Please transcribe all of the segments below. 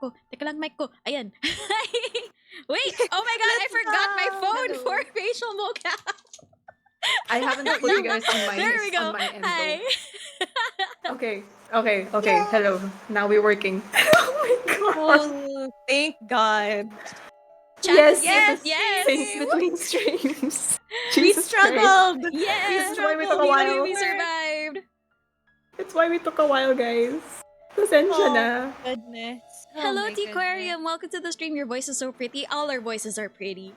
ko. Teka lang, mic ko. Ayan. Wait! Oh my god, I forgot my phone Hello. for facial mocap. I haven't put you guys on my There we go. on my end Hi. though. Okay. Hello. Now we're working. Oh my god. Oh, thank God. Chat, Yes, yes. Sync between streams. We Jesus Christ. struggled. Yes. We This is why we struggled. took a while. We survived. It's why we took a while, guys. Pasensya na. Oh, goodness. Oh, Hello, my T-Aquarium. Welcome to the stream. Your voice is so pretty. All our voices are pretty.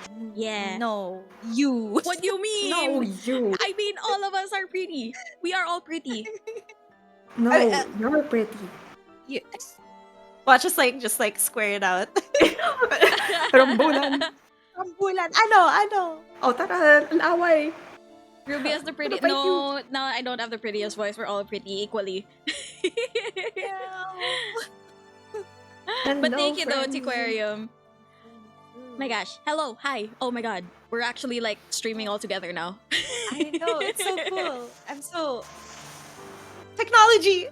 goodness. Yeah. No, you. What do you mean? No, you. I mean, all of us are pretty. We are all pretty. No, you're pretty. You. Watch us just square it out. Rambulan. Rambulan. Ano? Oh, tara. Ang away. Ruby has the pretty. Ano ba No, I don't have the prettiest voice. We're all pretty equally. But thank you though, T-Aquarium. My gosh. Hello. Hi. Oh my god. We're actually like streaming all together now. I know, it's so cool. I'm so... Technology!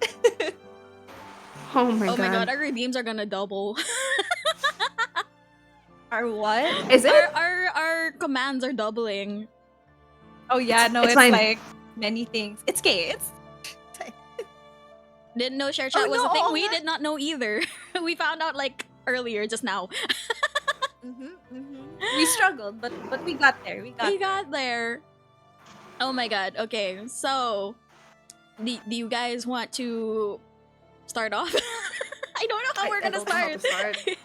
Oh my Oh god. my god, our redeems are gonna double. Our what? Is it? Our commands are doubling. Oh yeah, no, it's it's fine. like many things. It's gay. It's... Didn't know share chat Oh, was no, a thing. oo We nga. did not know either. We found out like earlier, just now. We struggled, but we got there. We got there. Oh my god. Okay, so do you guys want to start off? I don't know how we're gonna don't know how to start. Happy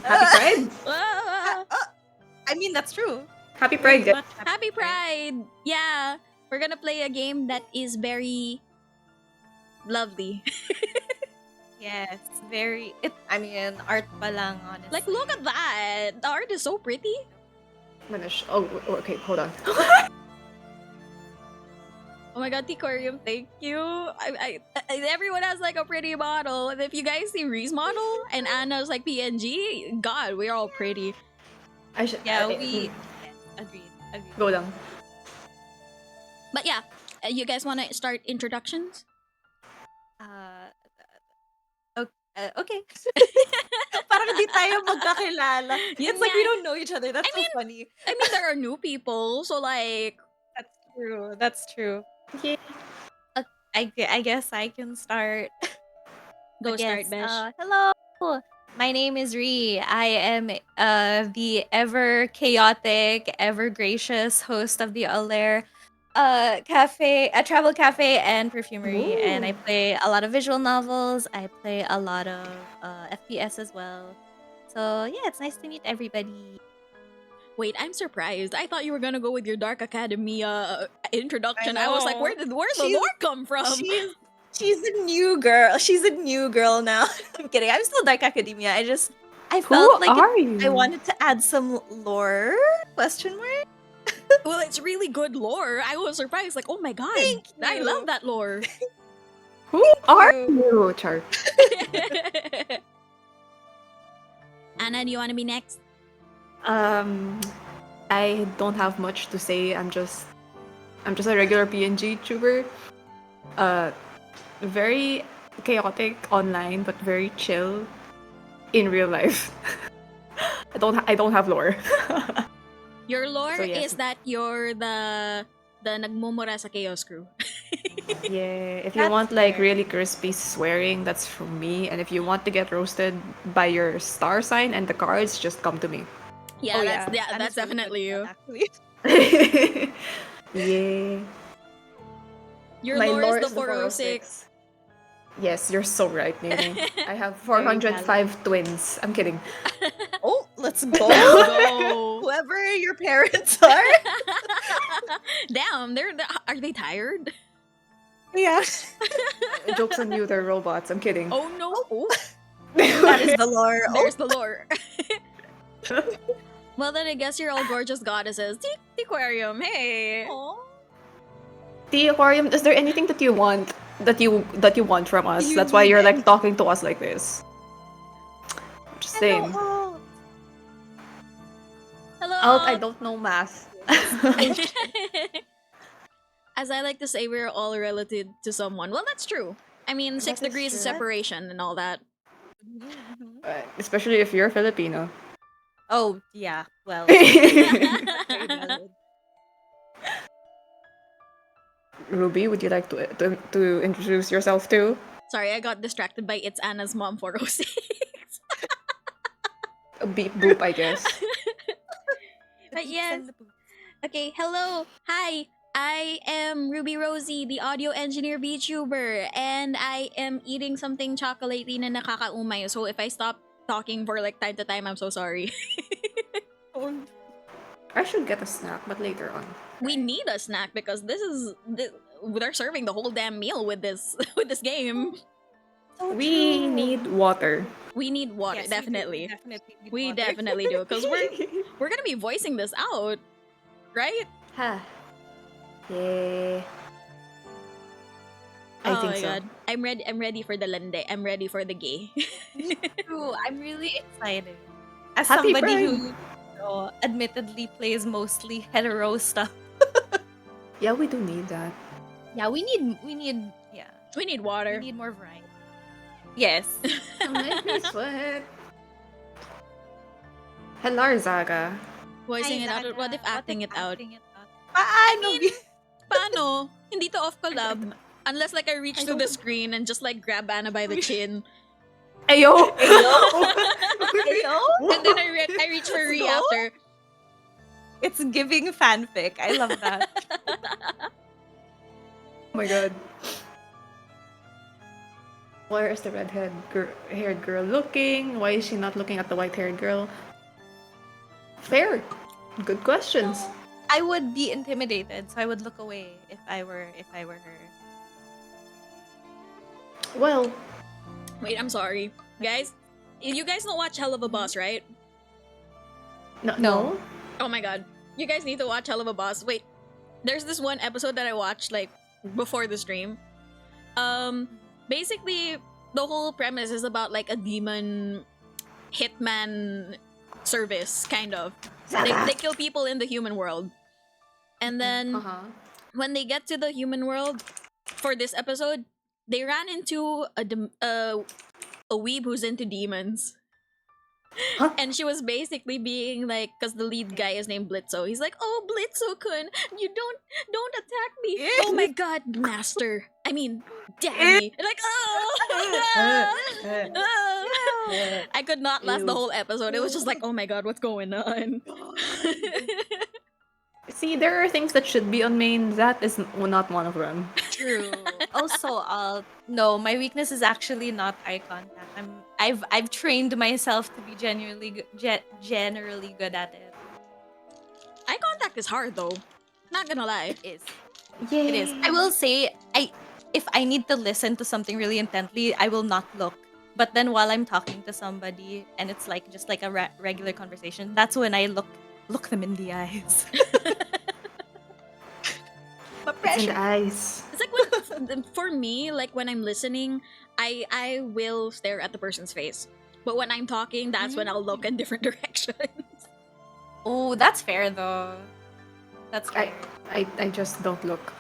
Pride. Ah, I mean, that's true. Happy Pride, guys. Happy Pride! Yeah, we're gonna play a game that is very lovely. Yes, very... I mean, art pa lang, honestly. Like, look at that! The art is so pretty. Manish. Oh, okay, hold on. Oh my god, T-Aquarium, thank you. Everyone has like a pretty model. And if you guys see Ree's model and Anna's like PNG, god, we're all pretty. Yeah, we... Agreed. Go lang. But yeah, you guys want to start introductions? Okay. Parang di tayo magkakilala. Yun It's like nga. we don't know each other. That's I so mean- funny. I mean, there are new people, so like... That's true. Yeah. I guess I can start. Go But start, yes, Besh. hello. My name is Ree. I am the ever chaotic, ever gracious host of the Alair cafe, a travel cafe and perfumery, and I Ooh. play a lot of visual novels. I play a lot of FPS as well. So yeah, it's nice to meet everybody. Wait, I'm surprised. I thought you were gonna go with your Dark Academy introduction. I was like, know. where the She's- lore come from? She's a new girl. She's a new girl now. I'm kidding. I'm still Dark Academia. I Who felt like are you? I wanted to add some lore? Question mark. Well, it's really good lore. I was surprised, like, oh my god, Thank I you. love that lore. Who are you, Char? Anna, do you want to be next? I don't have much to say. I'm just a regular PNG tuber. Very chaotic online, but very chill in real life. I don't have lore. Your lore So, yes. is that you're the nagmumura sa Chaos Crew. Yeah, if you That's want like fair. really crispy swearing, that's from me. And if you want to get roasted by your star sign and the cards, just come to me. Yeah, that's I'm that's just really definitely good you. at that, actually. Yeah. Your My lore is the 406. Yes, you're so right, Nene. I have 405 twins. I'm kidding. Oh, let's go. Go. Whoever your parents are. Damn, are they tired? Yeah. Joke's on you, they're robots. I'm kidding. Oh no. Oh, That is the lore. there's the lore. Well, then I guess you're all gorgeous goddesses. Aquarium, hey. Oh. The aquarium, is there anything that you want want from us? You That's why need you're like anything. talking to us like this. Just saying. Hello. I don't know math. As I like to say, we're all related to someone. Well, that's true. I mean, 6 That is degrees of true. separation and all that. Especially if you're Filipino. Oh, yeah. Well, very valid. Ruby, would you like to introduce yourself too? Sorry, I got distracted by It's Anna's Mom 406. A beep boop, I guess. The But beeps yes. and the boops. Okay, hello. Hi. I am Ruby Rosie, the audio engineer VTuber, and I am eating something chocolatey na nakakaumay. So if I stop talking for like time to time, I'm so sorry. I should get a snack, but later on. We need a snack because they're serving the whole damn meal with this with this game. So We true. need water. We need water, Yes, definitely. We definitely need water. Definitely do because we're gonna be voicing this out, right? Ha. Yeah. I Oh think my so. god, I'm ready. I'm ready for the lande. I'm ready for the gay. True. I'm really excited. As Happy somebody Pride. who admittedly plays mostly hetero stuff. Yeah, we do need that. Yeah, we need we need we water. need more variety. Yes. Make me sweat. Hello, Zaga. Voicing it Hi, out. Zaga. What if acting it out? Paano? Paano? Hindi to off collab. Unless like I reach I to the don't- screen and just like grab Anna by the chin. Ayo! Ayo? And then I reach for Ree go. after. It's giving fanfic. I love that. Oh my god. Where is the haired girl looking? Why is she not looking at the white-haired girl? Fair. Good questions. I would be intimidated, so I would look away if I were her. Well, Wait, I'm sorry. Guys, you guys don't watch Hell of a Boss, right? no. Oh my god. You guys need to watch Hell of a Boss. Wait, there's this one episode that I watched like before the stream. Basically the whole premise is about like a demon hitman service kind of. They kill people in the human world. And then Uh-huh. when they get to the human world for this episode, they ran into a weeb who's into demons. Huh? And she was basically being like, because the lead guy is named Blitzo. He's like, "Oh, Blitzo-kun, you don't attack me! Oh my god, master! I mean, daddy!" And like, oh, I could not last the whole episode. It was just like, oh my god, what's going on? See, there are things that should be on main. That is not one of them. True. Also, no, my weakness is actually not eye contact. I've trained myself to be generally good at it. Eye contact is hard though. Not gonna lie. It is. Yay. It is. I will say, if I need to listen to something really intently, I will not look. But then while I'm talking to somebody and it's like just like a regular conversation, that's when I look them in the eyes. But It's in pressure. the eyes. It's like when, for me, like when I'm listening, I will stare at the person's face. But when I'm talking, that's when I'll look in different directions. Oh, that's fair though. That's fair. I just don't look.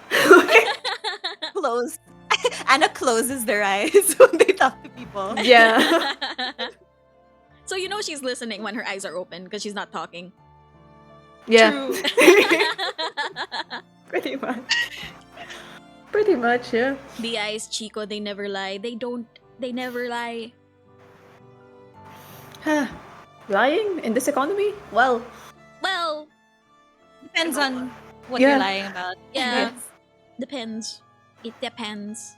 Close. Anna closes their eyes when they talk to people. Yeah. So you know she's listening when her eyes are open because she's not talking. Yeah. True. Pretty much. Pretty much, yeah. The eyes, Chico, they never lie. They never lie. Lying in this economy? Well, Well, Depends on what Yeah. you're lying about. Yeah. Yes. depends. It depends.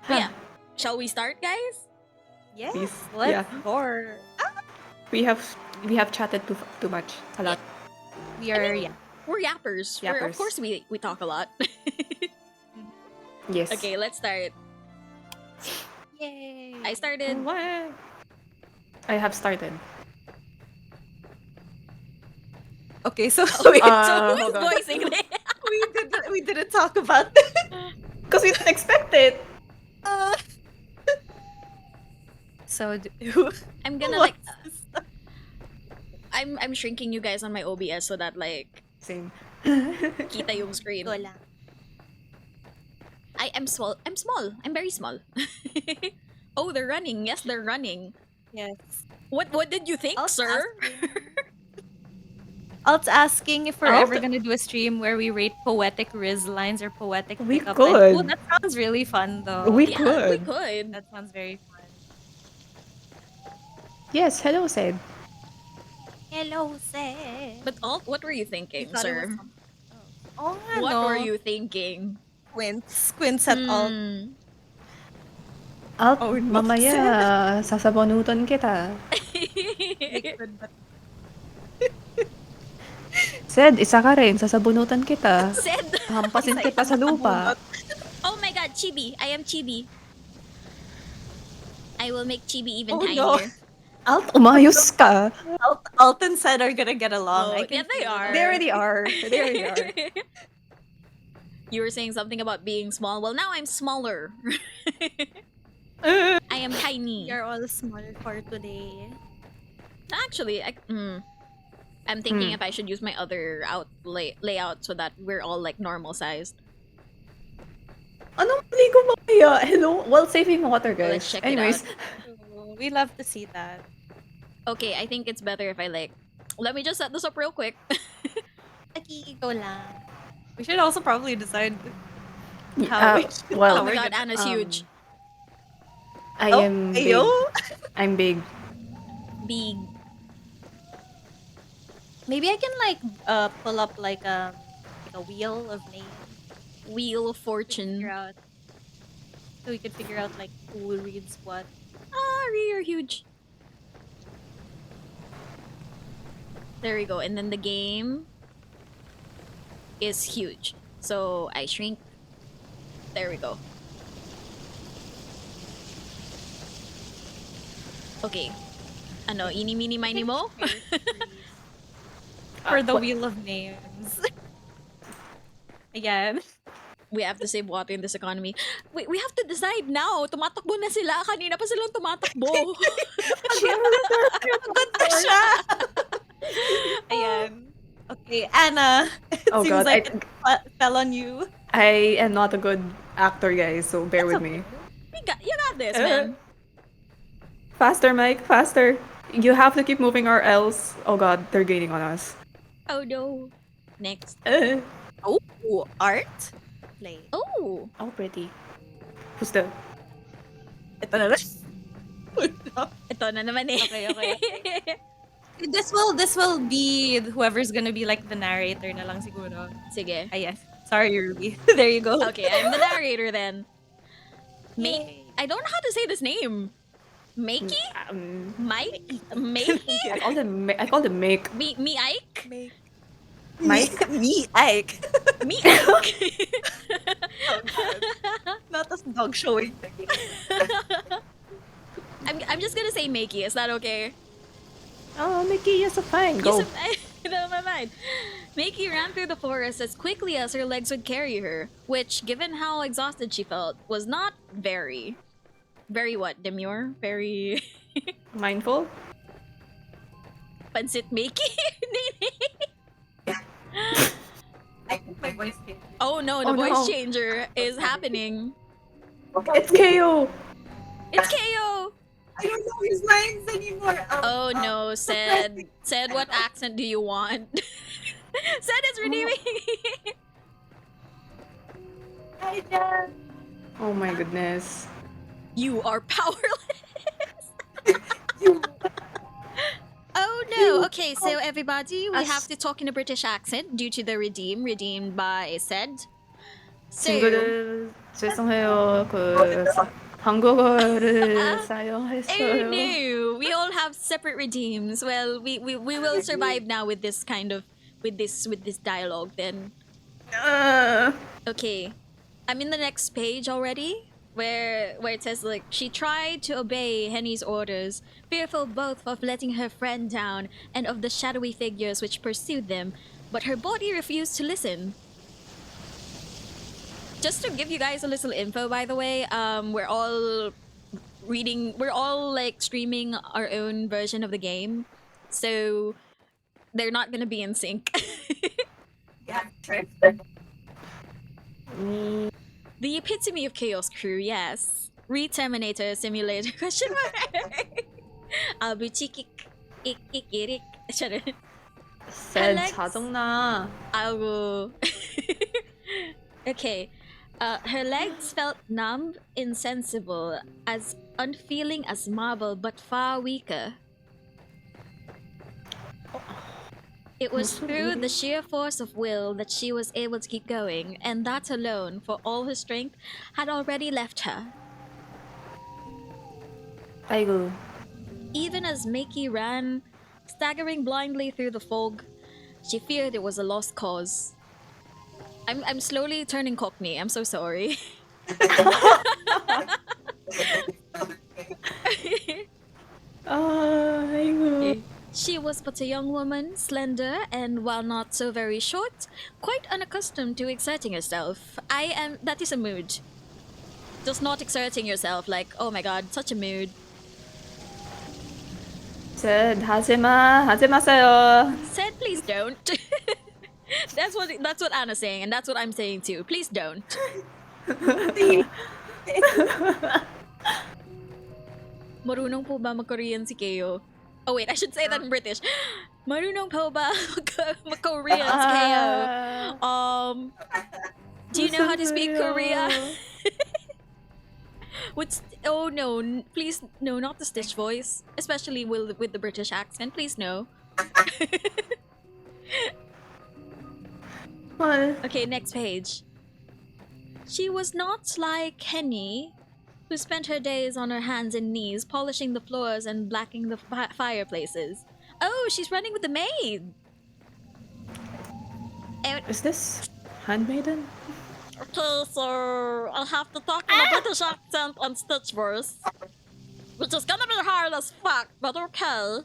huh. Yeah. Shall we start, guys? Yes. Please. Let's Yeah. go. we have chatted too much. A lot. We are We're yappers. Of Yappers. course we talk a lot. Yes. Okay, let's start. Yay. I started. What? I have started. Okay, so wait, So Uh, who's hold on. voicing it? we didn't talk about Because we didn't expect it. uh, so do, I'm gonna what's like this? I'm shrinking you guys on my OBS so that like Same. kita yung screen. Go lang. I am small. I'm small. I'm very small. Oh, they're running. Yes, they're running. Yes. What did you think, Alt's sir? Alt's asking if we're Alt? ever gonna do a stream where we rate poetic riz lines or poetic We pickup lines. Oh, could. that sounds really fun though. We Yeah, we could. could. That sounds very fun. Yes, hello, Sid. Hello, Seth. But Alt, what were you We thinking, thought it was sir? fun. Oh, nga, What no. were you thinking? Squints at Alt. Hmm. Alt, Oh, no, mamaya, sasabunutan kita. Liquid, but Sid, isa ka rin, sasabunutan kita. Said. Hampasin kita sa lupa. Oh my God, Chibi! I am Chibi. I will make Chibi even Oh, tinier. no. Alt, umayos ka. Alt and Seth are gonna get along. Oh, I can yeah, they feel are. it. They already are. They already are. You were saying something about being small. Well, now I'm smaller. I am tiny. We are all small for today. Actually, I'm thinking if I should use my other layout so that we're all like normal sized. Anong mali ko ba kaya? Hello? Well, saving water, Well, guys. let's check it Anyways, Oh, we love to see that. Okay, I think it's better if I like. Let me just set this up real quick. Ikaw lang. We should also probably decide uh, how we Oh well, my we're God, gonna- Anna's huge. I Oh, am big. ayo. I'm big. Big. Maybe I can like pull up like a wheel of names. Wheel of Figure Fortune. out so we could figure out like who reads what. Ah, Ree, you're huge. There we go. And then the game is huge. So I shrink. There we go. Okay. Ano, ini mini mini mo? For the What? wheel of names. Again. We have to save water in this economy. We have to decide now. Tumatakbo na sila. Kanina pa silang tumatakbo. Pagod na siya. Ayan. Okay, Anna. It Oh seems God, like it fell on you. I am not a good actor, guys, so bear with me. You got this, man. Faster, Mike, faster. You have to keep moving or else... Oh God, they're gaining on us. Oh no. Next. Oh, art? Play. Oh. Oh, pretty. Who's the... Ito na lang. Ito na naman eh. Okay. This will be whoever's gonna be like the narrator na lang siguro. Sige. Ah, yes. Sorry, Ruby. There you go. Okay, I'm the narrator then. Yay. I don't know how to say this name. Makey? Mike? Makey? I call them Make. Me Ike? Mike? Me, Ike. Me Ike? Not as dog showing. I'm just gonna say Makey. Is that okay? Oh, Mickey, yes, fine. Go. No, my mind. Makey ran through the forest as quickly as her legs would carry her, which, given how exhausted she felt, was not very what? Demure? Very Mindful? pansit Makey? I think my voice came. Oh no, the Oh, voice no. changer is happening. It's KO! It's KO! I don't know his lines anymore. Oh no, said what accent do you want? Said is redeeming. Hi, Jen. Oh my goodness. You are powerless. You. Oh no. Okay, so everybody, we have to talk in a British accent due to the redeemed by said. So 친구들, 죄송해요. 한국어를 oh 사용했어요. no, we all have separate redeems. Well, we will survive now with this kind of with this dialogue then. Okay, I'm in the next page already, where it says like she tried to obey Henny's orders, fearful both of letting her friend down and of the shadowy figures which pursued them, but her body refused to listen. Just to give you guys a little info, by the way, we're all like streaming our own version of the game, so they're not gonna be in sync. Yeah. The epitome of chaos crew, yes. Re-Terminator Simulator, question mark. Abuchikik, ikikirik. Charot. Said Alex. 짜증나. Agu. Okay. Her legs felt numb, insensible, as unfeeling as marble, but far weaker. It was through the sheer force of will that she was able to keep going, and that alone, for all her strength, had already left her. 아이고. Even as Mickey ran, staggering blindly through the fog, she feared it was a lost cause. I'm slowly turning Cockney. I'm so sorry. 아이고. She was but a young woman, slender, and while not so very short, quite unaccustomed to exerting herself. That is a mood. Just not exerting yourself, like, oh my god, such a mood. said 하지마 마세요. Said, please don't. That's what Anna's saying, and that's what I'm saying too. Please don't. Marunong po ba mag-Korean si Keo? Oh wait, I should say that in British. Marunong po ba mag-Korean si Keo? Do you know how to speak Korea? Oh no, please no, not the Stitch voice, especially with the British accent. Please no. What? Okay, next page. She was not like Henny, who spent her days on her hands and knees polishing the floors and blacking the fireplaces. Oh, she's running with the maid. Is this Handmaiden? Okay, so I have to talk in a British accent and Stitch voice, which is gonna be hard as fuck, but okay.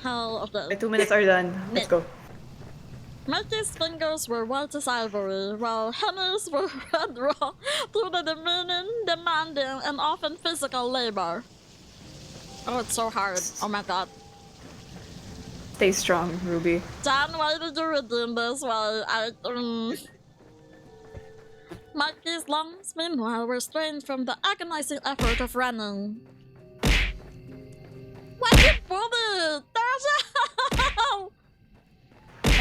Hell, okay. My 2 minutes are done. Let's go. Mickey's fingers were white as ivory, while Henny's were red raw through the demeaning, demanding, and often physical labor. Oh, it's so hard. Oh my god. Stay strong, Ruby. Dan, why did you redeem this? Well, Mikey's lungs, meanwhile, were strained from the agonizing effort of running. What you bullied?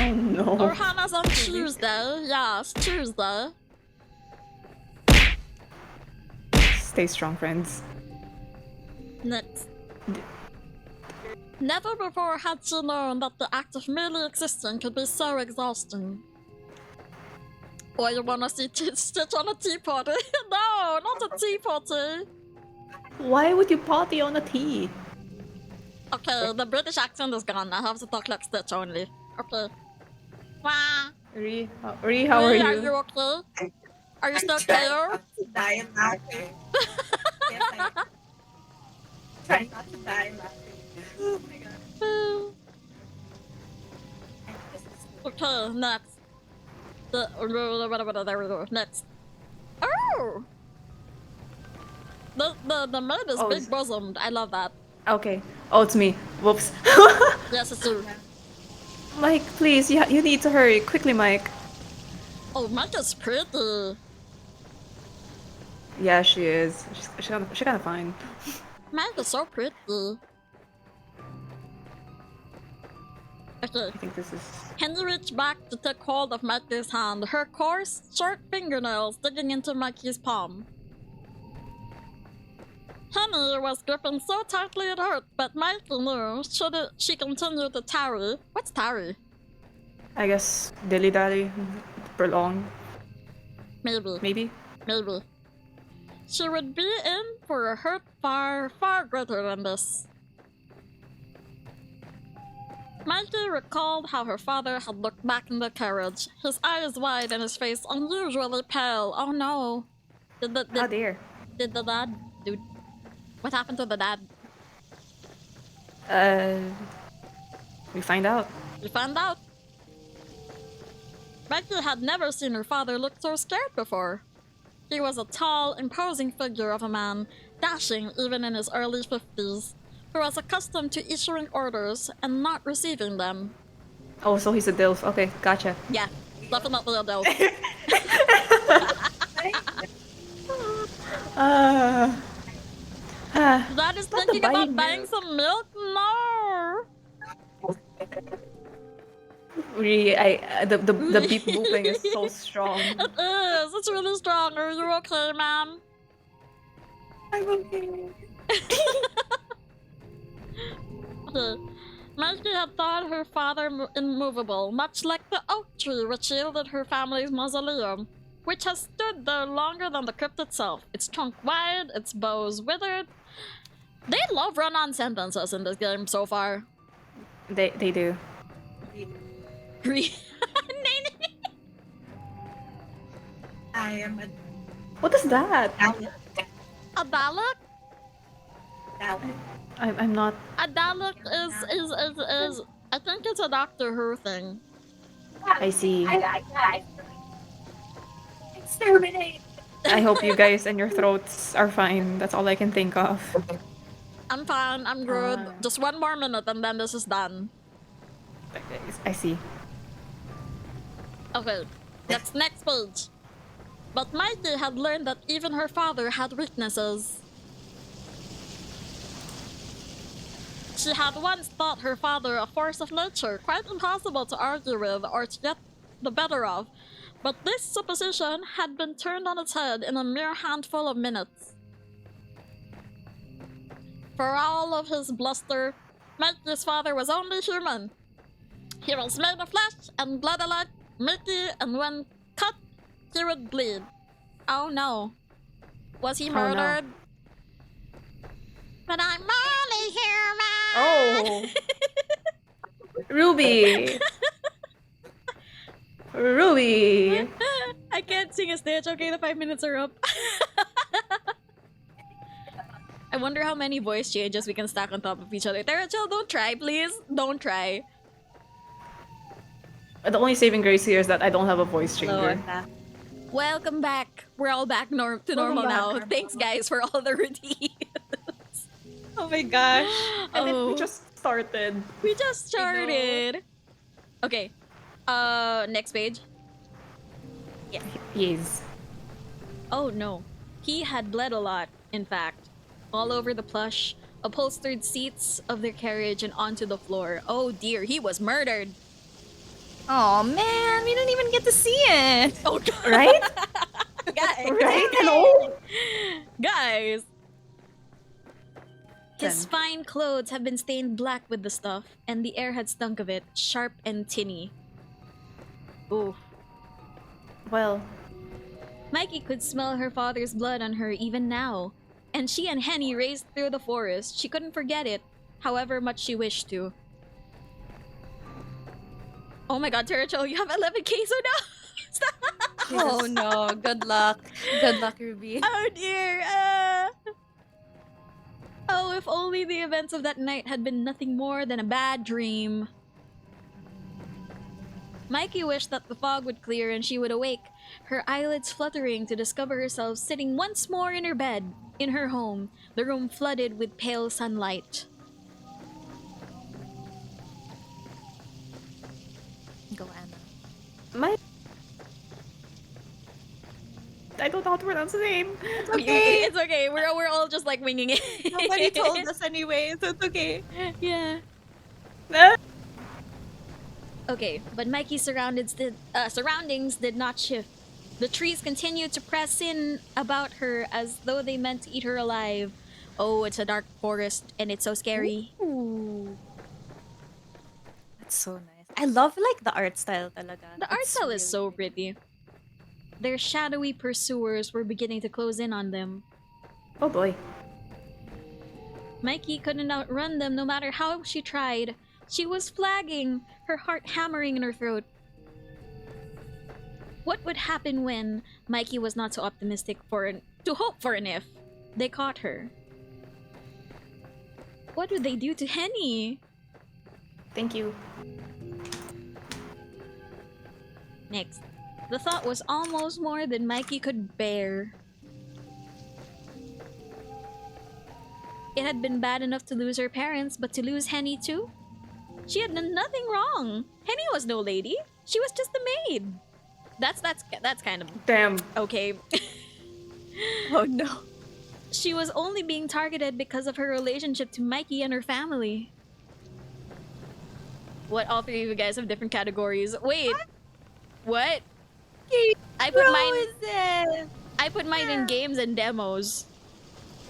Oh no. Or Hannah's on Tuesday. Yes, Tuesday. Stay strong, friends. Next. Never before had she known that the act of merely existing could be so exhausting. Or you wanna see Stitch on a tea party? No, not a tea party. Why would you party on a tea? Okay, the British accent is gone. I have to talk like Stitch only. Okay. Wah. Ree, how are Lee, you? Are you okay? Are you still there? Die laughing. Yes, I try not to die laughing. Oh my god. Okay, next. There we go. Next. Oh! The maid is Oh, big bosomed. I love that. Okay. Oh, it's me. Whoops. Yes, it's you. Mike, please, you need to hurry. Quickly, Mike. Oh, Mike is pretty. Yeah, she is. She's kind of fine. Mike is so pretty. Okay. I think this is... Henry reached back to take hold of Mikey's hand, her coarse, short fingernails digging into Mikey's palm. Henny was gripping so tightly it hurt, but Mikey knew should she continue to tarry. What's tarry? I guess dilly-dally. Prolong. Maybe. Maybe? She would be in for a hurt far, far greater than this. Mikey recalled how her father had looked back in the carriage, his eyes wide and his face unusually pale. Oh no. Oh dear. Did the dad... Dude. What happened to the dad? We find out. We found out. Mikey had never seen her father look so scared before. He was a tall, imposing figure of a man, dashing even in his early 50s, who was accustomed to issuing orders and not receiving them. Oh, so he's a DILF. Okay, gotcha. Yeah. Definitely adult. Uh, Dad is not the thinking about buying buying milk. some milk? No! Really, the beep booping is so strong. It is. It's really strong. Are you okay, ma'am? I'm okay. Okay. Mikey had thought her father immovable, much like the oak tree which shielded her family's mausoleum, which has stood there longer than the crypt itself. Its trunk wide, its boughs withered. They love run-on sentences in this game so far. They do. I am a What is that? A Dalek? Dalek. I'm not. A Dalek is I think it's a Doctor Who thing. I see. Exterminate. I hope you guys and your throats are fine. That's all I can think of. I'm fine, I'm good. Ah. Just one more minute and then this is done. I see. Okay, that's next page. But Mikey had learned that even her father had weaknesses. She had once thought her father a force of nature, quite impossible to argue with or to get the better of. But this supposition had been turned on its head in a mere handful of minutes. For all of his bluster, Mikey's father was only human. He was made of flesh and blood alike Mickey, and when cut, he would bleed. Oh no. Was he Oh, no. murdered? But I'm only human! Oh! Ruby! Ruby! I can't sing a stitch. Okay, the 5 minutes are up. I wonder how many voice changes we can stack on top of each other. Terachel, don't try, please. Don't try. The only saving grace here is that I don't have a voice Hello, changer. I'm back. Welcome back. We're all back to normal back. now. Thanks, guys, for all the routines. Oh my gosh. And then we Oh. just started. We just started. Okay. Next page. Yes. Oh no. He had bled a lot, in fact. All over the plush, upholstered seats of their carriage and onto the floor. Oh dear, he was murdered. Oh man, we didn't even get to see it. Oh god. Right? Guys. Right? Hello? Guys. His Then. fine clothes have been stained black with the stuff, and the air had stunk of it, sharp and tinny. Ooh. Well, Mikey could smell her father's blood on her even now. And she and Henny raced through the forest. She couldn't forget it, however much she wished to. Oh my god, Terachel, you have 11k, so no! Stop! Oh no, good luck. Good luck, Ruby. Oh dear! Oh, if only the events of that night had been nothing more than a bad dream. Mikey wished that the fog would clear and she would awake, her eyelids fluttering to discover herself sitting once more in her bed, in her home, the room flooded with pale sunlight. Go, Anna. my. I don't know how to pronounce the name. Okay, it's okay. We're all just like winging it. Nobody told us anyway, so it's okay. Yeah. Ah! Okay, but Mikey's surroundings did not shift. The trees continued to press in about her as though they meant to eat her alive. Oh, it's a dark forest and it's so scary. Ooh. That's so nice. I love like the art style talaga. The art It's style is really so pretty. Their shadowy pursuers were beginning to close in on them. Oh boy. Mikey couldn't outrun them no matter how she tried. She was flagging, her heart hammering in her throat. What would happen when Mikey was not so optimistic to hope for an if they caught her? What would they do to Henny? Thank you. Next. The thought was almost more than Mikey could bear. It had been bad enough to lose her parents, but to lose Henny too? She had done nothing wrong. Henny was no lady. She was just a maid. That's kind of Damn. okay. Oh no. She was only being targeted because of her relationship to Mikey and her family. What? All three of you guys have different categories. Wait, what? I put mine. Frozen. I put mine in games and demos.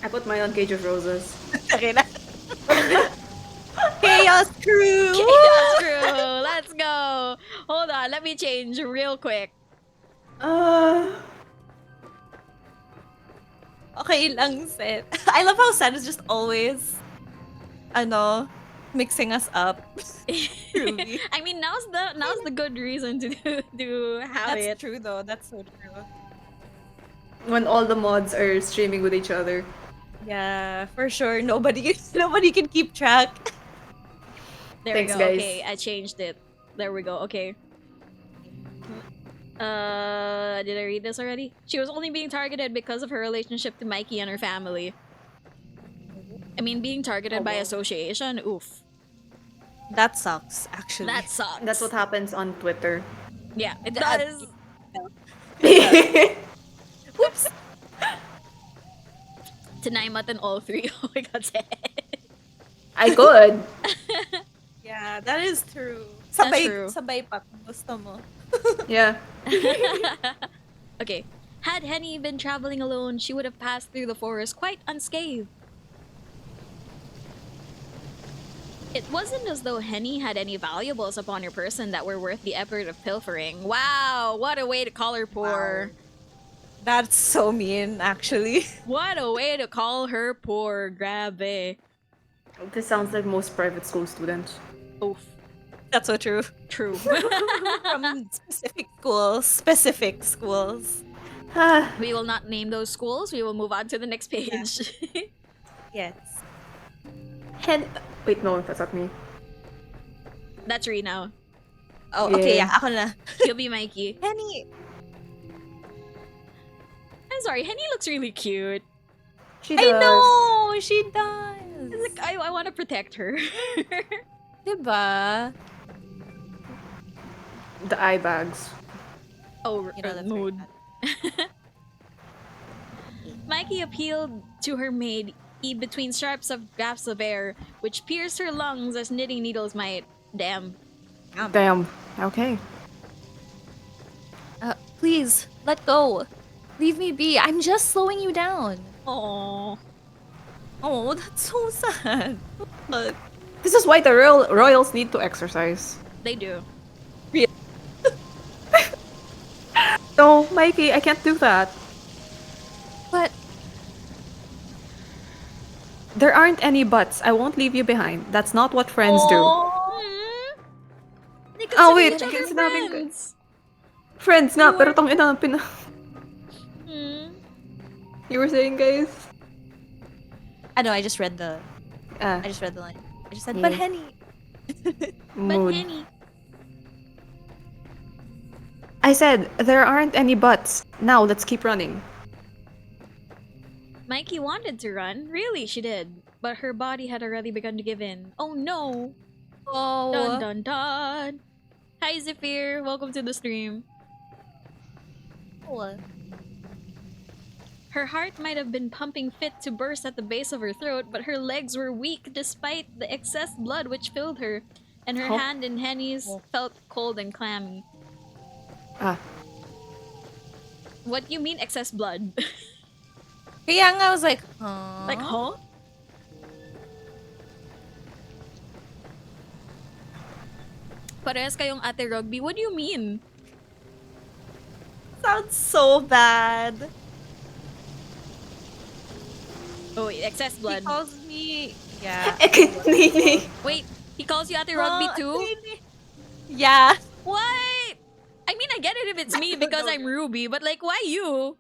I put mine on Cage of Roses. Okay na. Chaos crew. Chaos Crew, let's go. Hold on, let me change real quick. Okay lang, Sen. I love how Sen is just always, mixing us up. Ruby. I mean, now's the good reason to have That's it. true though. That's so true. When all the mods are streaming with each other. Yeah, for sure. Nobody can keep track. There Thanks, we go. guys. Okay, I changed it. There we go. Okay. Did I read this already? She was only being targeted because of her relationship to Mikey and her family. I mean, being targeted by association. Oof, That sucks, actually. that sucks. That's what happens on Twitter. Yeah, it That- does. Whoops. Tinaimat and all three. Oh my god. I could. Yeah, that is true. That's Sabay, true. sabay pa kung gusto mo. Yeah. Okay. Had Henny been traveling alone, she would have passed through the forest quite unscathed. It wasn't as though Henny had any valuables upon her person that were worth the effort of pilfering. Wow, what a way to call her poor. That's so mean, actually. What a way to call her poor, grabe. This sounds like most private school students. Oof. That's so true. True. From specific schools. We will not name those schools. We will move on to the next page. Yes. Wait, no, that's not me. That's Ree now. Oh, okay, Yeah. yeah, ako na. You'll be Mikey. Henny. I'm sorry, Henny looks really cute. She does. I know, she does. Like, I want to protect her. Diba? The eye bags. Oh, You know, that's very mood. bad. Mikey appealed to her maid between sharps of gaps of air, which pierced her lungs as knitting needles might. Damn. Damn. Okay. Please, let go. Leave me be. I'm just slowing you down. Oh. Oh, that's so sad. But This is why the royals need to exercise. They do. No, Mikey, I can't do that. But There aren't any buts. I won't leave you behind. That's not what friends do. Hmm? They Oh, consider wait, each other sinabing ko- friends. Friends nga, pero tong ina, Hmm. You were saying, guys? I know. I just read the Ah, line. I just said, Yeah. but Henny. But mood. Henny. I said, there aren't any buts. Now, let's keep running. Mikey wanted to run. Really, she did. But her body had already begun to give in. Oh no. Oh. Dun dun dun. Hi Zephyr, welcome to the stream. Her heart might have been pumping fit to burst at the base of her throat, but her legs were weak despite the excess blood which filled her, and her Oh. hand in Henny's felt cold and clammy. Ah, What do you mean excess blood? Kaya nga, I was like, huh? Like, huh? Parehas kayong ate rugby. What do you mean? Sounds so bad. Oh, wait, excess He blood. calls me. Yeah. Nini. Wait, he calls you ate rugby too? Yeah. What? I mean, I get it if it's me don't because know. I'm Ruby, but like, why you?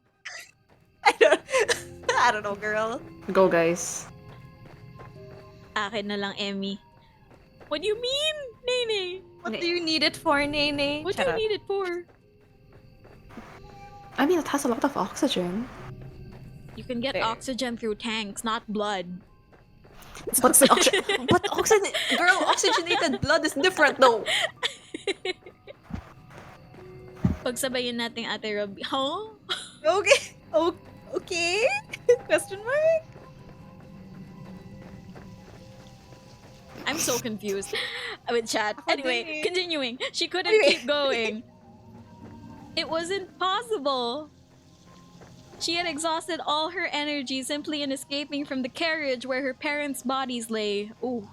I don't know, girl. Go, guys. Akin na lang, Emmy. What do you mean, Nene? What do you need it for, Nene? What do you need it for? I mean, it has a lot of oxygen. You can get Fair. oxygen through tanks, not blood. But oxygen, girl, oxygenated blood is different, though. Pagsabayin natin Ate Robbie. Huh? Okay. Okay? Question mark? I'm so confused with chat. Ako Anyway, din eh. continuing. She couldn't Anyway. keep going. It wasn't possible. She had exhausted all her energy simply in escaping from the carriage where her parents' bodies lay. Ooh.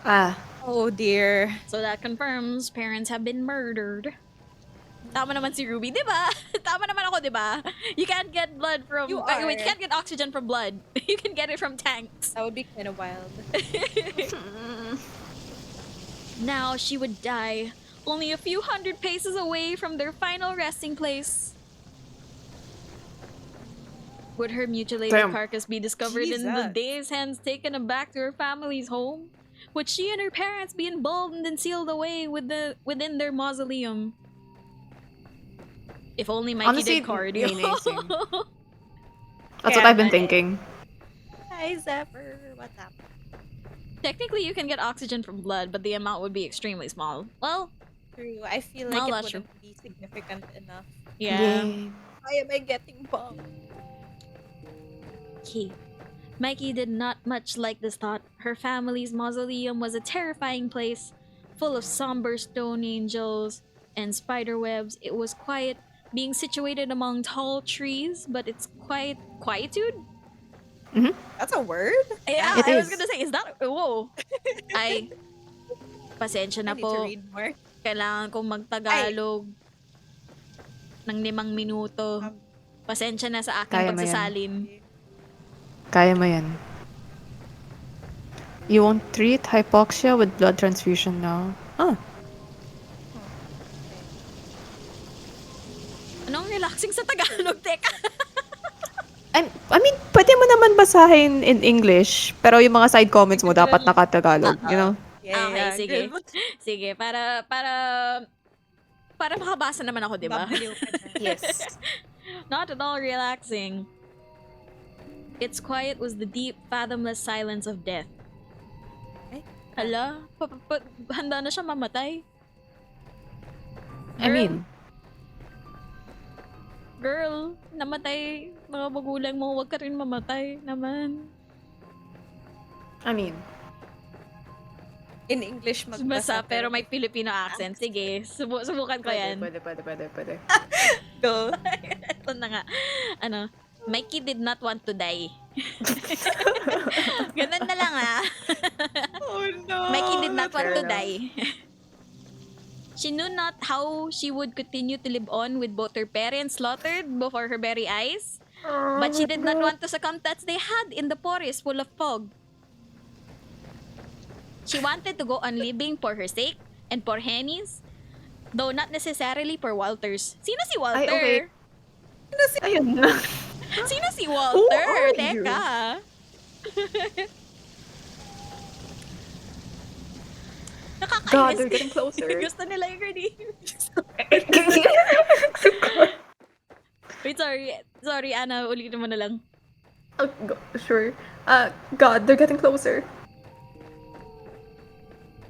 Ah. Oh dear. So that confirms parents have been murdered. Tama naman si Ruby, di ba? Tama naman ako, di ba? You can't get blood from... You Wait, you are. can't get oxygen from blood. You can get it from tanks. That would be kind of wild. Now she would die, only a few hundred paces away from their final resting place. Would her mutilated Damn. carcass be discovered in the Jesus. days hence taken back to her family's home? Would she and her parents be embalmed and sealed away within their mausoleum? If only Mikey Honestly, did cardio. amazing. That's Kaya what I've been nga eh. thinking. Hi, Zephyr. What's up? Technically, you can get oxygen from blood, but the amount would be extremely small. Well, True. I feel Well, like that's it true. wouldn't be significant enough. yeah. Why am I getting bombed? Okay. Mikey did not much like this thought. Her family's mausoleum was a terrifying place, full of somber stone angels and spider webs. It was quiet, being situated among tall trees, but its quietude? That's a word? Yeah, It I was is. gonna say, is that... Whoa. Ay, pasensya I na need to po. read more. Kailangan kong magtagalog ng 5 minuto. Pasensya na sa aking Kaya mo yan. pagsasalin. Kaya mo yan. You won't treat hypoxia with blood transfusion now. Huh. Anong relaxing sa Tagalog? Teka. I mean, pwede mo naman basahin in English, pero yung mga side comments mo dapat nakatagalog, you know? Yeah, Okay, yeah, sige. good. Sige, para makabasa naman ako, di ba? Babaliw ka dyan. Yes. Not at all relaxing. Its quiet was the deep, fathomless silence of death. Ay? Hala, handa na siya mamatay. I mean, Girl, namatay mga magulang mo, huwag ka rin mamatay naman. In English Basta, magbasa. pero may Filipino accent. Sige, subukan ko yan. Pwede. Go. Ito na nga. Ano, Mikey did not want to die. Ganun na lang Oh no. Mikey did not want Fair to enough. die. She knew not how she would continue to live on with both her parents slaughtered before her very eyes. But she did not want to succumb to what they had in the forest full of fog. She wanted to go on living for her sake and for Henny's, though not necessarily for Walter's. Sino si Walter? Ay, okay. Ayun na. Sino si Walter? are you? Teka. Nakakainis. God, they're getting closer. Gusto nila yung grenade. Wait, sorry, Anna. Ulitin mo na lang. Sure. God, they're getting closer.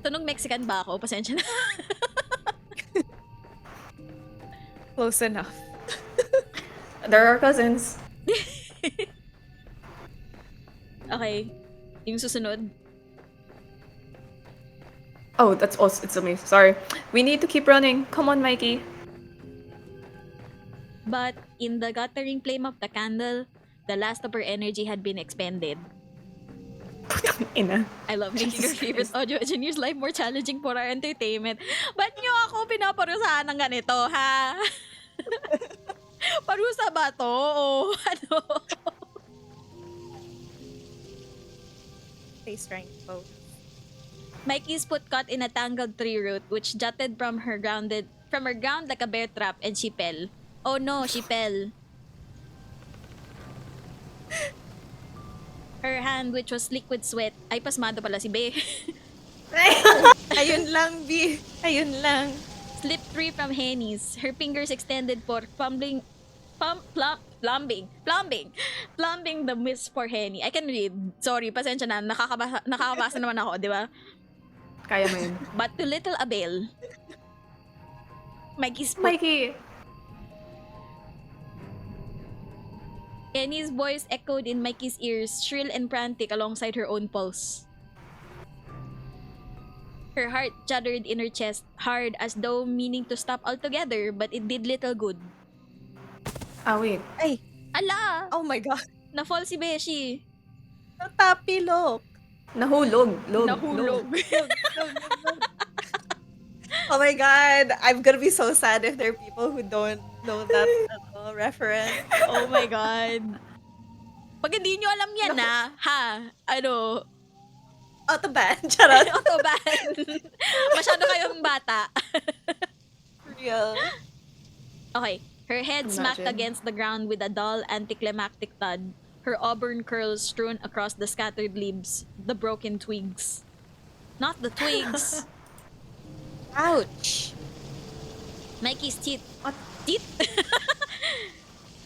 Tunog Mexican ba ako? Pasensya na. Close enough. They're our cousins. Okay. Yung susunod. Oh, that's us. It's me. Sorry. We need to keep running. Come on, Mikey. But in the guttering flame of the candle, the last of her energy had been expended. Ina. I love making our favorite audio engineer's life more challenging for our entertainment. Ba't nyo ako pinaparusahan ng ganito, ha? Parusa ba to? O ano? Stay strength both. Mikey's foot caught in a tangled tree root which jutted from her ground like a bear trap, and she fell. Oh no, she fell. Her hand, which was slick with sweat, ay pasmado pala si Be, Ayun lang, B. Ayun lang. slipped free from Henny's. Her fingers extended for plumbing the mist for Henny. I can read. Sorry, pasensya na. Nakakabasa naman ako, di ba? Kaya mo yun. But to little avail. Mikey's foot Mikey, Kenny's voice echoed in Mikey's ears, shrill and frantic alongside her own pulse. Her heart juddered in her chest, hard as though meaning to stop altogether, but it did little good. Ah, wait. Ay, Ala! oh my god. Na-fall si Beshi. Natapilok. Nahulog. Log. Nahulog. Oh my god, I'm gonna be so sad if there are people who don't know that reference. Oh my god. Pag hindi nyo alam yan ano, Autoban, charot. autoban. Masyado kayong bata. Real. Okay, her head smacked Imagine. against the ground with a dull, anticlimactic thud. Her auburn curls strewn across the scattered leaves, the broken twigs. Not the twigs. Ouch. Mikey's teeth. What? Teeth?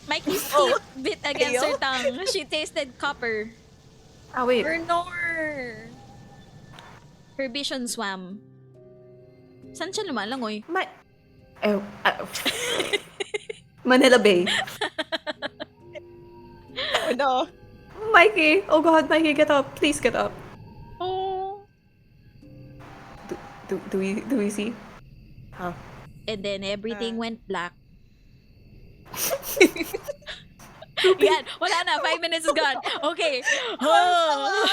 Mikey's Oh. teeth bit against her Ayo. tongue. She tasted copper. Ah, wait. Bernor. Her vision swam. Saan siya lumalangoy? Manila Bay. Oh no. Mikey! Oh god, Mikey, get up. Please get up. Oh. Do we see? Huh. And then everything went black. Yan, wala na. 5 minutes is gone. Okay. Oh.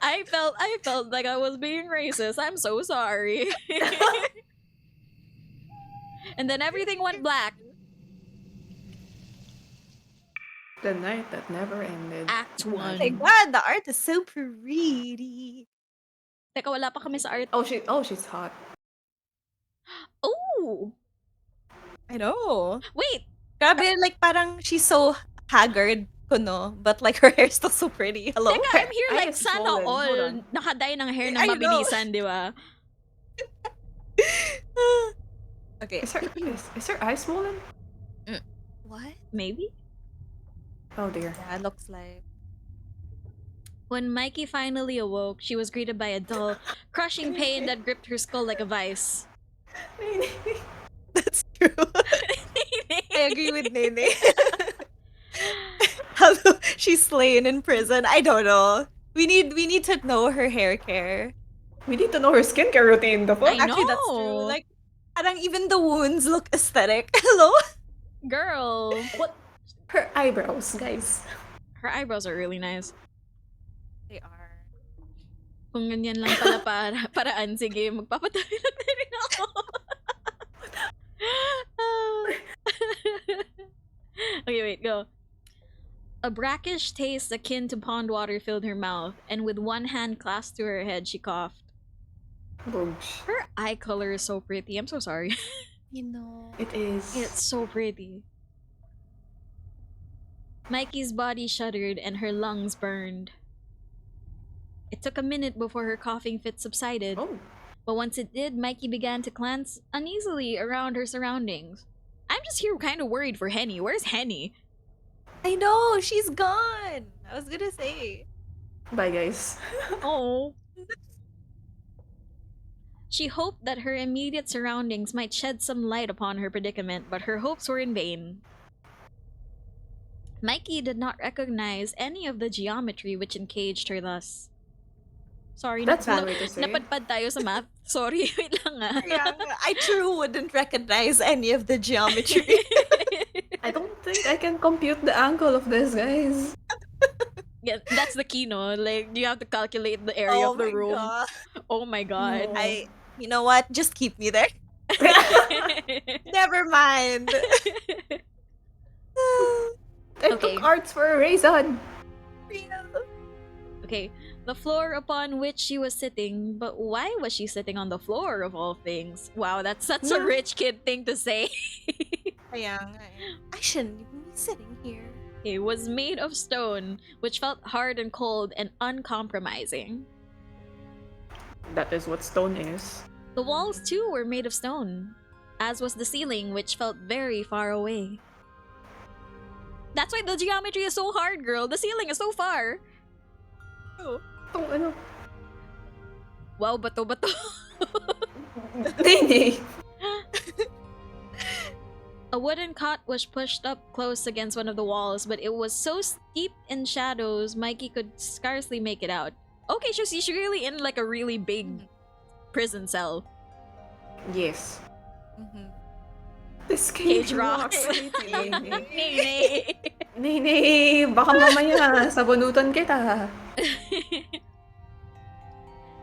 I felt like I was being racist. I'm so sorry. And then everything went black. The night that never ended. Act Oh 1. my god, the art is so pretty. Teka, wala pa kami sa art. She's hot. Oh! I know. Wait! Grabe, like parang she's so haggard, kuno, but like her hair's still so pretty. Hello? Teka, I'm here I like am sana swollen. Hold all on. nakaday ng hair ng I know. mabilisan, di ba? Okay. Is her eye swollen? What? Maybe? Oh dear. Yeah, it looks like. When Mikey finally awoke, she was greeted by a dull, crushing pain that gripped her skull like a vice. That's true. I agree with Nene. Hello, she's slain in prison. I don't know. We need to know her hair care. We need to know her skincare routine. The fuck? I Actually, that's know. true. Like, parang even the wounds look aesthetic. Hello? Girl, What? Her eyebrows, guys. her eyebrows are really nice. They are. Kung ganyan lang pala paraan, sige, magpapatabi lang na rin ako. Okay, wait, go. A brackish taste akin to pond water filled her mouth, and with one hand clasped to her head, she coughed. Boogs. Her eye color is so pretty. I'm so sorry. You know. It is. It's so pretty. Mikey's body shuddered and her lungs burned. It took a minute before her coughing fit subsided, Oh. but once it did, Mikey began to glance uneasily around her surroundings. I'm just here kind of worried for Henny. Where's Henny? I know, she's gone. I was gonna say. Bye, guys. Oh. She hoped that her immediate surroundings might shed some light upon her predicament, but her hopes were in vain. Mikey did not recognize any of the geometry which encaged her thus. Sorry, That's one way to say. napadpad tayo sa math. Sorry, wait lang ah. Yeah, I true wouldn't recognize any of the geometry. I don't think I can compute the angle of this, guys. Yeah, that's the key, no? Like, you have to calculate the area of the my room. God. Oh my god. No. You know what? Just keep me there. Never mind. I Okay. took arts for a reason. Okay, the floor upon which she was sitting, but why was she sitting on the floor of all things? Wow, that's such a Yeah. rich kid thing to say. I shouldn't even be sitting here. It was made of stone, which felt hard and cold and uncompromising. That is what stone is. The walls, too, were made of stone, as was the ceiling, which felt very far away. That's why the geometry is so hard, girl. The ceiling is so far. Oh, ano? Wow, bato. Nene. A wooden cot was pushed up close against one of the walls, but it was so steep in shadows, Mikey could scarcely make it out. Okay, so she's really in like a really big prison cell. Yes. Mhm. This Cage cage rocks. rocks. Nene. Nene, baka mamaya sabunutan kita.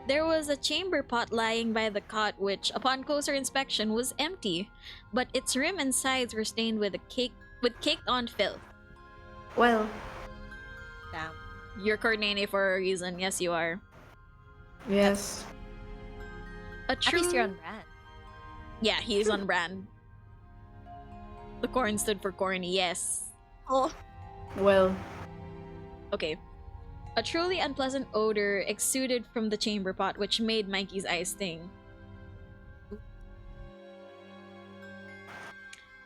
There was a chamber pot lying by the cot, which, upon closer inspection, was empty, but its rim and sides were stained with caked-on filth. Well, Damn. You're Cornene for a reason. Yes, you are. yes. A At true. least you're on brand. Yeah, he's on brand. The corn stood for corny. Yes. Oh. Well, Okay. A truly unpleasant odor exuded from the chamber pot, which made Mikey's eyes sting.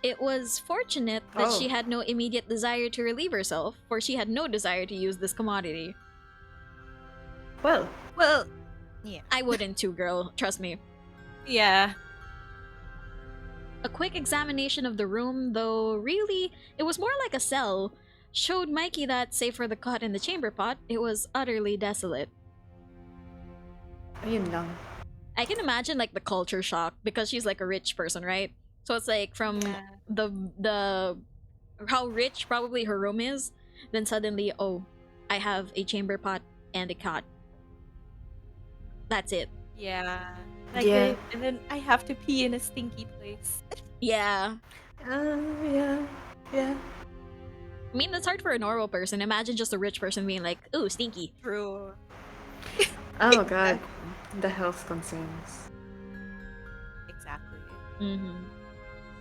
It was fortunate that she Oh. had no immediate desire to relieve herself, for she had no desire to use this commodity. well. Well, yeah. I wouldn't too, girl. Trust me. Yeah. A quick examination of the room, though really, it was more like a cell, showed Mikey that, save for the cot and the chamber pot, it was utterly desolate. Ayun lang. I can imagine like the culture shock because she's like a rich person, right? So it's like from Yeah. the how rich probably her room is, then suddenly, oh, I have a chamber pot and a cot. That's it. Yeah. Like, Yeah. and then I have to pee in a stinky place. Yeah. Yeah. Yeah. I mean, that's hard for a normal person. Imagine just a rich person being like, ooh, stinky. True. Oh god. The health concerns. Exactly. Mm-hmm.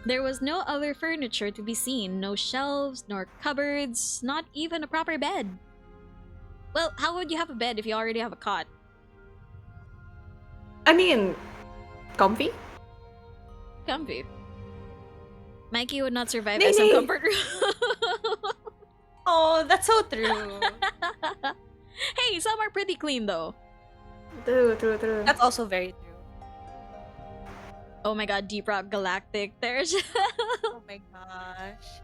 There was no other furniture to be seen. No shelves, nor cupboards, not even a proper bed. Well, how would you have a bed if you already have a cot? I mean, comfy? Comfy. Mikey would not survive Nee, as a nee. comfort room. Oh, that's so true. Hey, some are pretty clean though. True. That's also very true. Oh my god, Deep Rock Galactic. There's Oh my gosh.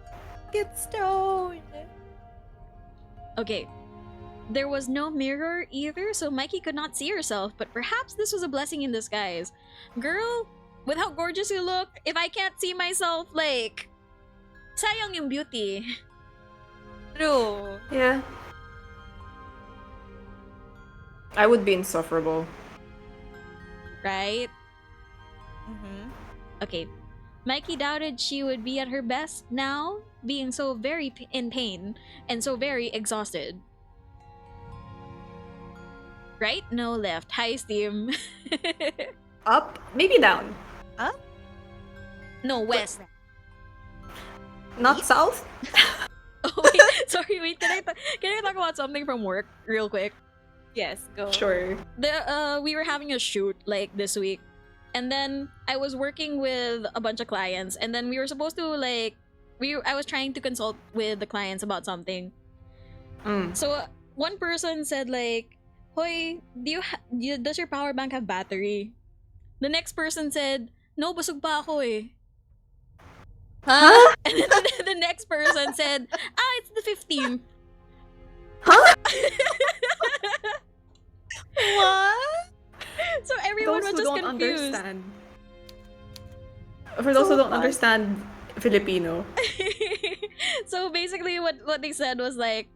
Get stoned. Okay. There was no mirror either, so Mikey could not see herself, but perhaps this was a blessing in disguise. Girl, with how gorgeous you look, if I can't see myself, like, sayang yung beauty. True. Yeah. I would be insufferable. Right? Mm-hmm. Okay. Mikey doubted she would be at her best now, being so very in pain and so very exhausted. Right? No, left. High steam. Up? Maybe down. No, west. Not south? Oh, wait. Sorry, wait. Can I talk about something from work real quick? Yes, go. Sure. We were having a shoot like this week, and then I was working with a bunch of clients, and then we were supposed to like I was trying to consult with the clients about something. So one person said like, "Hoy, does your power bank have battery?" The next person said, "No, busog pa ako eh." Huh? And then the next person said, "It's the 15th." Huh? What? So everyone Those was who just don't confused. understand. For those who So don't fun. understand Filipino. So basically what they said was like,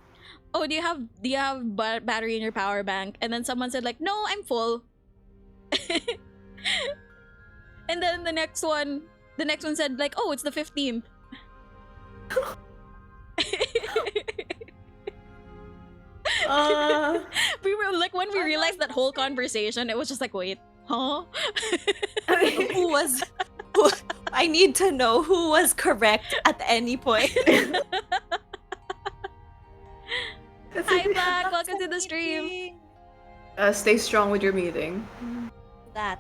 "Oh, do you have battery in your power bank?" And then someone said like, "No, I'm full." And then the next one said like, "Oh, it's the 15th." We were like, when we realized that whole conversation, it was just like, wait, huh? Who was... Who, I need to know who was correct at any point. Hi, Black. Welcome to the stream. Stay strong with your meeting. That.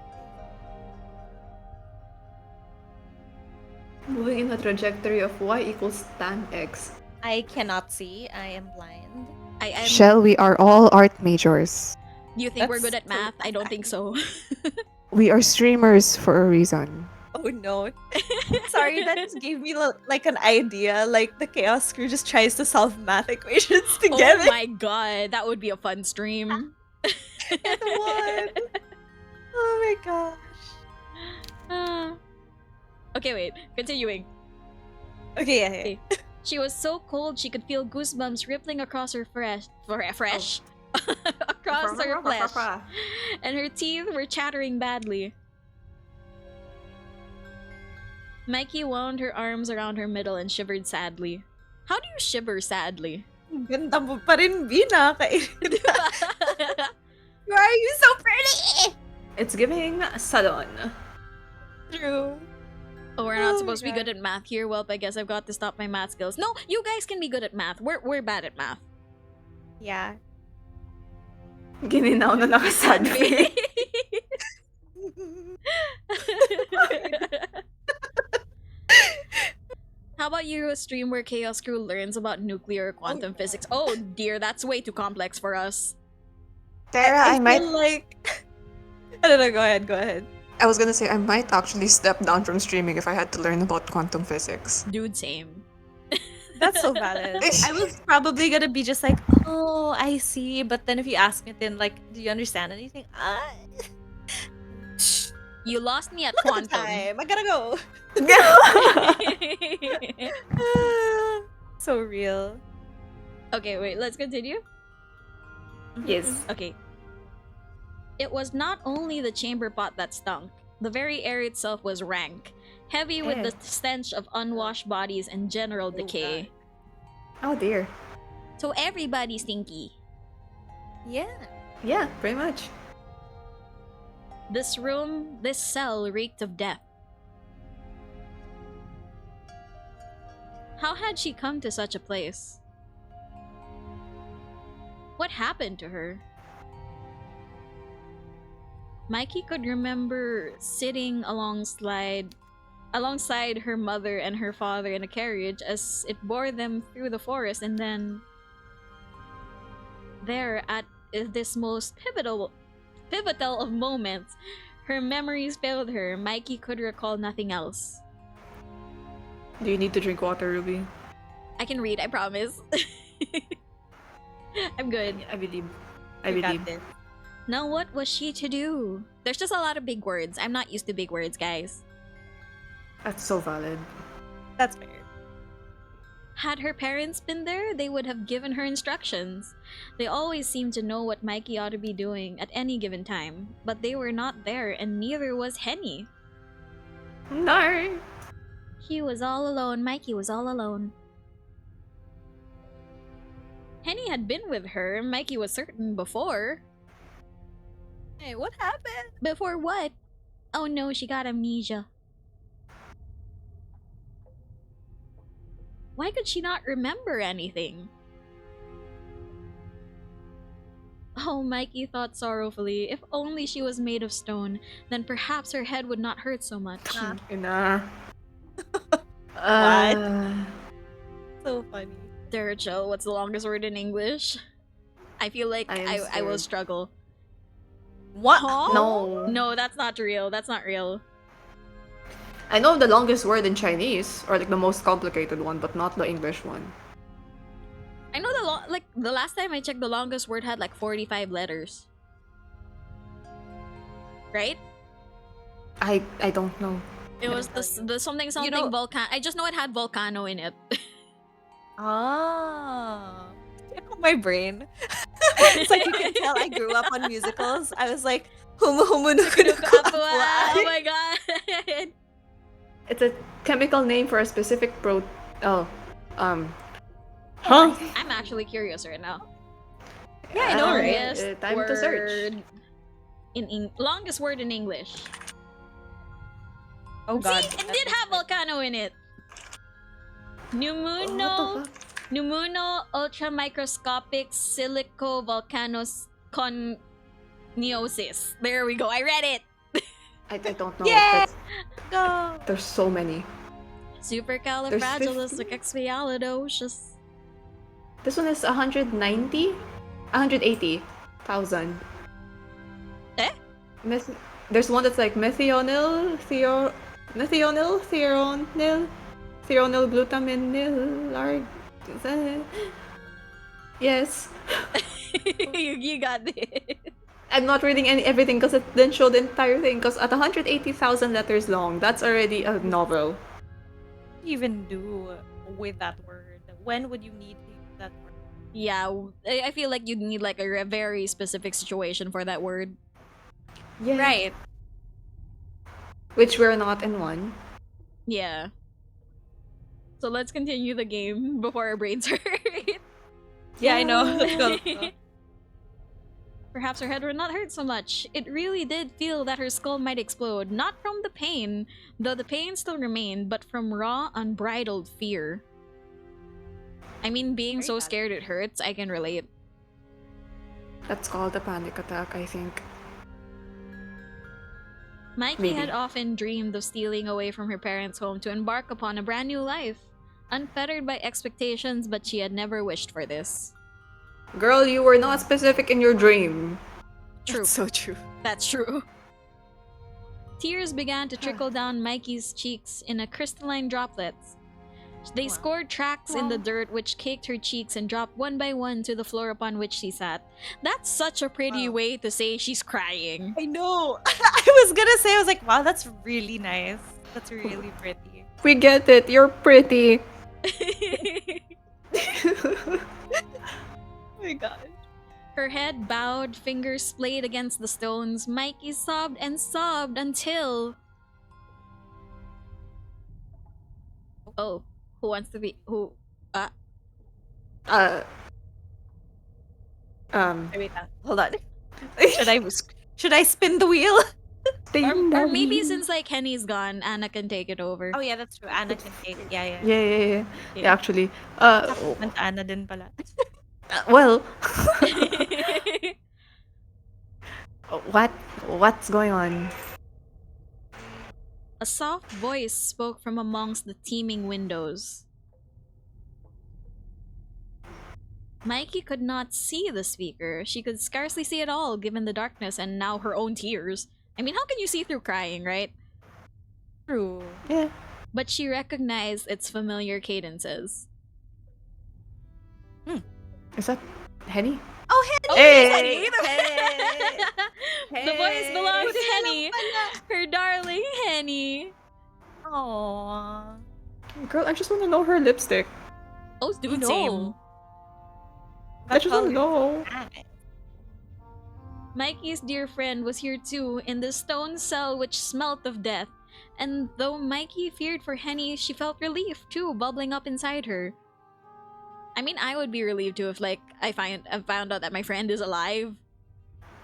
Moving in the trajectory of y equals tan x. I cannot see. I am blind. Shell, we are all art majors. Do you think we're That's good at math? I don't think so. We are streamers for a reason. Oh no. Sorry, that just gave me like an idea. Like the chaos crew just tries to solve math equations Oh together. my god, that would be a fun stream. It would. Oh my gosh. Ah. Okay, wait. Continuing. Okay, yeah. Okay. She was so cold she could feel goosebumps rippling across her across her flesh, and her teeth were chattering badly. Mikey wound her arms around her middle and shivered sadly. How do you shiver sadly? Ganda mo pa rin, B. Nakakairit. Why are you so pretty? It's giving salon. True. Oh, we're not Oh supposed to my be good at math here. Well, I guess I've got to stop my math skills. No, you guys can be good at math. We're bad at math. Yeah. Gininaw na nakasad face. How about you a stream where Chaos Crew learns about nuclear or quantum physics? Oh dear, that's way too complex for us. Tara, I might. feel like... I don't know, go ahead. I was gonna say I might actually step down from streaming if I had to learn about quantum physics. Dude, same. That's so valid. I was probably gonna be just like, oh, I see. But then if you ask me, then like, do you understand anything? You lost me at Look at the quantum. time. I gotta go. So real. Okay, wait, let's continue. Yes. Okay. It was not only the chamber pot that stunk. The very air itself was rank, heavy with the stench of unwashed bodies and general decay. Oh dear. So everybody's stinky. Yeah. Yeah, pretty much. This room, this cell reeked of death. How had she come to such a place? What happened to her? Mikey could remember sitting alongside her mother and her father in a carriage as it bore them through the forest, and then there at this most pivotal of moments, her memories failed her. Mikey could recall nothing else. Do you need to drink water, Ruby? I can read, I promise. I'm good. I believe. You got this. Now what was she to do? There's just a lot of big words. I'm not used to big words, guys. That's so valid. That's fair. Had her parents been there, they would have given her instructions. They always seemed to know what Mikey ought to be doing at any given time, but they were not there, and neither was Henny. No. He was all alone. Mikey was all alone. Henny had been with her, Mikey was certain before. Hey, what happened? Before what? Oh no, she got amnesia. Why could she not remember anything? Oh, Mikey thought sorrowfully. If only she was made of stone, then perhaps her head would not hurt so much. Ina. So funny. Dercho, what's the longest word in English? I feel like I am I will scared. struggle. What? Huh? No. No, that's not real. That's not real. I know the longest word in Chinese, or like the most complicated one, but not the English one. I know the last time I checked, the longest word had like 45 letters. Right? I don't know. It was the something volcan. I just know it had volcano in it. Ah. My brain. It's like you can tell I grew up on musicals. I was like, humu humu nuku nuku Oh apua. my god. It's a chemical name for a specific Huh? I'm actually curious right now. Yeah, I know, right? Longest Time to search. word longest word in English. Oh god. See, it did have volcano in it. What the Numuno ultramicroscopic silico volcanos coniosis. There we go. I read it. I don't know. Yay! That's- Go. There's so many. Supercalifragilisticexpialidocious. This one is 180,000. Eh? There's one that's like methionine Nathionil, theronil, theronil glutamin nil, yes. You got it. I'm not reading everything because it didn't show the entire thing. Because at 180,000 letters long, that's already a novel. What do you even do with that word? When would you need to use that word? Yeah, I feel like you'd need like a very specific situation for that word. Yeah. Right. Which we're not in one. Yeah. So let's continue the game before our brains hurt. Yeah, I know. Let's go. Let's go. Perhaps her head would not hurt so much. It really did feel that her skull might explode, not from the pain, though the pain still remained, but from raw, unbridled fear. I mean, being Very so valid. scared it hurts, I can relate. That's called a panic attack, I think. Mikey Maybe. had often dreamed of stealing away from her parents' home to embark upon a brand new life, unfettered by expectations, but she had never wished for this. Girl, you were not specific in your dream. True. That's so true. That's true. Tears began to trickle down Mikey's cheeks in a crystalline droplets. They Wow. scored tracks in the dirt which caked her cheeks and dropped one by one to the floor upon which she sat. That's such a pretty Wow. way to say she's crying. I know. I was gonna say, I was like, wow, that's really nice. That's really pretty. We get it, you're pretty. Oh my god. Her head bowed, fingers splayed against the stones. Mikey sobbed and sobbed until... Oh, who wants to be... Who... Uh, Wait, wait, hold on. Should I spin the wheel? Or maybe since like Henny's gone, Anna can take it over. Oh yeah, that's true. Anna can take it. Yeah. Yeah, actually. Compliment Anna din pala. Well, what's going on? A soft voice spoke from amongst the teeming windows. Mikey could not see the speaker. She could scarcely see at all given the darkness and now her own tears. I mean, how can you see through crying, right? True. Yeah. But she recognized its familiar cadences. Is that Henny? Oh, Oh, Hey! it is Henny! The voice belongs to Henny. Her darling Henny. Aww. Girl, I just want to know her lipstick. Oh, dude, No. same. I just want to know. Mikey's dear friend was here too, in the stone cell which smelt of death. And though Mikey feared for Henny, she felt relief too, bubbling up inside her. I mean, I would be relieved too if, like, I found out that my friend is alive.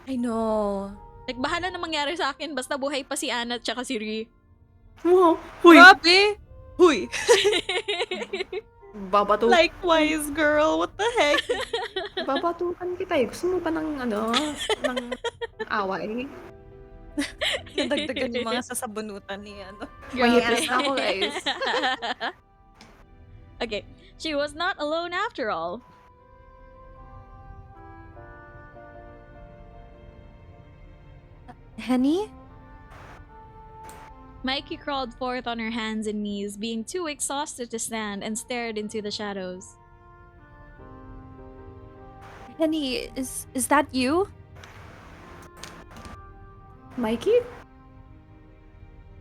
I know. Like, bahala na mangyari sa akin, basta buhay pa si Anna at saka si Ri. Wow. Huy. Grabe. Huy. Babatu. Likewise, girl. What the heck? Babatukan kita eh. Gusto mo ba ng ng away? Nadagdagan yung mga sasabunutan ni ano. Mahipis na ako, guys. Okay, she was not alone after all. Henny? Mikey crawled forth on her hands and knees, being too exhausted to stand, and stared into the shadows. Henny, is that you? Mikey?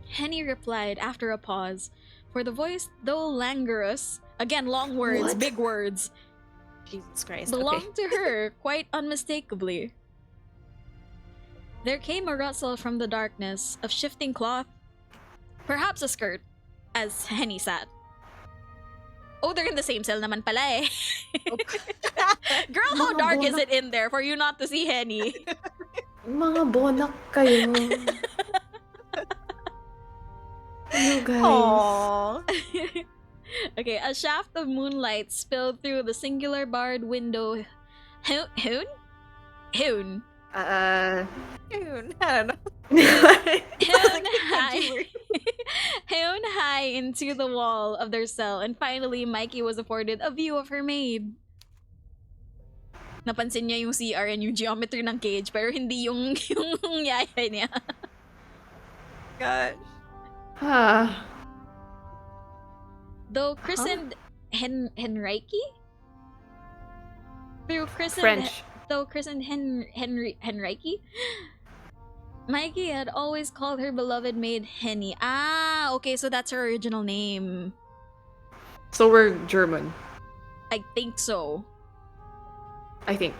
Henny replied after a pause, for the voice, though languorous, again long words, What? big words, Jesus Christ. belonged to her quite unmistakably. There came a rustle from the darkness of shifting cloth, perhaps a skirt, as Henny sat. Oh, they're in the same cell naman pala eh. Girl, how Mga dark is bonak. it in there for you not to see Henny? Mga bonak kayo. You guys. Aww. Okay, a shaft of moonlight spilled through the singular barred window. Hoon? Hoon. Yun, I don't know. Hewn high. Hewn high into the wall of their cell, and finally, Mikey was afforded a view of her maid. Napansin niya yung CR and yung geometry ng cage, pero hindi yung yaya niya. Gosh. Ah, Though christened Henrique? Through christened French. Though christened Henrique, Mikey had always called her beloved maid Henny. Ah, okay, so that's her original name. So we're German, I think so. I think.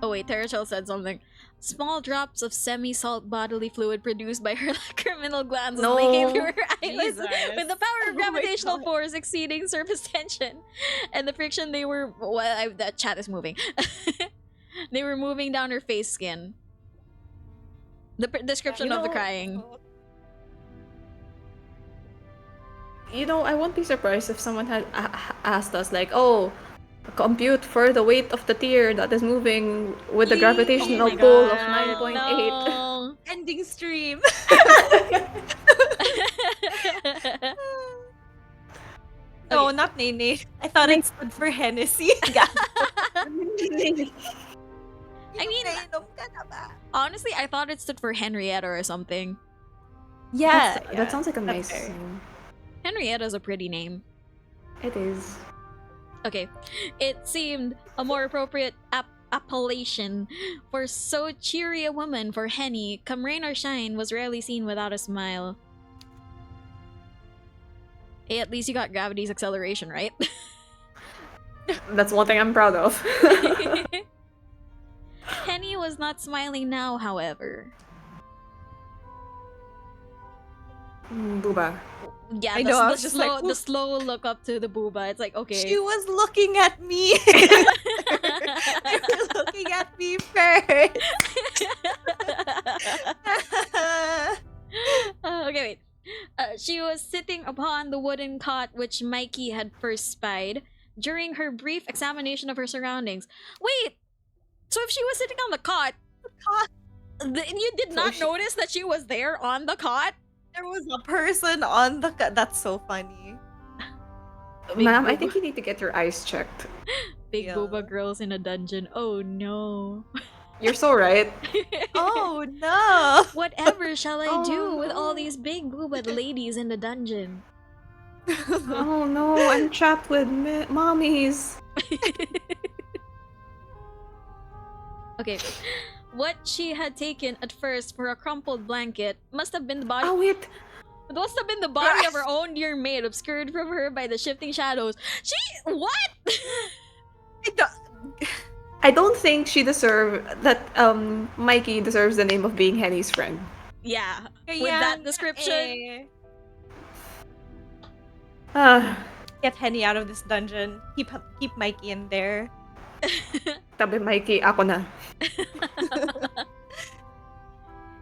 Oh wait, Terrachel said something. Small drops of semi-salt bodily fluid produced by her criminal glands No. leaking through her eyelids Jesus. with the power of Oh my gravitational God. force exceeding surface tension. And the friction they were... that chat is moving. They were moving down her face skin. The description of the crying. I won't be surprised if someone had asked us, like, oh, compute for the weight of the tear that is moving with the Please. gravitational Oh my pull of God, 9.8. no. Ending stream. No, Okay. not Nene. I thought it stood for Hennessy. I mean, honestly, I thought it stood for Henrietta or something. yeah, That sounds like a that's nice fair. name. Henrietta's a pretty name. It is. Okay, it seemed a more appropriate appellation for so cheery a woman for Henny, come rain or shine, was rarely seen without a smile. Hey, at least you got gravity's acceleration, right? That's one thing I'm proud of. Henny was not smiling now, however. Booba. Yeah, I the, know, I the was just slow, like, the slow look up to the booba. It's like, okay. She was looking at me. They were looking at me first. Okay, wait. She was sitting upon the wooden cot which Mikey had first spied during her brief examination of her surroundings. Wait! So if she was sitting on the cot, you did not notice that she was there on the cot? There was a person on the. That's so funny. Ma'am, I booba. think you need to get your eyes checked. Big Yeah. booba girls in a dungeon. Oh no. You're so right. Oh no! Whatever shall I do Oh, with all no. these big booba ladies in the dungeon? Oh no, I'm trapped with mommies. Okay. What she had taken at first for a crumpled blanket must have been the body. Oh wait, It must have been the body of her own dear maid, obscured from her by the shifting shadows. She what? I don't think she Mikey deserves the name of being Henny's friend. Yeah, with that description. Get Henny out of this dungeon. Keep Mikey in there. Tabi Mikey, ako na.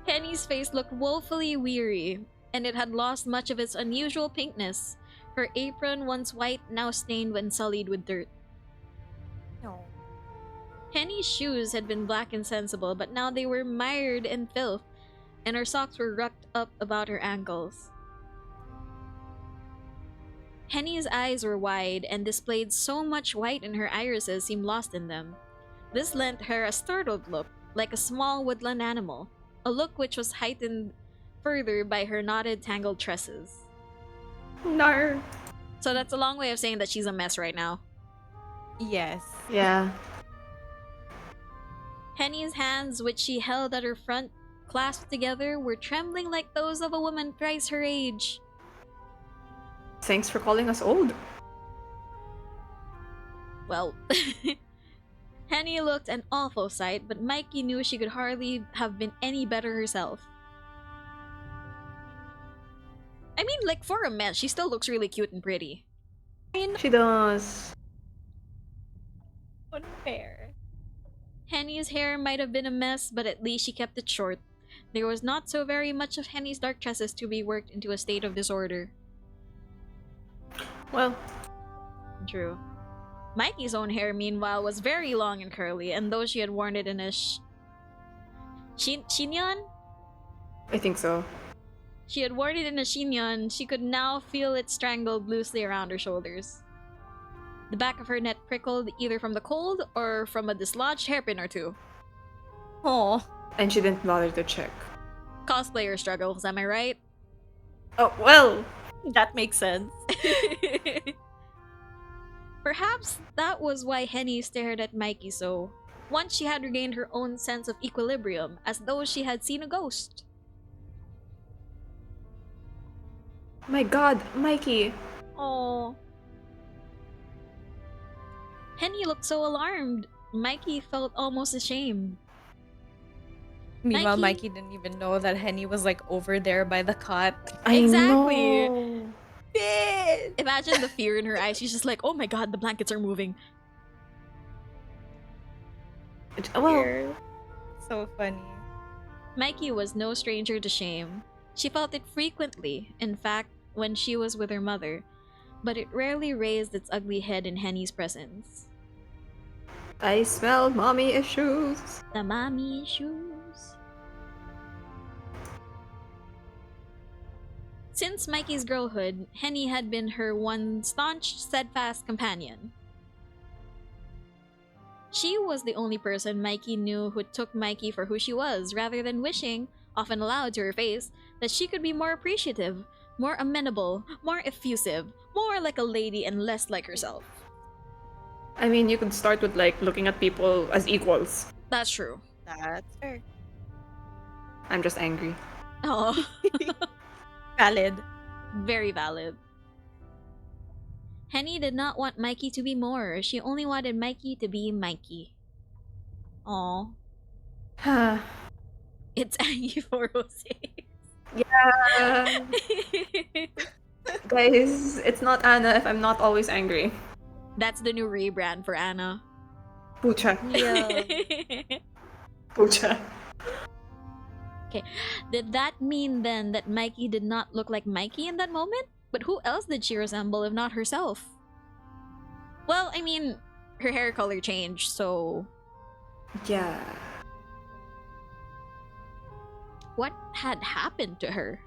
Henny's face looked woefully weary, and it had lost much of its unusual pinkness. Her apron, once white, now stained when sullied with dirt. No. Henny's shoes had been black and sensible, but now they were mired in filth, and her socks were rucked up about her ankles. Henny's eyes were wide and displayed so much white in her irises seemed lost in them. This lent her a startled look, like a small woodland animal, a look which was heightened further by her knotted, tangled tresses. Nar. So that's a long way of saying that she's a mess right now. Yes. Yeah. Henny's hands, which she held at her front, clasped together, were trembling like those of a woman thrice her age. Thanks for calling us old. Well, Henny looked an awful sight, but Mikey knew she could hardly have been any better herself. I mean, like, for a mess, she still looks really cute and pretty. She does. Unfair. Henny's hair might have been a mess, but at least she kept it short. There was not so very much of Henny's dark tresses to be worked into a state of disorder. Well, True. Mikey's own hair, meanwhile, was very long and curly, and though she had worn it in a chignon? I think so. She had worn it in a chignon, she could now feel it strangled loosely around her shoulders. The back of her neck prickled either from the cold or from a dislodged hairpin or two. Oh. And she didn't bother to check. Cosplayer struggles, am I right? Oh, well. That makes sense. Perhaps that was why Henny stared at Mikey so. Once she had regained her own sense of equilibrium, as though she had seen a ghost. My god, Mikey. Oh. Henny looked so alarmed. Mikey felt almost ashamed. Meanwhile, Mikey- Mikey didn't even know that Henny was like over there by the cot. Exactly. know. Imagine the fear in her eyes. She's just like, oh my god, the blankets are moving. Well, So funny. Mikey was no stranger to shame. She felt it frequently, in fact, when she was with her mother, but it rarely raised its ugly head in Henny's presence. I smell mommy issues. The mommy issues. Since Mikey's girlhood, Henny had been her one staunch, steadfast companion. She was the only person Mikey knew who took Mikey for who she was, rather than wishing, often aloud to her face, that she could be more appreciative, more amenable, more effusive, more like a lady and less like herself. I mean, you could start with like looking at people as equals. That's true. That's fair. I'm just angry. Oh, Valid. very valid. Henny did not want Mikey to be more. She only wanted Mikey to be Mikey. Aw. It's Angie for Rose. Yeah. Guys, it's not Anna if I'm not always angry. That's the new rebrand for Anna. Pucha. Yeah. Pucha. Did that mean then that Mikey did not look like Mikey in that moment? But who else did she resemble if not herself? Well, I mean, her hair color changed, so Yeah. what had happened to her?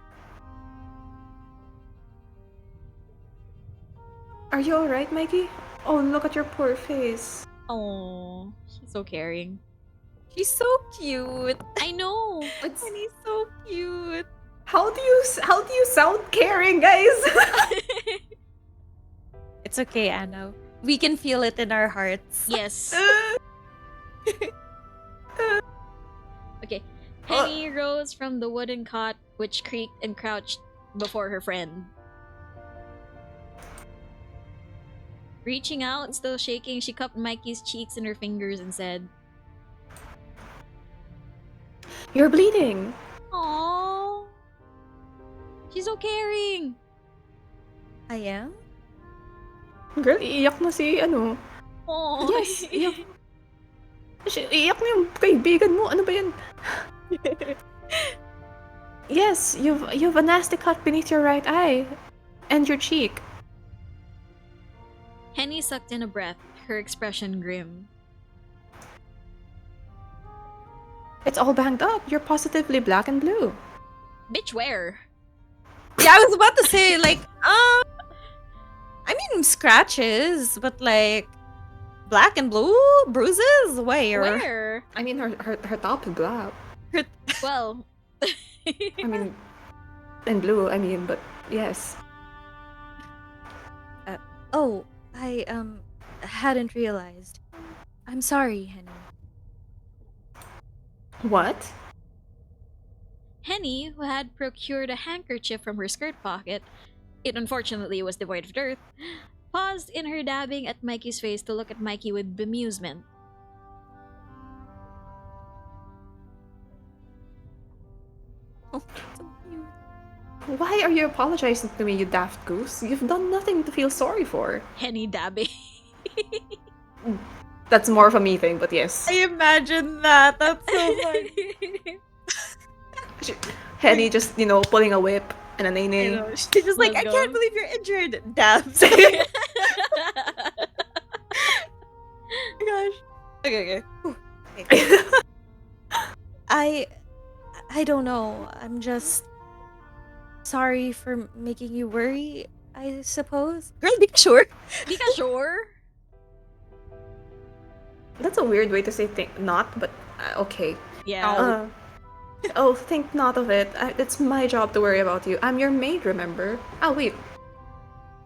Are you alright, Mikey? Oh, look at your poor face. Oh, she's so caring. She's so cute. I know. It's, Henny's so cute. how do you sound caring, guys? It's okay, Anna. We can feel it in our hearts. Yes. Okay. Henny rose from the wooden cot, which creaked and crouched before her friend. Reaching out, still shaking, she cupped Mikey's cheeks in her fingers and said, You're bleeding. "Aww, she's so caring." I am? Girl, iiyak na si ano. Aww. Yes, iyak. Iyak na yung kaibigan mo. Ano ba yan? Yes, you've a nasty cut beneath your right eye. And your cheek. Henny sucked in a breath, her expression grim. It's all banged up. You're positively black and blue. Bitch, where? Yeah, I was about to say, like, I mean, scratches, but like, black and blue bruises? Where? I mean, her top is black. Well, I mean, and blue, I mean, but yes. Oh, I, hadn't realized. I'm sorry, Henny. What? Henny, who had procured a handkerchief from her skirt pocket, it unfortunately was devoid of dirt, paused in her dabbing at Mikey's face to look at Mikey with bemusement. Oh, so cute. Why are you apologizing to me, you daft goose? You've done nothing to feel sorry for. Henny dabbing. That's more of a me thing, but yes. I imagine that. That's so funny. Henny just, pulling a whip and a You nene. know, she's just like, Let's I go. can't believe you're injured. Dabs. Gosh. Okay. Whew. Okay. I don't know. I'm just sorry for making you worry, I suppose. Girl, be sure. Di ka sure? That's a weird way to say not, but okay. Yeah. Uh, Oh, think not of it. It's my job to worry about you. I'm your maid, remember? Oh, wait.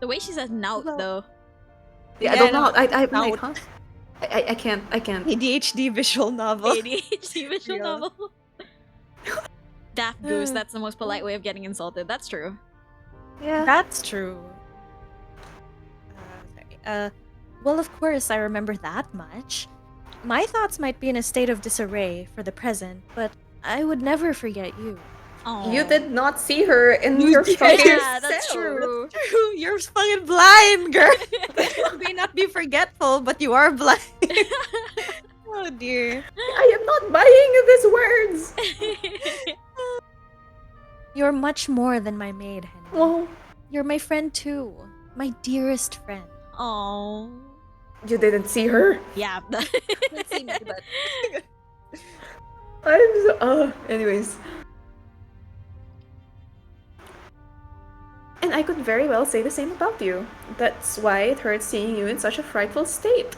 The way she says "nout" Well, though. Yeah, Yeah, I don't know. Wait, Out. huh? I can't. I can't. ADHD visual novel. ADHD visual Real. novel. Daft Goose. That's the most polite way of getting insulted. That's true. Yeah. That's true. Sorry. Well, of course, I remember that much. My thoughts might be in a state of disarray for the present, but I would never forget you. You Aw. did not see her in You your did. fucking Yeah, that's cell. true. True, you're fucking blind, girl. You may not be forgetful, but you are blind. Oh dear. I am not buying these words. You're much more than my maid, Henry. Well, You're my friend too. My dearest friend. Oh. you didn't see her. Yeah. Let's see me, but I'm so. Anyways. And I could very well say the same about you. That's why it hurts seeing you in such a frightful state.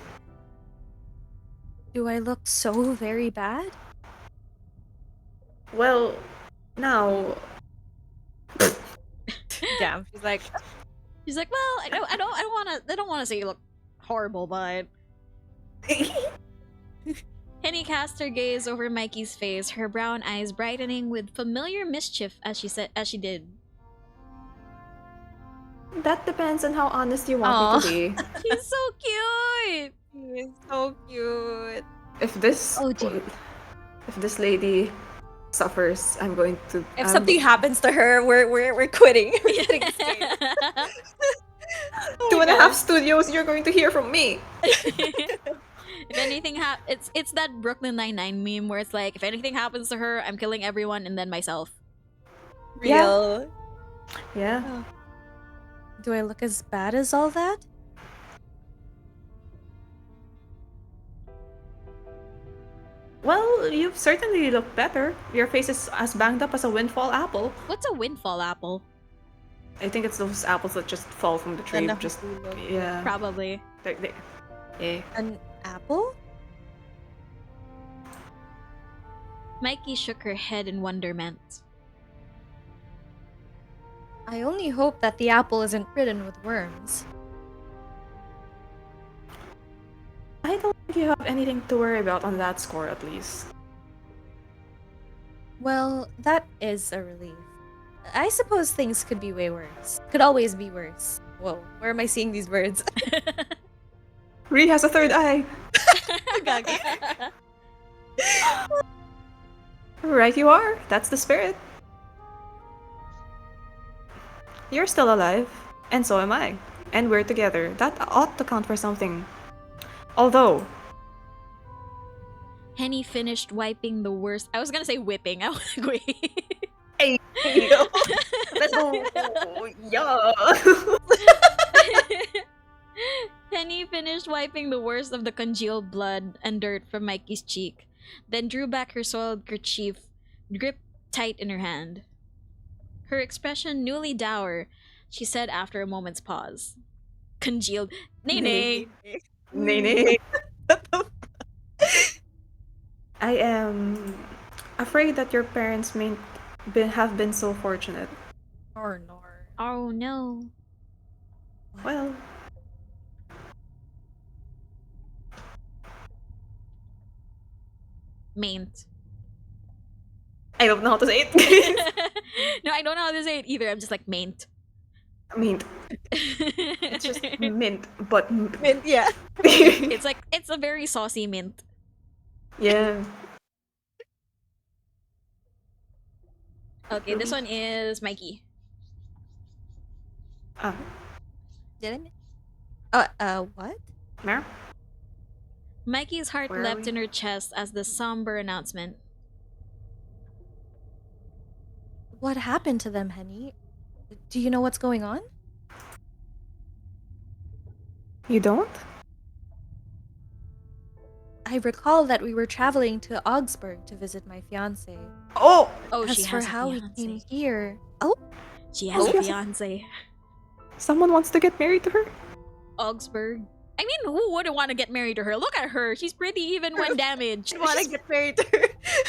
do I look so very bad? Well, now. Damn, she's like, She's like, well, I don't wanna say you look horrible, but Henny cast her gaze over Mikey's face, her brown eyes brightening with familiar mischief as she did. That depends on how honest you want me to be. He's so cute. he's so cute. If this. Oh, gee. If this lady suffers, I'm going to. If something happens to her, we're quitting. We're quitting this game. 2.5 studios, you're going to hear from me. If anything it's that Brooklyn Nine-Nine meme where it's like, if anything happens to her, I'm killing everyone and then myself. Real. Yeah. Do I look as bad as all that? Well, you certainly look better. Your face is as banged up as a windfall apple. What's a windfall apple? I think it's those apples that just fall from the tree. Just yeah. Probably. Yeah. An apple? Mikey shook her head in wonderment. I only hope that the apple isn't ridden with worms. I don't think you have anything to worry about on that score, at least. Well, that is a relief. I suppose things could be way worse. Could always be worse. Whoa, where am I seeing these words? Ree has a third eye. Right you are. That's the spirit. You're still alive. And so am I. And we're together. That ought to count for something. Although... Henny finished wiping the worst. I was gonna say whipping. I was like, wait. Hey! Yeah! Henny finished wiping the worst of the congealed blood and dirt from Mikey's cheek, then drew back her soiled kerchief, gripped tight in her hand. Her expression newly dour, she said after a moment's pause. Congealed. Nay. Nene. I am afraid that your parents have been so fortunate. Or nor. Oh no. Well, Maint. I don't know how to say it. No, I don't know how to say it either. I'm just like maint. Mint. It's just mint, but Yeah. It's like, it's a very saucy mint. yeah. Okay, this one is Mikey. Ah, Did what? Mer? Mikey's heart Where are leapt we? in her chest as the somber announcement. What happened to them, Henny? Do you know what's going on? You don't? I recall that we were traveling to Augsburg to visit my fiance. Oh! Oh, As she for has a how we fiance. came here, oh, She has a Oh. fiance. Someone wants to get married to her? Augsburg. I mean, who wouldn't want to get married to her? Look at her. She's pretty even when damaged. I want to get married to her.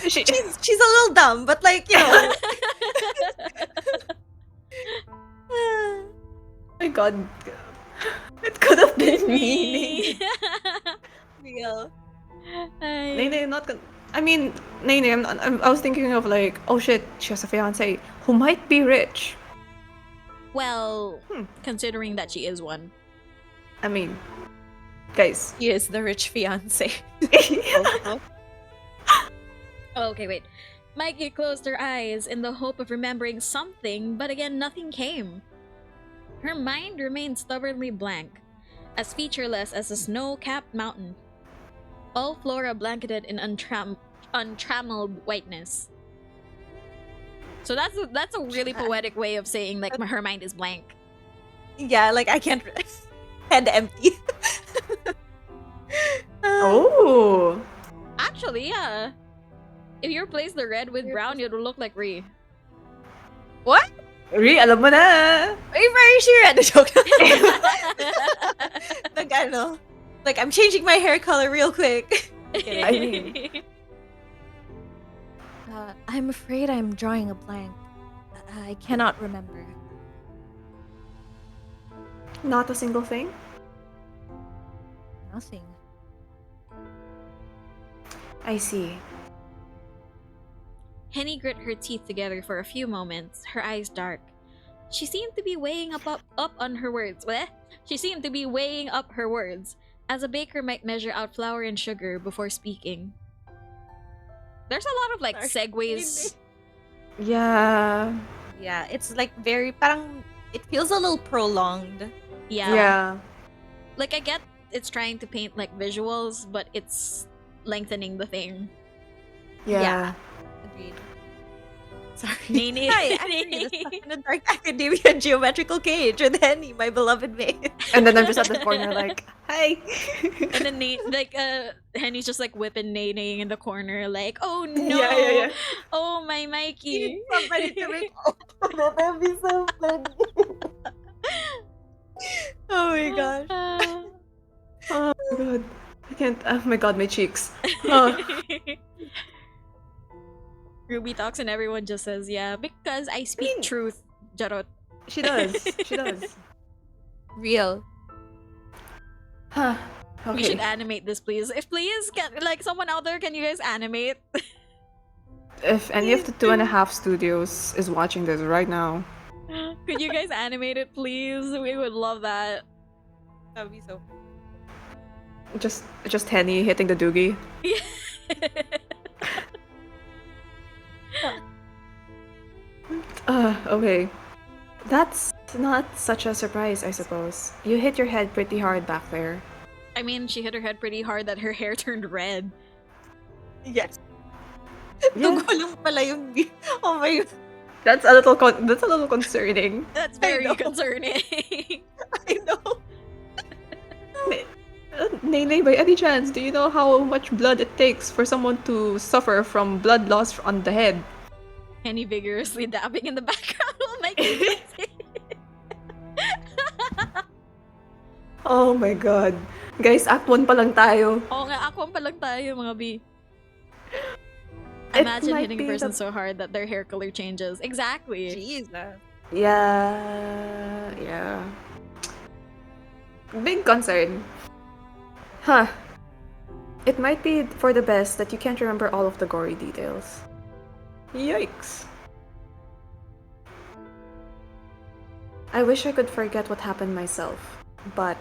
She- She's a little dumb, but like, you know. Oh my god. It could have been me. Real. Nene, not gonna. I mean, Nene, I was thinking of like, oh shit, she has a fiance who might be rich. Well, Hmm. considering that she is one. I mean, guys. He is the rich fiance. Oh, okay, wait. Mikey closed her eyes in the hope of remembering something, but again, nothing came. Her mind remained stubbornly blank, as featureless as a snow-capped mountain. All flora blanketed in untrammeled whiteness. So that's a really poetic way of saying like her mind is blank. Yeah, like I can't. Head empty. Oh. Actually, yeah. If you replace the red with brown, it will look like Ree. What? Ri, alam mo na. Very sure at the joke. Like, I know. Like, I'm changing my hair color real quick. I mean- I'm afraid I'm drawing a blank. I cannot remember. Not a single thing? Nothing. I see. Henny grit her teeth together for a few moments, her eyes dark. She seemed to be weighing up on her words. Bleh? She seemed to be weighing up her words, as a baker might measure out flour and sugar before speaking. There's a lot of like segues. Yeah. Yeah, it's like very parang it feels a little prolonged. Yeah. Yeah. Like I get it's trying to paint like visuals, but it's lengthening the thing. Yeah. Agreed. Sorry. Nene. Hi, I'm Ree, the stuck in the dark academia geometrical cage with Henny, my beloved mate. And then I'm just at the corner like, hi. And then Henny's just like whipping Nene in the corner, like, oh no, Yeah. oh my Mikey. Somebody to make that'd be so funny. Oh my gosh. Oh my god. I can't. Oh my god, my cheeks. Oh. Ruby talks and everyone just says, yeah, because I speak truth. Jarot. She does. She does. Real. Huh. We should Okay. animate this, please. If please, like someone out there, can you guys animate? If any of the 2.5 studios is watching this right now, Could you guys animate it, please? We would love that. That would be so just Henny hitting the doogie. Okay. That's not such a surprise, I suppose. You hit your head pretty hard back there. I mean, she hit her head pretty hard that her hair turned red. Yes. Yeah. Dugo lang pala yung oh my That's a little concerning. That's I very know. concerning. I know. Nene, by any chance, do you know how much blood it takes for someone to suffer from blood loss on the head? Henny vigorously dabbing in the background while Mikey Oh my god. Guys, act 1 pa lang tayo. Oo nga, aquam pa lang tayo, mga B. It Imagine might hitting a be person the- so hard that their hair color changes. Exactly. Jesus. Yeah. Big concern. Huh. It might be for the best that you can't remember all of the gory details. Yikes. I wish I could forget what happened myself, but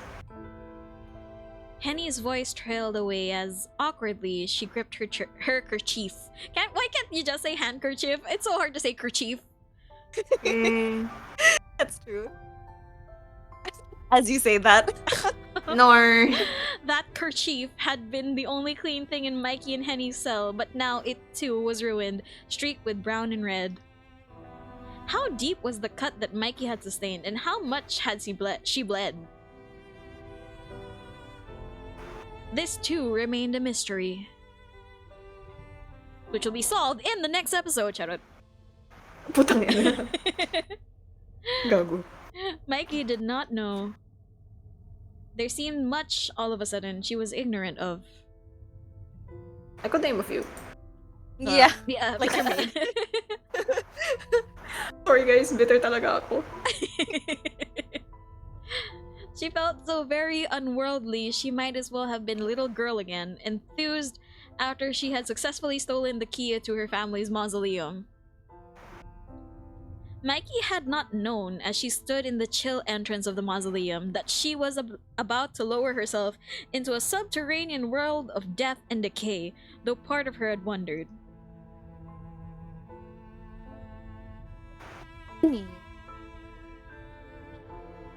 Henny's voice trailed away as, awkwardly, she gripped her kerchief. Why can't you just say handkerchief? It's so hard to say kerchief. That's true. As you say that. nor. That kerchief had been the only clean thing in Mikey and Henny's cell, but now it too was ruined, streaked with brown and red. How deep was the cut that Mikey had sustained, and how much had she bled? This too remained a mystery, which will be solved in the next episode. Charot. Putang ina. Gago. Mikey did not know. There seemed much all of a sudden she was ignorant of. I could name a few. Yeah. Yeah, Like like your your maid. Sorry guys, bitter talaga ako. She felt so very unworldly, she might as well have been a little girl again, enthused after she had successfully stolen the key to her family's mausoleum. Mikey had not known, as she stood in the chill entrance of the mausoleum, that she was about to lower herself into a subterranean world of death and decay, though part of her had wondered.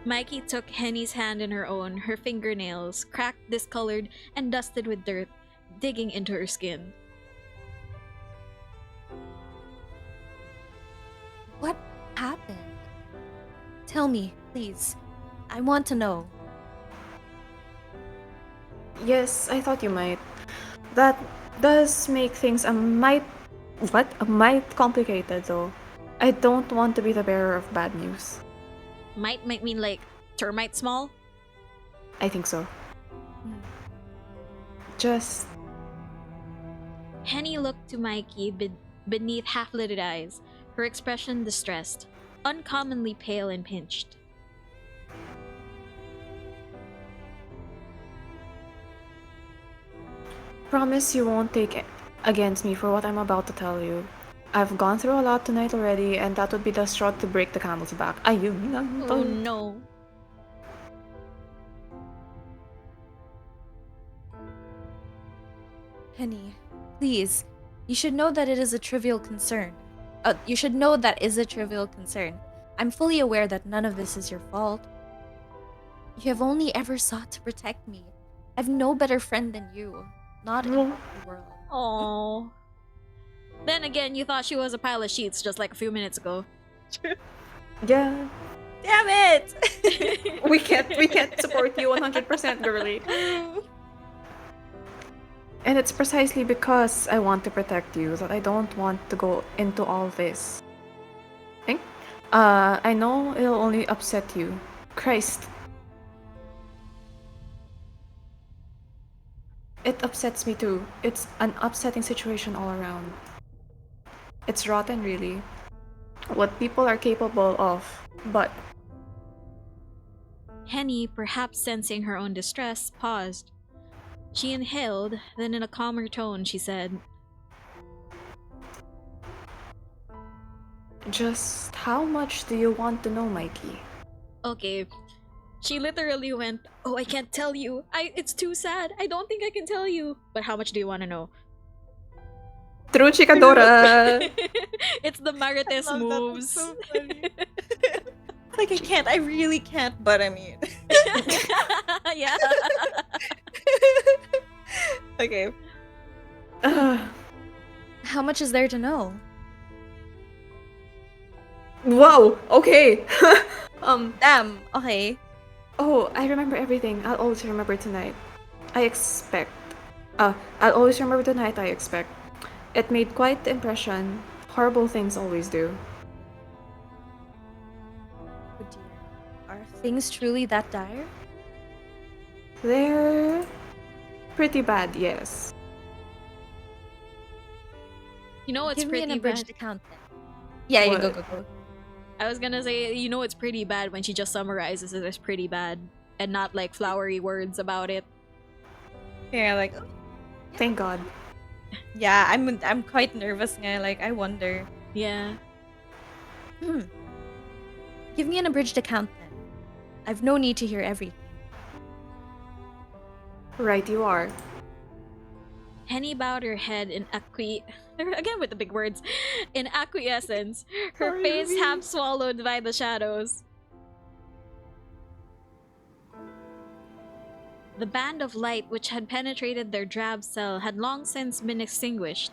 Mikey took Henny's hand in her own, her fingernails, cracked, discolored, and dusted with dirt, digging into her skin. What happened? Tell me, please. I want to know. Yes, I thought you might. That does make things a mite complicated though. I don't want to be the bearer of bad news. Might mean like termite small? I think so. Just Henny looked to Mikey beneath half-lidded eyes, her expression distressed, uncommonly pale and pinched. promise you won't take it against me for what I'm about to tell you. I've gone through a lot tonight already, and that would be the straw to break the camel's back. Ayun lang Oh to. no. Henny, please. You should know that it is a trivial concern. You should know that is a trivial concern. I'm fully aware that none of this is your fault. You have only ever sought to protect me. I've no better friend than you. Not in the world. Oh. Then again, you thought she was a pile of sheets just like a few minutes ago. Yeah, Damn it! we can't support you 100%, girly. And it's precisely because I want to protect you that I don't want to go into all this. I know it'll only upset you. Christ. It upsets me too. It's an upsetting situation all around. It's rotten, really. What people are capable of, but Henny, perhaps sensing her own distress, paused. She inhaled, then in a calmer tone she said, just how much do you want to know, Mikey? okay. She literally went, "Oh, I can't tell you. It's too sad. I don't think I can tell you. But how much do you want to know?" True chikadora! It's the Marites love that. That's moves. so funny. Like, I can't. I really can't, but I mean. Yeah. Okay. Uh, How much is there to know? wow, okay. Damn. Okay. Oh, I remember everything. I'll always remember tonight. I'll always remember tonight, I expect. It made quite the impression. Horrible things always do. Oh dear. Are things truly that dire? They're pretty bad, yes. You know what's Give me pretty an abridged bad? account then. Yeah, you What? go. I was gonna say, you know it's pretty bad when she just summarizes it as pretty bad and not like flowery words about it. Yeah, like, Thank God. yeah, I'm quite nervous nga. Like, I wonder. Yeah. Give me an abridged account then. I've no need to hear everything. Right, you are. Henny bowed her head in again with the big words, in acquiescence, her Sorry, face Ruby. half swallowed by the shadows. The band of light which had penetrated their drab cell had long since been extinguished,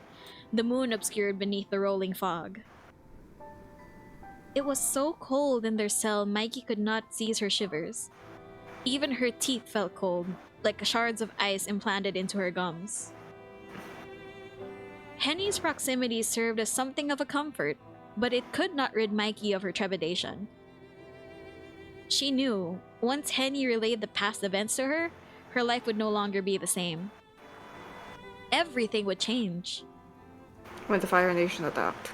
the moon obscured beneath the rolling fog. It was so cold in their cell, Mikey could not cease her shivers. Even her teeth felt cold, like shards of ice implanted into her gums. Henny's proximity served as something of a comfort, but it could not rid Mikey of her trepidation. She knew once Henny relayed the past events to her, her life would no longer be the same. Everything would change. When the Fire Nation attacked.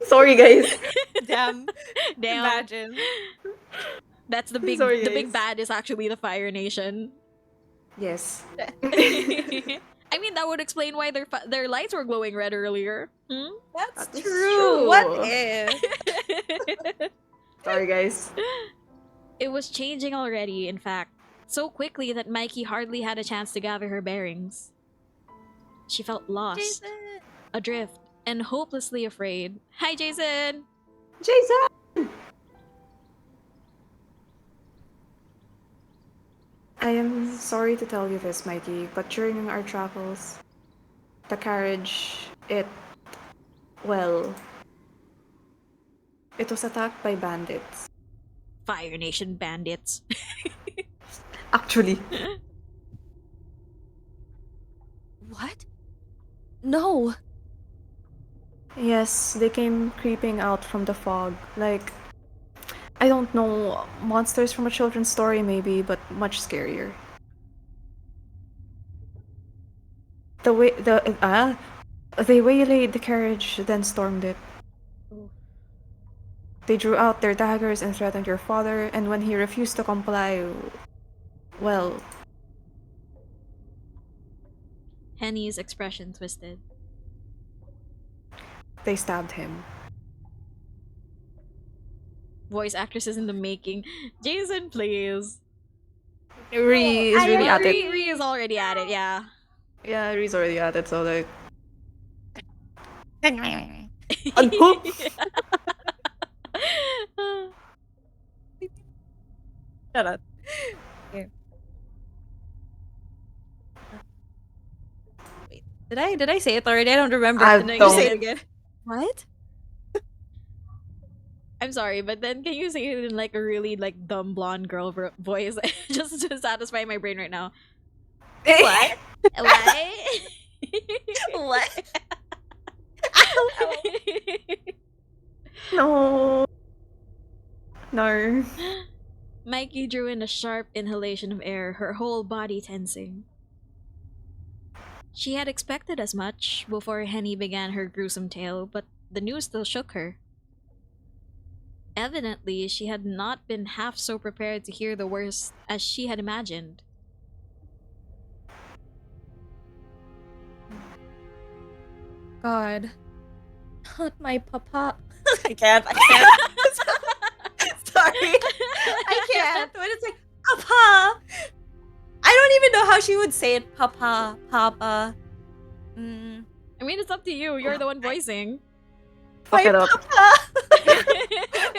Sorry, guys. Damn. Damn. Imagine. That's the big Sorry, the big guys. bad is actually the Fire Nation. Yes. I mean, that would explain why their lights were glowing red earlier. Hmm? That's That's true. true. What if? Sorry, guys. It was changing already, in fact, so quickly that Mikey hardly had a chance to gather her bearings. She felt lost, Jason. adrift, and hopelessly afraid. Hi, Jason! Jason! I am sorry to tell you this, Mikey, but during our travels, the carriage, well, it was attacked by bandits. Fire Nation bandits. Actually. What? No. Yes, they came creeping out from the fog. Like, I don't know, monsters from a children's story maybe, but much scarier. They waylaid the carriage, then stormed it. They drew out their daggers and threatened your father, and when he refused to comply, well, Henny's expression twisted. they stabbed him. Voice actresses in the making. Jason, please. Ree is I really at it. Ree is already at it, yeah. Yeah, Ree's already at it, so like... Shut up. Okay. Wait, did I say it already? I don't remember. I No, you don't. say it again. What? I'm sorry, but then can you say it in like a really like dumb blonde girl voice just to satisfy my brain right now? What? What? What? No. No. Mikey drew in a sharp inhalation of air, her whole body tensing. She had expected as much before Henny began her gruesome tale, but the news still shook her. Evidently, she had not been half so prepared to hear the worst as she had imagined. God. Not my papa. I can't. Sorry. I can't. When it's like, papa. I don't even know how she would say it. Papa. Papa. Mm. I mean, it's up to you. You're the one voicing. Fuck My it up. papa.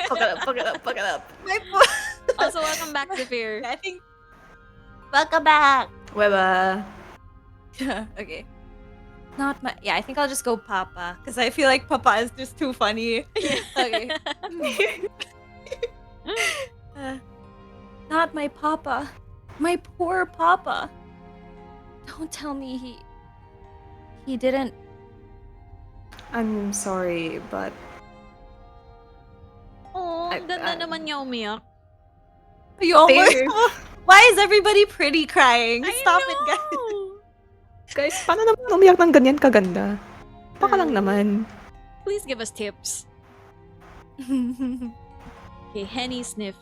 Fuck it up, fuck it up, fuck it up. My papa. Also, welcome back to Fear. I think. Welcome back. Weba. Yeah, okay. Not my. Yeah, I think I'll just go Papa because I feel like Papa is just too funny. Okay. Not my Papa. My poor Papa. Don't tell me he didn't. I'm sorry, but Oh, I- ang ganda naman niya umiyak. You almost. Fair. Why is everybody pretty crying? I Stop it, guys. know. guys, paano naman umiyak ng ganyan kaganda? Baka lang naman. Please give us tips. Okay, Henny sniffed.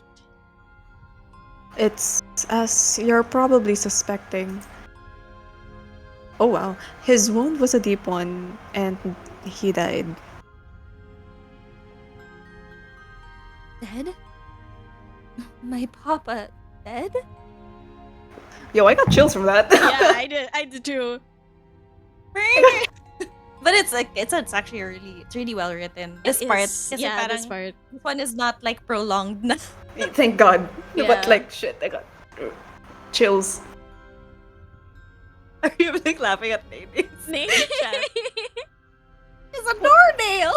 It's as you're probably suspecting. Oh wow. His wound was a deep one, and he died. Dead? My Papa dead? Yo, I got chills from that. Yeah, I did too. But it's like it's actually really well written. This It part, is. kasi Yeah, this parang part. this one is not like prolonged na. Thank God. Yeah. But like shit, I got chills. Are you like laughing at ladies? Name chat. It's a doornail.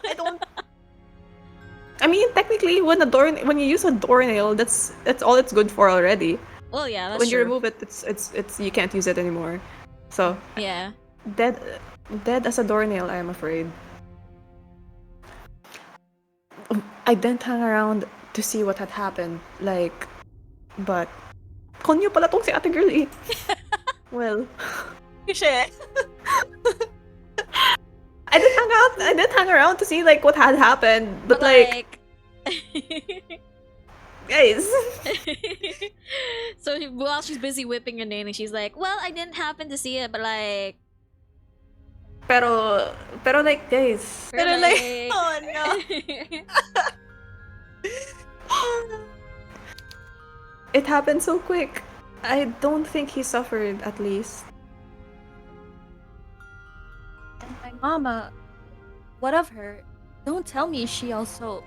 I don't. I mean, technically, when you use a doornail, that's all it's good for already. Well, yeah, that's when you true. remove it, it's you can't use it anymore. So Yeah. dead as a doornail, I am afraid. I didn't hang around to see what had happened. Like, but konyo pala tong si ate girl eh. Well, Shit. I didn't hang around to see like what had happened. But like, guys. So while she's busy whipping your name, she's like, "Well, I didn't happen to see it, but like, Pero like, guys. or Pero like, like- oh no. It happened so quick. I don't think he suffered, at least. And my mama, what of her? Don't tell me she also.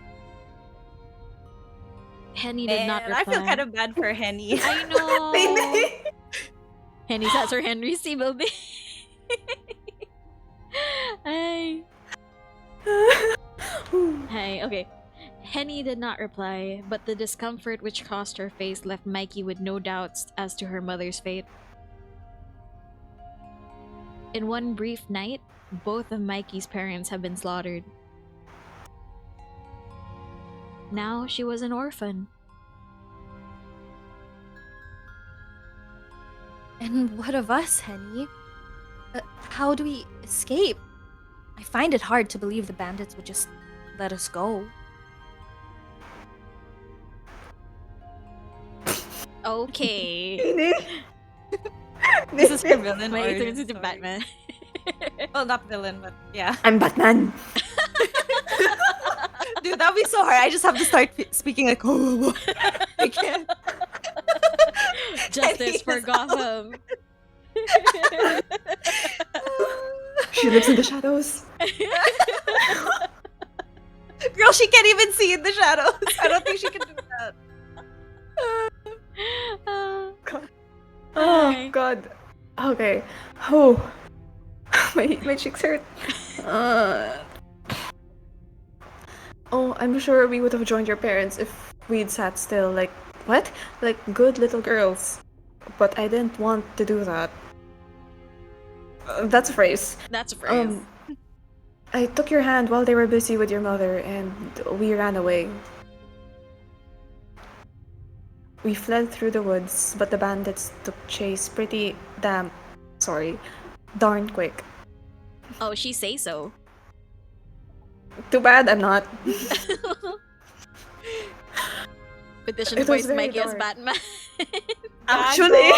Henny did not reply. I feel kind of bad for Henny. I know. Henny sa Sir Henry C. building. Ay. Hey, okay. Henny did not reply, but the discomfort which crossed her face left Mikey with no doubts as to her mother's fate. In one brief night, both of Mikey's parents have been slaughtered. Now she was an orphan. And what of us, Henny? How do we escape? I find it hard to believe the bandits would just let us go. Okay. This is her villain. My or- turns into sorry. Batman. Well, not villain, but yeah. I'm Batman. Dude, that would be so hard. I just have to start speaking like, oh, I can't. Justice for Henny is Gotham. She lives in the shadows. Girl, she can't even see in the shadows. I don't think she can do that. Oh Okay. god. Okay. Oh. My cheeks hurt. Oh, I'm sure we would have joined your parents if we'd sat still like what? Like good little girls. But I didn't want to do that. That's a phrase. That's a phrase. I took your hand while they were busy with your mother and we ran away. We fled through the woods, but the bandits took chase darn quick. Oh, she say so. Too bad I'm not. Petition It to was voice very Mikey as dark. Batman. Actually,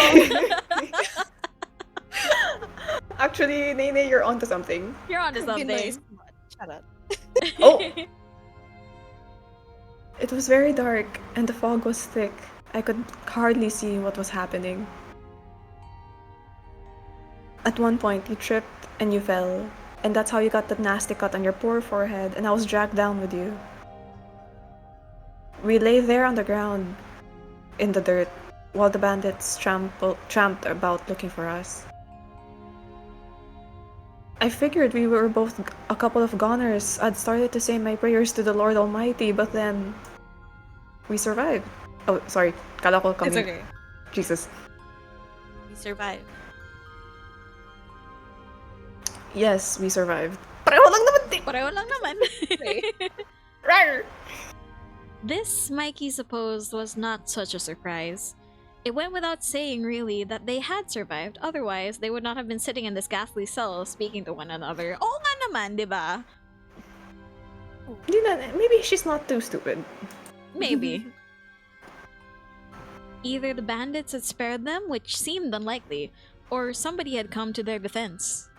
actually, Nene, you're onto something. You're onto something. Shut up. Oh, it was very dark and the fog was thick. I could hardly see what was happening. At one point, you tripped and you fell, and that's how you got that nasty cut on your poor forehead, and I was dragged down with you. We lay there on the ground, in the dirt, while the bandits tramped about looking for us. I figured we were both a couple of goners. I'd started to say my prayers to the Lord Almighty, but then we survived. Oh, sorry. Kala ko kami. It's okay. Jesus. We survived. Yes, we survived. Pareho lang naman din. Pareho lang naman. Rawr! This, Mikey supposed, was not such a surprise. It went without saying, really, that they had survived. Otherwise, they would not have been sitting in this ghastly cell speaking to one another. Oo nga naman, di ba? Maybe she's not too stupid. Maybe. Either the bandits had spared them, which seemed unlikely, or somebody had come to their defense.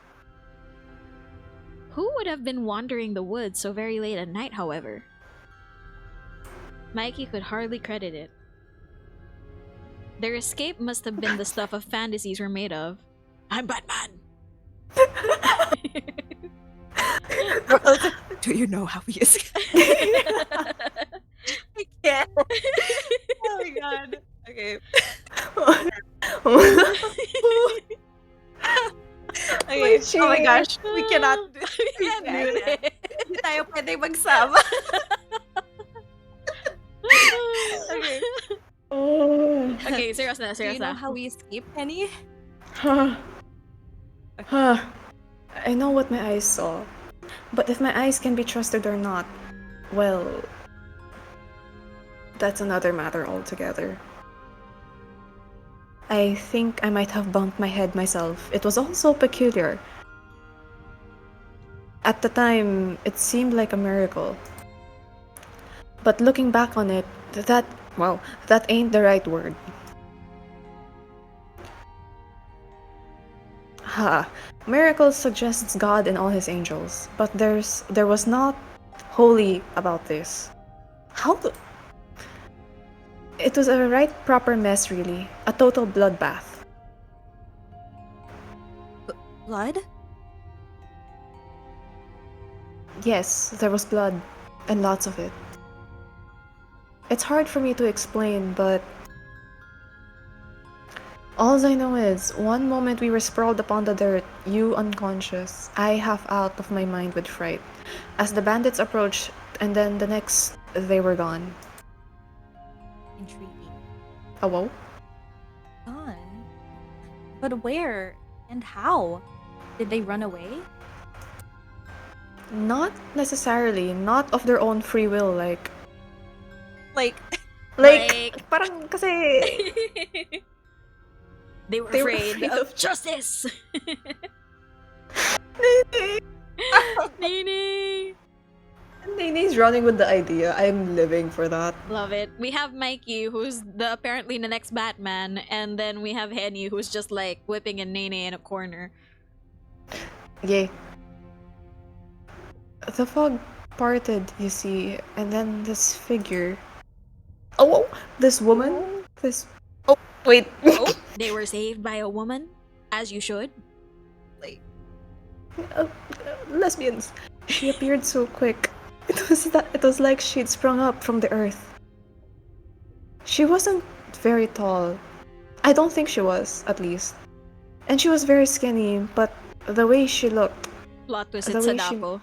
Who would have been wandering the woods so very late at night, however? Mikey could hardly credit it. Their escape must have been the stuff of fantasies were made of. I'm Batman! Do you know how we escaped? I can't. Oh my god. Okay. Okay. Oh my gosh. We cannot do We can't do this. Hindi tayo pwede magsama. Okay. Oh. Okay, serious na, Do serious you know na. how we escaped, Penny? Huh. Huh. I know what my eyes saw. But if my eyes can be trusted or not, well, that's another matter altogether. I think I might have bumped my head myself. It was all so peculiar. At the time, it seemed like a miracle. But looking back on it, that ain't the right word. Ha, miracle suggests God and all his angels, but there was not holy about this. How the... It was a right proper mess, really. A total bloodbath. Blood? Yes, there was blood, and lots of it. It's hard for me to explain, but all I know is, one moment we were sprawled upon the dirt, you unconscious, I half out of my mind with fright, as the bandits approached, and then the next, they were gone. Intriguing. Oh, whoa? Gone? But where? And how? Did they run away? Not necessarily, not of their own free will, like... Like, Parang kasi... They were They were afraid afraid of of- justice. Nene. Nene's running with the idea. I'm living for that. Love it. We have Mikey, who's apparently the next Batman, and then we have Henny, who's just like whipping a Nene in a corner. Yay. The fog parted, you see, and then this figure. Oh, this woman? This. Oh, wait. Oh, they were saved by a woman, as you should. Uh, lesbians. She appeared so quick. It was like she'd sprung up from the earth. She wasn't very tall. I don't think she was, at least. And she was very skinny, but the way she looked, Plot twist, The it's way Sadako.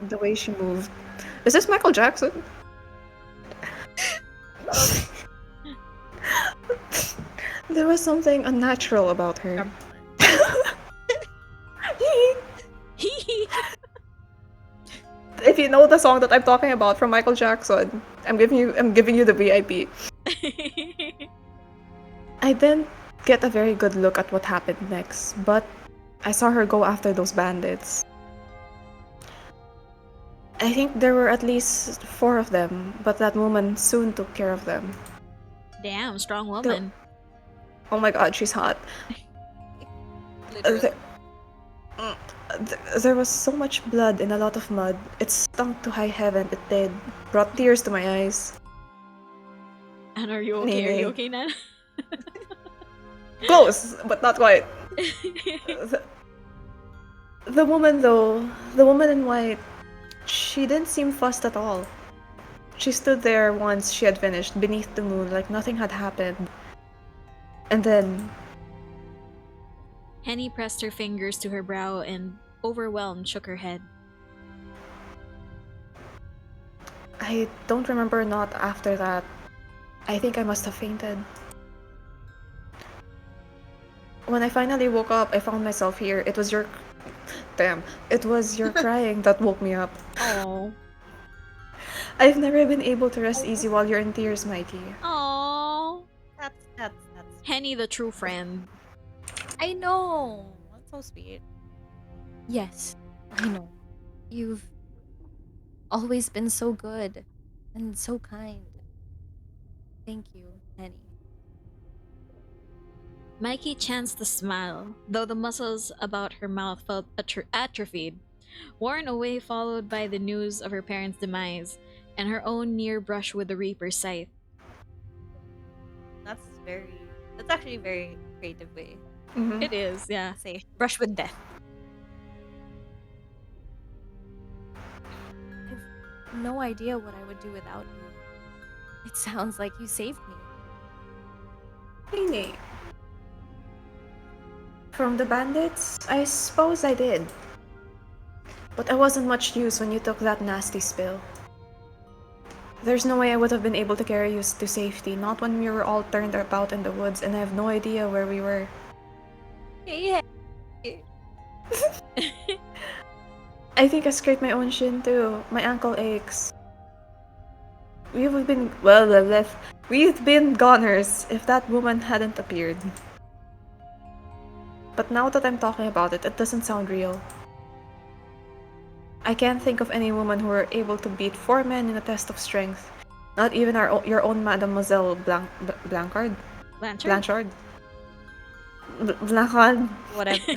the way she moved. Is this Michael Jackson? There was something unnatural about her. If you know the song that I'm talking about from Michael Jackson, I'm giving you the VIP. I didn't get a very good look at what happened next, but I saw her go after those bandits. I think there were at least 4 of them, but that woman soon took care of them. Damn, strong woman. Oh my god, she's hot. literally. There was so much blood and a lot of mud. It stunk to high heaven, it did. Brought tears to my eyes. And are you okay? Are you Nene. okay, Nan? Close, but not quite. The woman though, the woman in white, she didn't seem fussed at all. She stood there once she had finished, beneath the moon, like nothing had happened. And then, Henny pressed her fingers to her brow and, overwhelmed, shook her head. I don't remember not after that. I think I must have fainted. When I finally woke up, I found myself here. It was your... Damn. It was your crying that woke me up. Oh. I've never been able to rest easy while you're in tears, Mikey. Oh. That's Henny, the true friend. I know. That's so sweet. Yes, I know. You've always been so good and so kind. Thank you, Henny. Mikey chanced a smile, though the muscles about her mouth felt atrophied, worn away, followed by the news of her parents' demise and her own near brush with the Reaper's scythe. That's actually a very creative way Mhm. It is, yeah. to say brush with death. I've no idea what I would do without you. It sounds like you saved me. Nene. From the bandits? I suppose I did. But I wasn't much use when you took that nasty spill. There's no way I would have been able to carry you to safety, not when we were all turned about in the woods and I have no idea where we were. Yeah. I think I scraped my own shin too. My ankle aches. we've been goners if that woman hadn't appeared. But now that I'm talking about it, it doesn't sound real. I can't think of any woman who were able to beat 4 men in a test of strength. Not even your own Mademoiselle Blancard? Blanchard? Blanchard? Blancard? Whatever.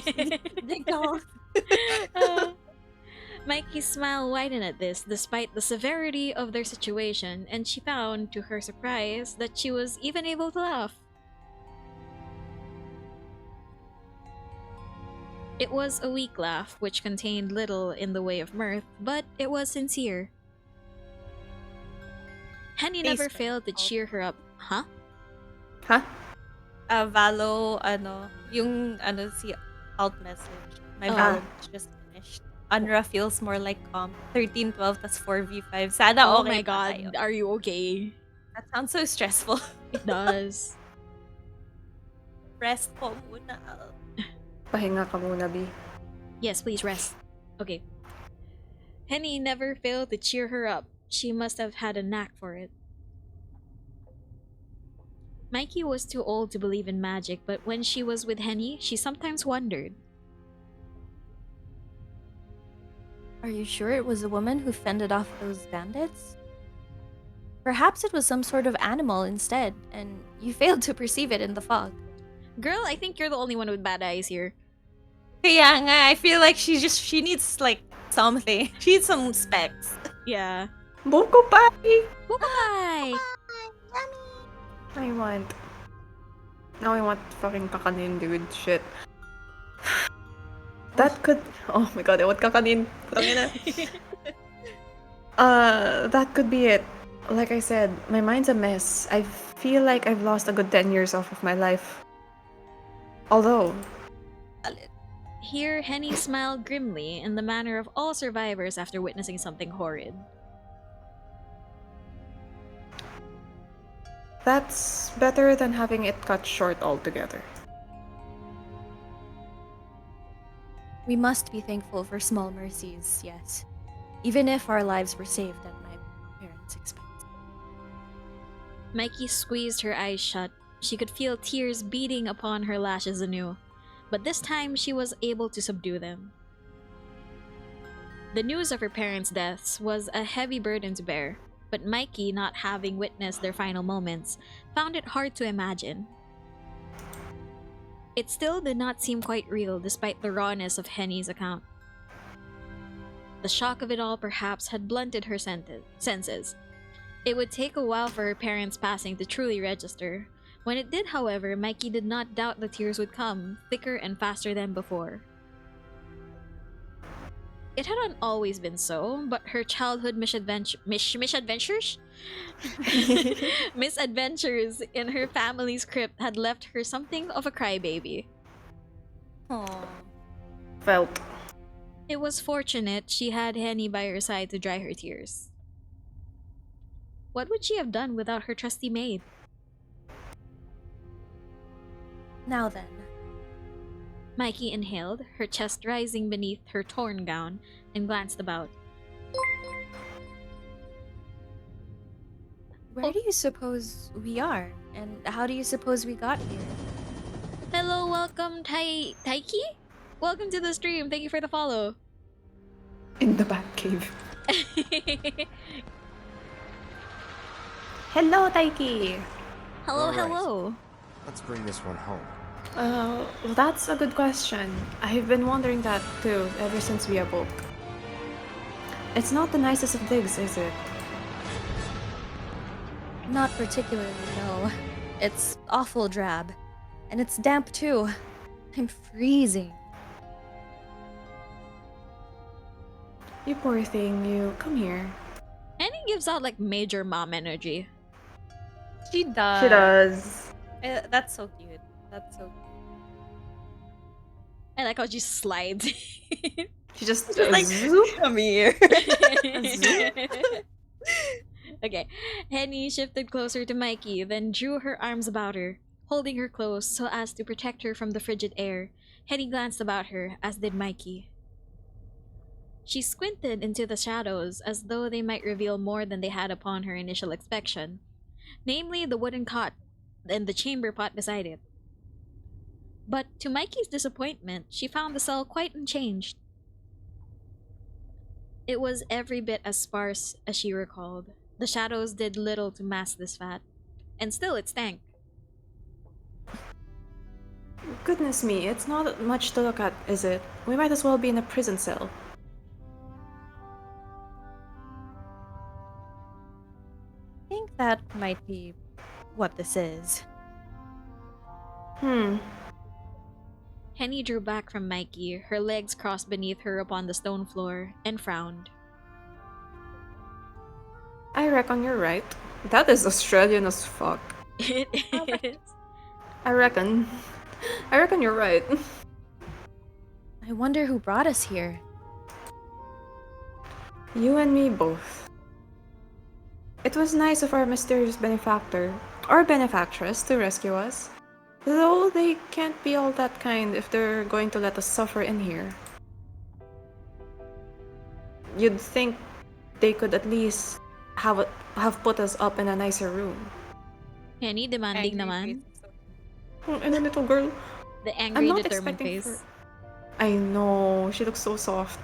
Mikey's smile widened at this, despite the severity of their situation, and she found, to her surprise, that she was even able to laugh. It was a weak laugh, which contained little in the way of mirth, but it was sincere. Henny never Basement. failed to cheer her up. Huh? Huh? Valo, yung si alt message. My Oh. Valo just finished. Unra feels more like calm. 13-12 tas 4v5. Sana Oh okay my pa god, tayo. are you okay? That sounds so stressful. It does. Rest po muna. Pahinga ka muna, B. Yes, please rest. Okay. Henny never failed to cheer her up. She must have had a knack for it. Mikey was too old to believe in magic, but when she was with Henny, she sometimes wondered. Are you sure it was a woman who fended off those bandits? Perhaps it was some sort of animal instead, and you failed to perceive it in the fog. Girl, I think you're the only one with bad eyes here. Kaya nga, I feel like she needs like something. She needs some specs. Yeah. Buko Pie! Bye! I want. Now I want fucking kakanin, dude. Shit. That could. Oh my god, I want kakanin. Tangina. That could be it. Like I said, my mind's a mess. I feel like I've lost a good 10 years off of my life. Although, Here, Henny smiled grimly in the manner of all survivors after witnessing something horrid. that's better than having it cut short altogether. We must be thankful for small mercies, yes. Even if our lives were saved at my parents' expense. Mikey squeezed her eyes shut. She could feel tears beating upon her lashes anew, but this time she was able to subdue them. The news of her parents' deaths was a heavy burden to bear, but Mikey, not having witnessed their final moments, found it hard to imagine. It still did not seem quite real despite the rawness of Henny's account. The shock of it all perhaps had blunted her senses. It would take a while for her parents' passing to truly register. When it did, however, Mikey did not doubt the tears would come, thicker and faster than before. It hadn't always been so, but her childhood misadventures in her family's crypt had left her something of a crybaby. Aww. Felt. It was fortunate she had Henny by her side to dry her tears. What would she have done without her trusty maid? Now then. Mikey inhaled, her chest rising beneath her torn gown, and glanced about. Where do you suppose we are? And how do you suppose we got here? Hello, welcome, Taiki? Welcome to the stream. Thank you for the follow. In the Batcave. Hello, Taiki! Hello, All right. hello. Let's bring this one home. Well, that's a good question. I've been wondering that too, ever since we awoke. It's not the nicest of digs, is it? Not particularly, no. It's awful drab. And it's damp too. I'm freezing. You poor thing, you. Come here. Henny gives out like major mom energy. She does. She does. That's so cute. That's so cute. I like how she slides. She just like, zoop. Come here. Okay. Henny shifted closer to Mikey, then drew her arms about her, holding her close so as to protect her from the frigid air. Henny glanced about her, as did Mikey. She squinted into the shadows as though they might reveal more than they had upon her initial inspection, namely the wooden cot and the chamber pot beside it. But to Mikey's disappointment, she found the cell quite unchanged. It was every bit as sparse as she recalled. The shadows did little to mask this fact, and still it stank. Goodness me, it's not much to look at, is it? We might as well be in a prison cell. I think that might be what this is. Henny drew back from Mikey, her legs crossed beneath her upon the stone floor, and frowned. I reckon you're right. That is Australian as fuck. It is. I reckon. I reckon you're right. I wonder who brought us here. You and me both. It was nice of our mysterious benefactor, or benefactress, to rescue us. Though they can't be all that kind if they're going to let us suffer in here. You'd think they could at least have put us up in a nicer room. Henny demanding naman. And a little girl. The I'm angry, not determined expecting face. I know, she looks so soft.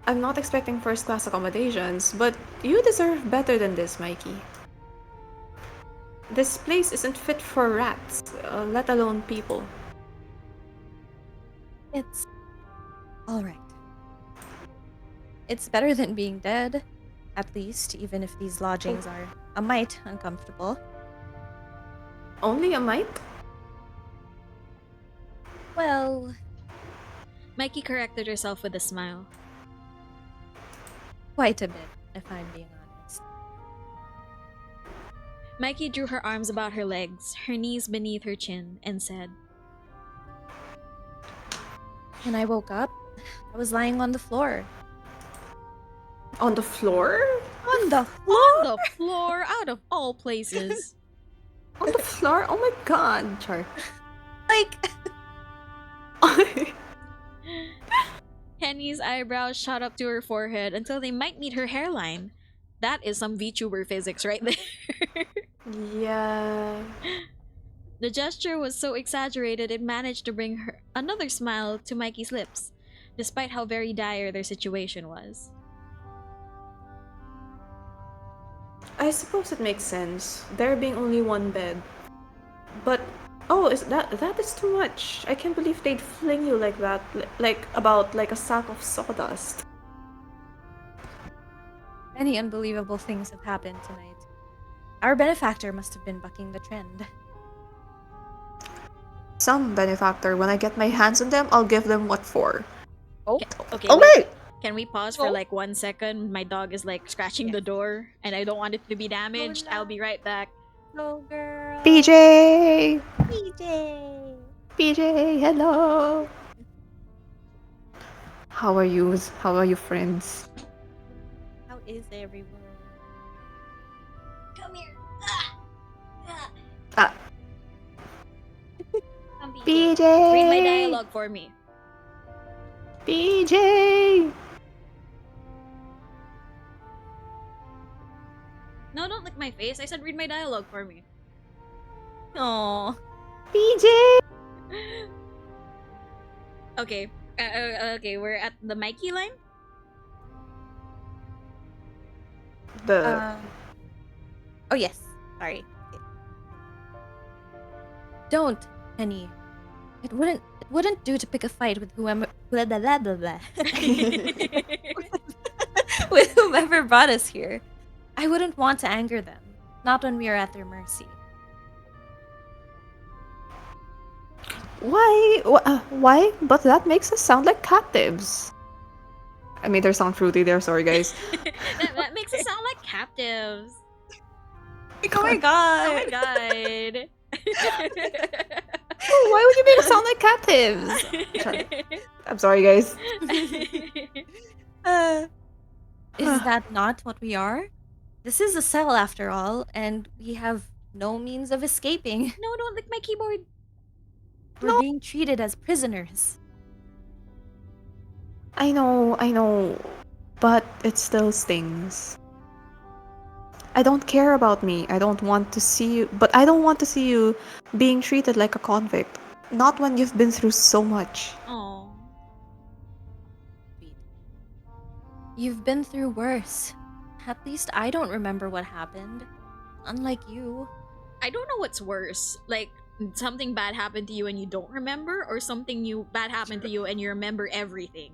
I'm not expecting first class accommodations, but you deserve better than this, Mikey. This place isn't fit for rats, let alone people. It's alright. It's better than being dead, at least, even if these lodgings are a mite uncomfortable. Only a mite? Well, Mikey corrected herself with a smile. quite a bit, if I'm being honest. Mikey drew her arms about her legs, her knees beneath her chin, and said, When I woke up, I was lying on the floor. On the floor? On the On the floor, out of all places. On the floor? Oh my god, Char. Like, Henny's eyebrows shot up to her forehead until they might meet her hairline. That is some VTuber physics right there. Yeah. The gesture was so exaggerated it managed to bring her another smile to Mikey's lips, despite how very dire their situation was. I suppose it makes sense, there being only one bed. But is that is too much. I can't believe they'd fling you like that, like a sack of sawdust. many unbelievable things have happened tonight. Our benefactor must have been bucking the trend. Some benefactor, when I get my hands on them, I'll give them what for. Oh, Okay, Okay! can we pause for like 1 second? My dog is like scratching the door and I don't want it to be damaged. no. I'll be right back. no girl. PJ! PJ. PJ, hello! How are you? How are you, friends? How is everyone? Come here. Ah. Come, PJ! Read my dialogue for me. PJ! No, don't lick my face. I said read my dialogue for me. Aww. PJ! Okay. Okay, we're at the Mikey line. The Oh yes. Sorry. Okay. Don't, Penny. It wouldn't do to pick a fight with whoever blah, blah, blah, blah, blah. with whomever brought us here. I wouldn't want to anger them. Not when we are at their mercy. why? Why? But that makes us sound like captives. I made her sound fruity there. Sorry, guys. that makes us sound like captives. Oh my Oh god. my god. Why would you make us sound like captives? I'm sorry, guys. Is that not what we are? This is a cell after all, and we have no means of escaping. No, don't lick my keyboard. We're being treated as prisoners. I know, but it still stings. I don't care about me. I don't want to see you, but I don't want to see you being treated like a convict. Not when you've been through so much. Oh. You've been through worse. At least I don't remember what happened. Unlike you. I don't know what's worse. Like something bad happened to you and you don't remember, or something bad happened to you and you remember everything.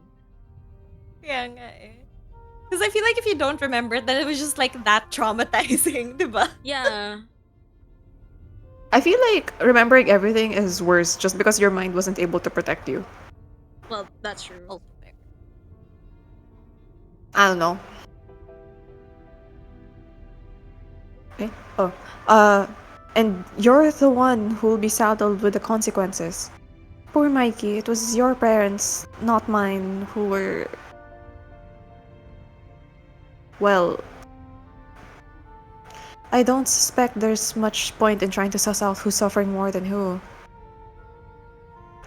Yeah, nga eh. Because I feel like if you don't remember, then it was just like that traumatizing, diba? Yeah. I feel like remembering everything is worse just because your mind wasn't able to protect you. Well, that's true. Also fair. I don't know. Okay. Oh. And you're the one who will be saddled with the consequences. Poor Mikey, it was your parents, not mine, who were. Well. I don't suspect there's much point in trying to suss out who's suffering more than who.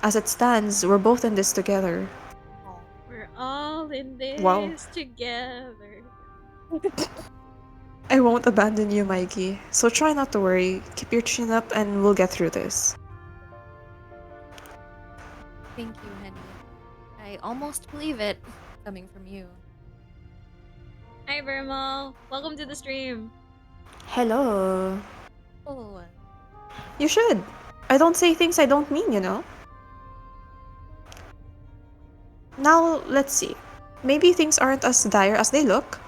As it stands, we're both in this together. We're all in this Wow. together. I won't abandon you, Mikey. So try not to worry. Keep your chin up and we'll get through this. Thank you, Henny. I almost believe it, coming from you. Hi, Vermal. Welcome to the stream. Hello. Oh. You should. I don't say things I don't mean, you know? Now, let's see. Maybe things aren't as dire as they look.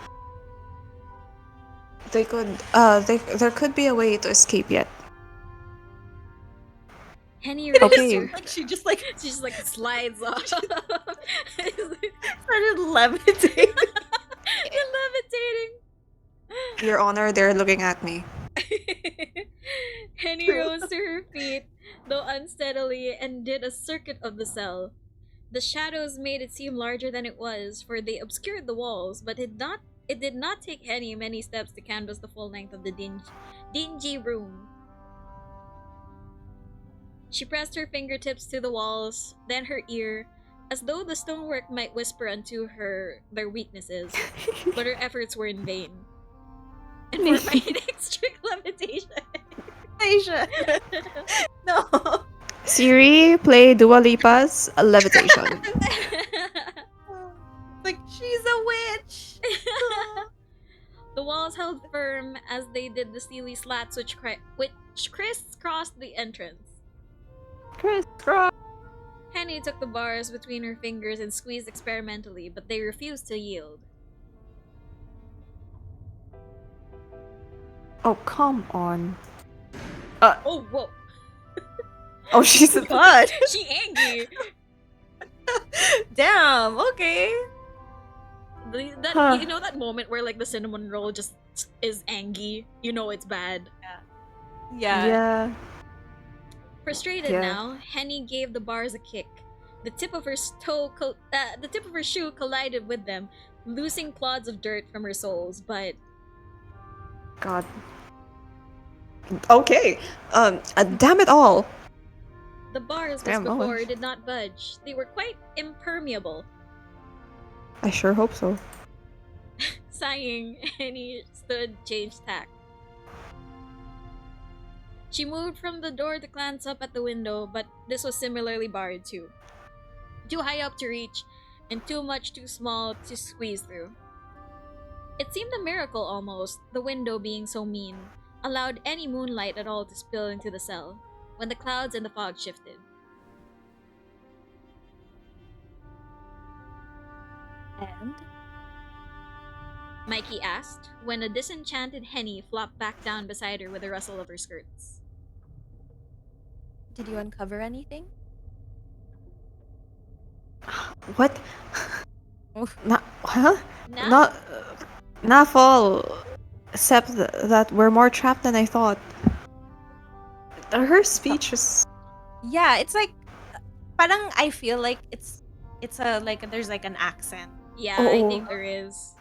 There could be a way to escape yet. Henny rose Okay. her. Like she just like She just like slides off. started levitating. The levitating. Your Honor, they're looking at me. Henny rose to her feet, though unsteadily, and did a circuit of the cell. The shadows made it seem larger than it was, for they obscured the walls, but it did not take Henny many steps to canvass the full length of the dingy room. She pressed her fingertips to the walls, then her ear, as though the stonework might whisper unto her their weaknesses, but her efforts were in vain. And for my strict levitation. Asia. No. Siri, play Dua Lipa's Levitation. Like she's a witch. The walls held firm as they did the steely slats which crisscrossed the entrance. Crisscross. Henny took the bars between her fingers and squeezed experimentally, but they refused to yield. Oh, come on. Oh, whoa. Oh, she's a God. She angry. Damn. Okay. That Huh. You know that moment where like the cinnamon roll just is angry? You know it's bad. Yeah. Yeah. Frustrated Yeah. now, Henny gave the bars a kick. The tip of her shoe collided with them, loosing clods of dirt from her soles. But God. Okay. Damn it all. the bars, Damn, as before, Owen. did not budge. They were quite impermeable. I sure hope so. Sighing, Henny stood, changed tack. She moved from the door to glance up at the window, but this was similarly barred too. Too high up to reach, and too small to squeeze through. It seemed a miracle almost, the window being so mean, allowed any moonlight at all to spill into the cell, when the clouds and the fog shifted. And Mikey asked, when a disenchanted Henny flopped back down beside her with a rustle of her skirts. did you uncover anything? What? Oof. Huh? Now, Not fall. Except that we're more trapped than I thought. Her speech is. Yeah, it's like parang I feel like it's a like there's like an accent. yeah, Oh, I oh. think there is.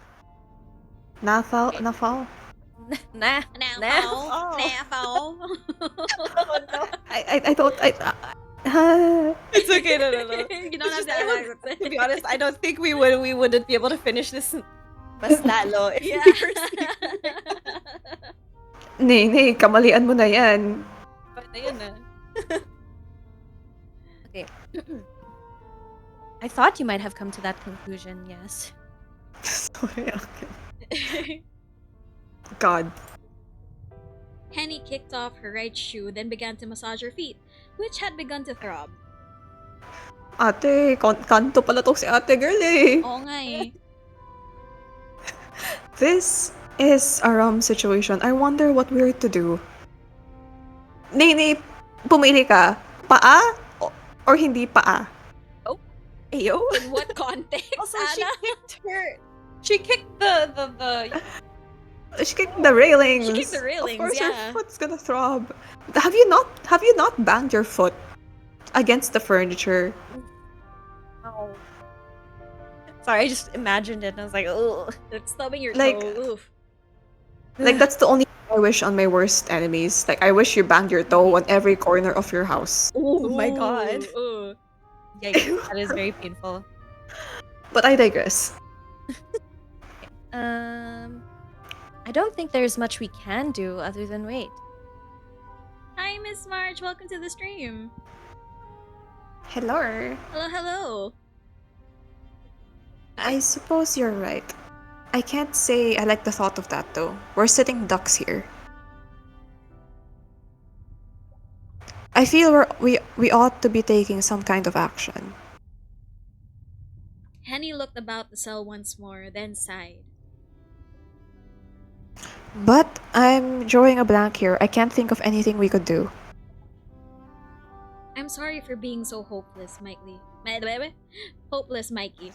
Nafal. Nah. Now, Oh. now, Oh, no. I don't. It's okay. No. You don't have It's just, to I ask. would, to be honest, I don't think we wouldn't be able to finish this mas lalo if Yeah. we were sleeping. Nay, kamalian mo na yan. But ayun na. Okay. I thought you might have come to that conclusion, yes. Sorry, okay. God. Henny kicked off her right shoe, then began to massage her feet, which had begun to throb. Ate, kanto pala to si ate girl eh. Oo nga eh. This is a rum situation. I wonder what we're to do. Nay, pumili ka. Paa or hindi paa? Ayo. In what context, Also, Anna? she kicked the She kicked the railings. She kicked the railings, Of course, yeah. her foot's gonna throb. Have you not banged your foot against the furniture? Oh. Sorry, I just imagined it and I was like, oh. Like stubbing your Like- toe. Oof. Like that's the only thing I wish on my worst enemies. Like I wish you banged your toe on every corner of your house. Oh my god. Ooh. Yikes, that is very painful. But I digress. I don't think there's much we can do other than wait. Hi, Miss March. Welcome to the stream. Hello. Hello. I suppose you're right. I can't say I like the thought of that though. We're sitting ducks here. I feel we ought to be taking some kind of action. Henny looked about the cell once more, then sighed. But I'm drawing a blank here. I can't think of anything we could do. I'm sorry for being so hopeless, Mikey. Hopeless, Mikey.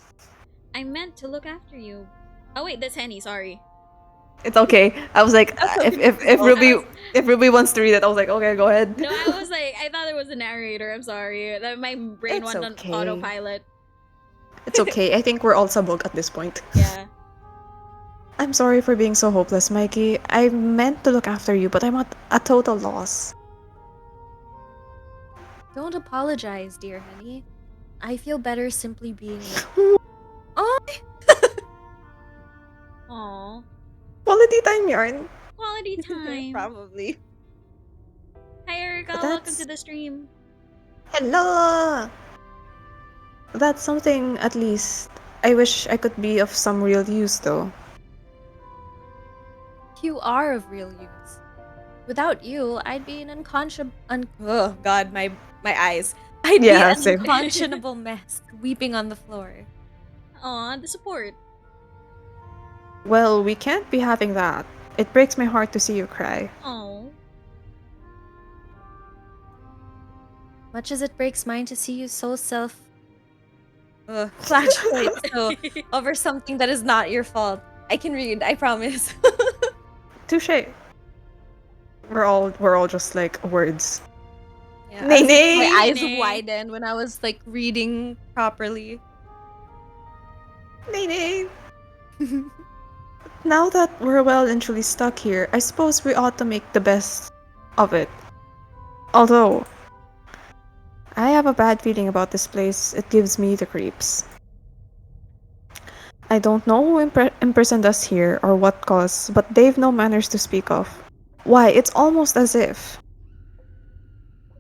I meant to look after you. Oh wait, that's Henny. Sorry. It's okay. I was like, if Ruby wants to read it, I was like, okay, go ahead. No, I was like, I thought it was the narrator. I'm sorry. That my brain It's went okay. on autopilot. It's okay. I think we're all sabog at this point. Yeah. I'm sorry for being so hopeless, Mikey. I meant to look after you, but I'm at a total loss. Don't apologize, dear honey. I feel better simply being with Oh! Aw. Quality time yarn. Quality time. Probably. Hi, Erica. But Welcome that's- to the stream. Hello! That's something, at least. I wish I could be of some real use, though. You are of real use. Without you, I'd be an oh god, my eyes. I'd Yeah, be an same. unconscionable mess, weeping on the floor. Aw, the support. Well, we can't be having that. It breaks my heart to see you cry. Aw. Much as it breaks mine to see you so flashlight so over something that is not your fault. I can read, I promise. Touche. We're all just like words. Yeah, Nay, as if nay. my eyes Nay. widened when I was like reading properly. Nay. Now that we're well and truly stuck here, I suppose we ought to make the best of it. Although, I have a bad feeling about this place. It gives me the creeps. I don't know who imprisoned us here or what cause, but they've no manners to speak of. Why, it's almost as if...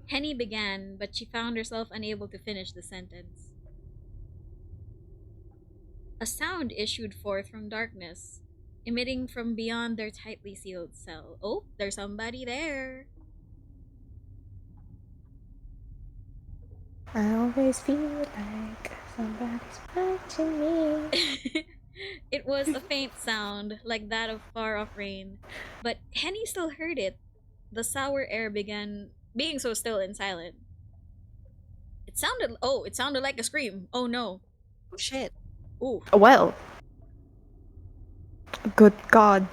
Henny began, but she found herself unable to finish the sentence. A sound issued forth from darkness, emitting from beyond their tightly sealed cell. Oh, there's somebody there. I always feel like somebody's watching me. It was a faint sound, like that of far-off rain, but Henny still heard it. The sour air began being so still and silent. It sounded like a scream. Oh no. Oh shit. Ooh. Well. Good God.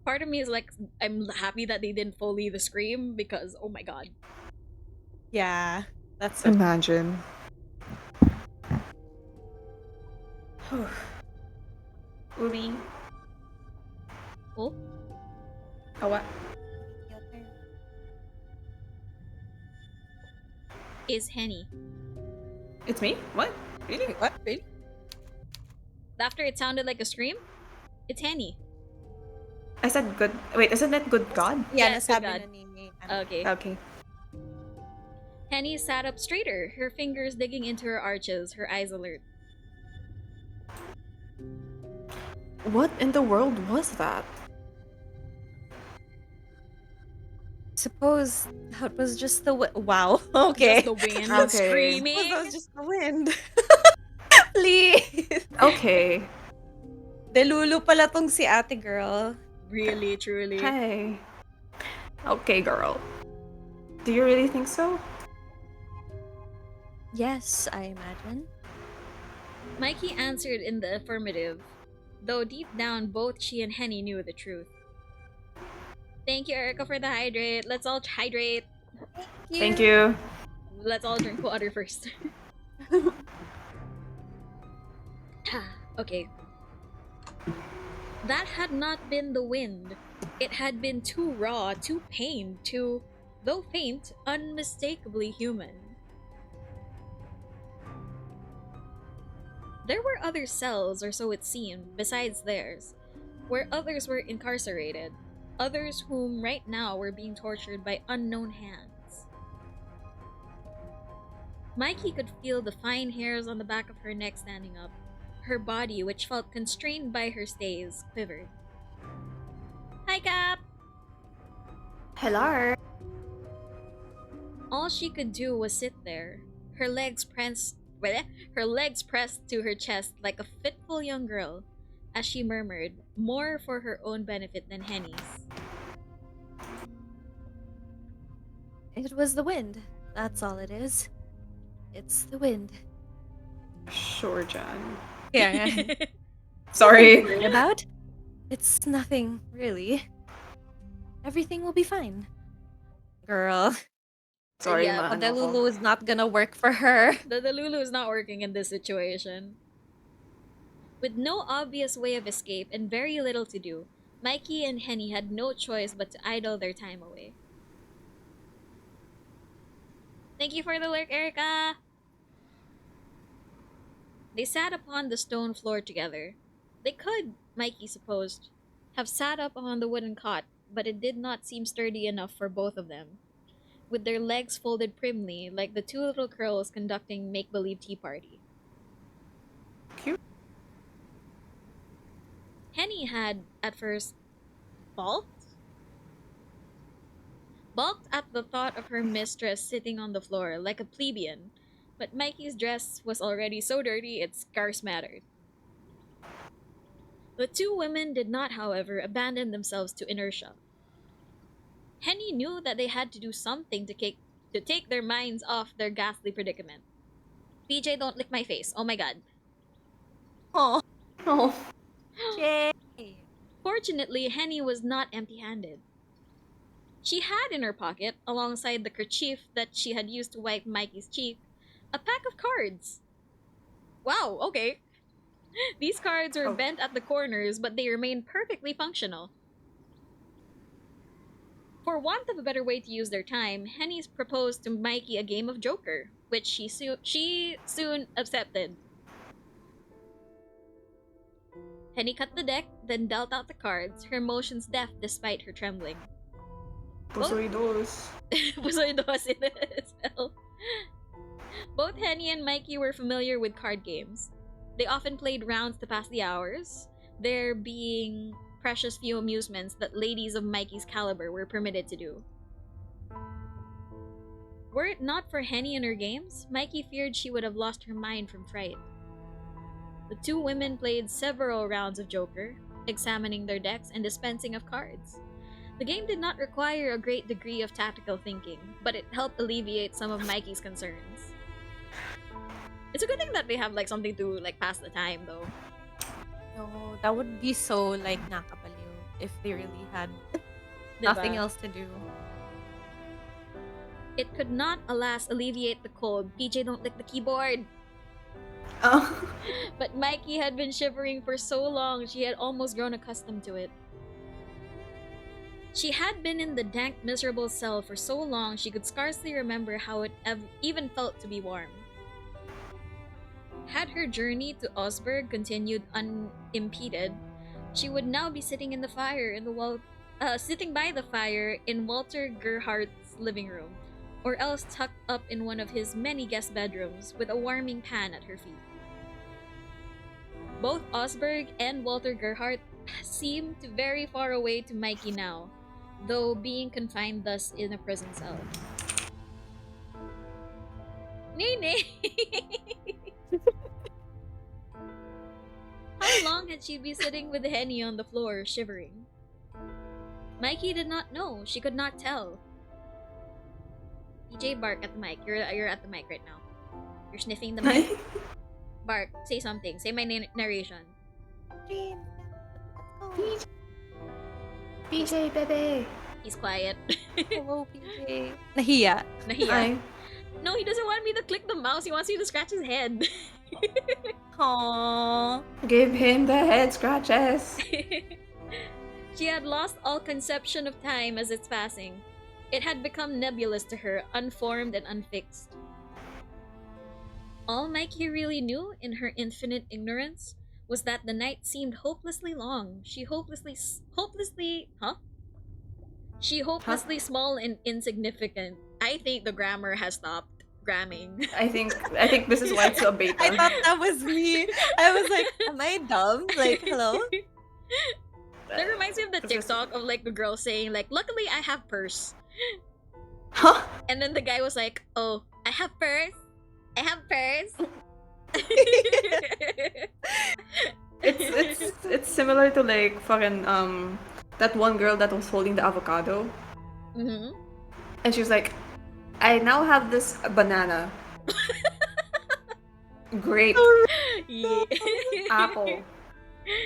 Part of me is like, I'm happy that they didn't Foley the scream because, oh my god. Yeah, that's Imagine. Ruby. Oh, Oh, what? is Henny. It's me? What? Really? Wait, what? Really? After it sounded like a scream, it's Henny. I said good. Wait, isn't it good God? Yeah, Yes, good nasabi God. na ni Okay. Okay. Henny sat up straighter, her fingers digging into her arches, her eyes alert. What in the world was that? Suppose that was just the wow. Okay. Just the wind Okay. screaming. Suppose that was just the wind. Please. Okay. Delulu pala tong si ate girl. Really, truly. Hey. Okay, girl. Do you really think so? Yes, I imagine. Mikey answered in the affirmative, though deep down both she and Henny knew the truth. Thank you, Erica, for the hydrate. Let's all hydrate. Thank you. Let's all drink water first. Okay. That had not been the wind. It had been too raw, too pained, too, though faint, unmistakably human. There were other cells, or so it seemed, besides theirs, where others were incarcerated, others whom right now were being tortured by unknown hands. Mikey could feel the fine hairs on the back of her neck standing up. Her body, which felt constrained by her stays, quivered. Hi, Cap! Hello. All she could do was sit there, her legs pressed to her chest like a fitful young girl, as she murmured, more for her own benefit than Henny's. It was the wind. That's all it is. It's the wind. Sure, Jan. Yeah. Sorry. Worry about? It's nothing, really. Everything will be fine. Girl, Sorry, Yeah, ma. the Lulu is not gonna work for her. The Lulu is not working in this situation. With no obvious way of escape and very little to do, Mikey and Henny had no choice but to idle their time away. Thank you for the lurk, Erica! They sat upon the stone floor together. They could, Mikey supposed, have sat up on the wooden cot, but it did not seem sturdy enough for both of them, with their legs folded primly like the two little girls conducting make-believe tea party. Cute. Henny had, at first, balked? Balked at the thought of her mistress sitting on the floor like a plebeian, but Mikey's dress was already so dirty it scarce mattered. The two women did not, however, abandon themselves to inertia. Henny knew that they had to do something to take their minds off their ghastly predicament. PJ, don't lick my face. Oh my god. Oh, Oh. Jay. Fortunately, Henny was not empty-handed. She had in her pocket, alongside the kerchief that she had used to wipe Mikey's cheek, a pack of cards. Wow, okay. These cards were Oh. bent at the corners, but they remained perfectly functional. For want of a better way to use their time, Henny proposed to Mikey a game of Joker, which she soon accepted. Henny cut the deck, then dealt out the cards, her motions deft despite her trembling. Pusoy dos. Pusoy dos in the spell. Both Henny and Mikey were familiar with card games. They often played rounds to pass the hours, there being precious few amusements that ladies of Mikey's caliber were permitted to do. Were it not for Henny and her games, Mikey feared she would have lost her mind from fright. The two women played several rounds of Joker, examining their decks and dispensing of cards. The game did not require a great degree of tactical thinking, but it helped alleviate some of Mikey's concerns. It's a good thing that they have like something to like pass the time though. No, that would be so like nakapaliw if they really had Diba? nothing else to do. It could not, alas, alleviate the cold. PJ, don't lick the keyboard! Oh. But Mikey had been shivering for so long she had almost grown accustomed to it. She had been in the dank, miserable cell for so long she could scarcely remember how it even felt to be warm. Had her journey to Osberg continued unimpeded, she would now be sitting in the fire in the sitting by the fire in Walter Gerhardt's living room, or else tucked up in one of his many guest bedrooms with a warming pan at her feet. Both Osberg and Walter Gerhardt seemed very far away to Mikey now, though being confined thus in a prison cell. Nene! How long had she been sitting with Henny on the floor, shivering? Mikey did not know. She could not tell. PJ, bark at the mic. You're at the mic right now. You're sniffing the mic. Bark. Say something. Say my narration. PJ, bebe. He's quiet. Hello, PJ. Nahiya. Nahiya. No, he doesn't want me to click the mouse. He wants me to scratch his head. Aww. Give him the head scratches. She had lost all conception of time as it's passing. It had become nebulous to her, unformed and unfixed. All Mikey really knew in her infinite ignorance was that the night seemed hopelessly long. She hopelessly small and insignificant. I think the grammar has stopped gramming. I think this is why it's a beta. I thought that was me. I was like, am I dumb? Like, hello? That reminds me of the TikTok of like the girl saying like, luckily I have purse. Huh? And then the guy was like, oh, I have purse. I have purse. It's similar to like fucking that one girl that was holding the avocado. Mm-hmm. And she was like, I now have this banana. Grape. Yeah. Apple.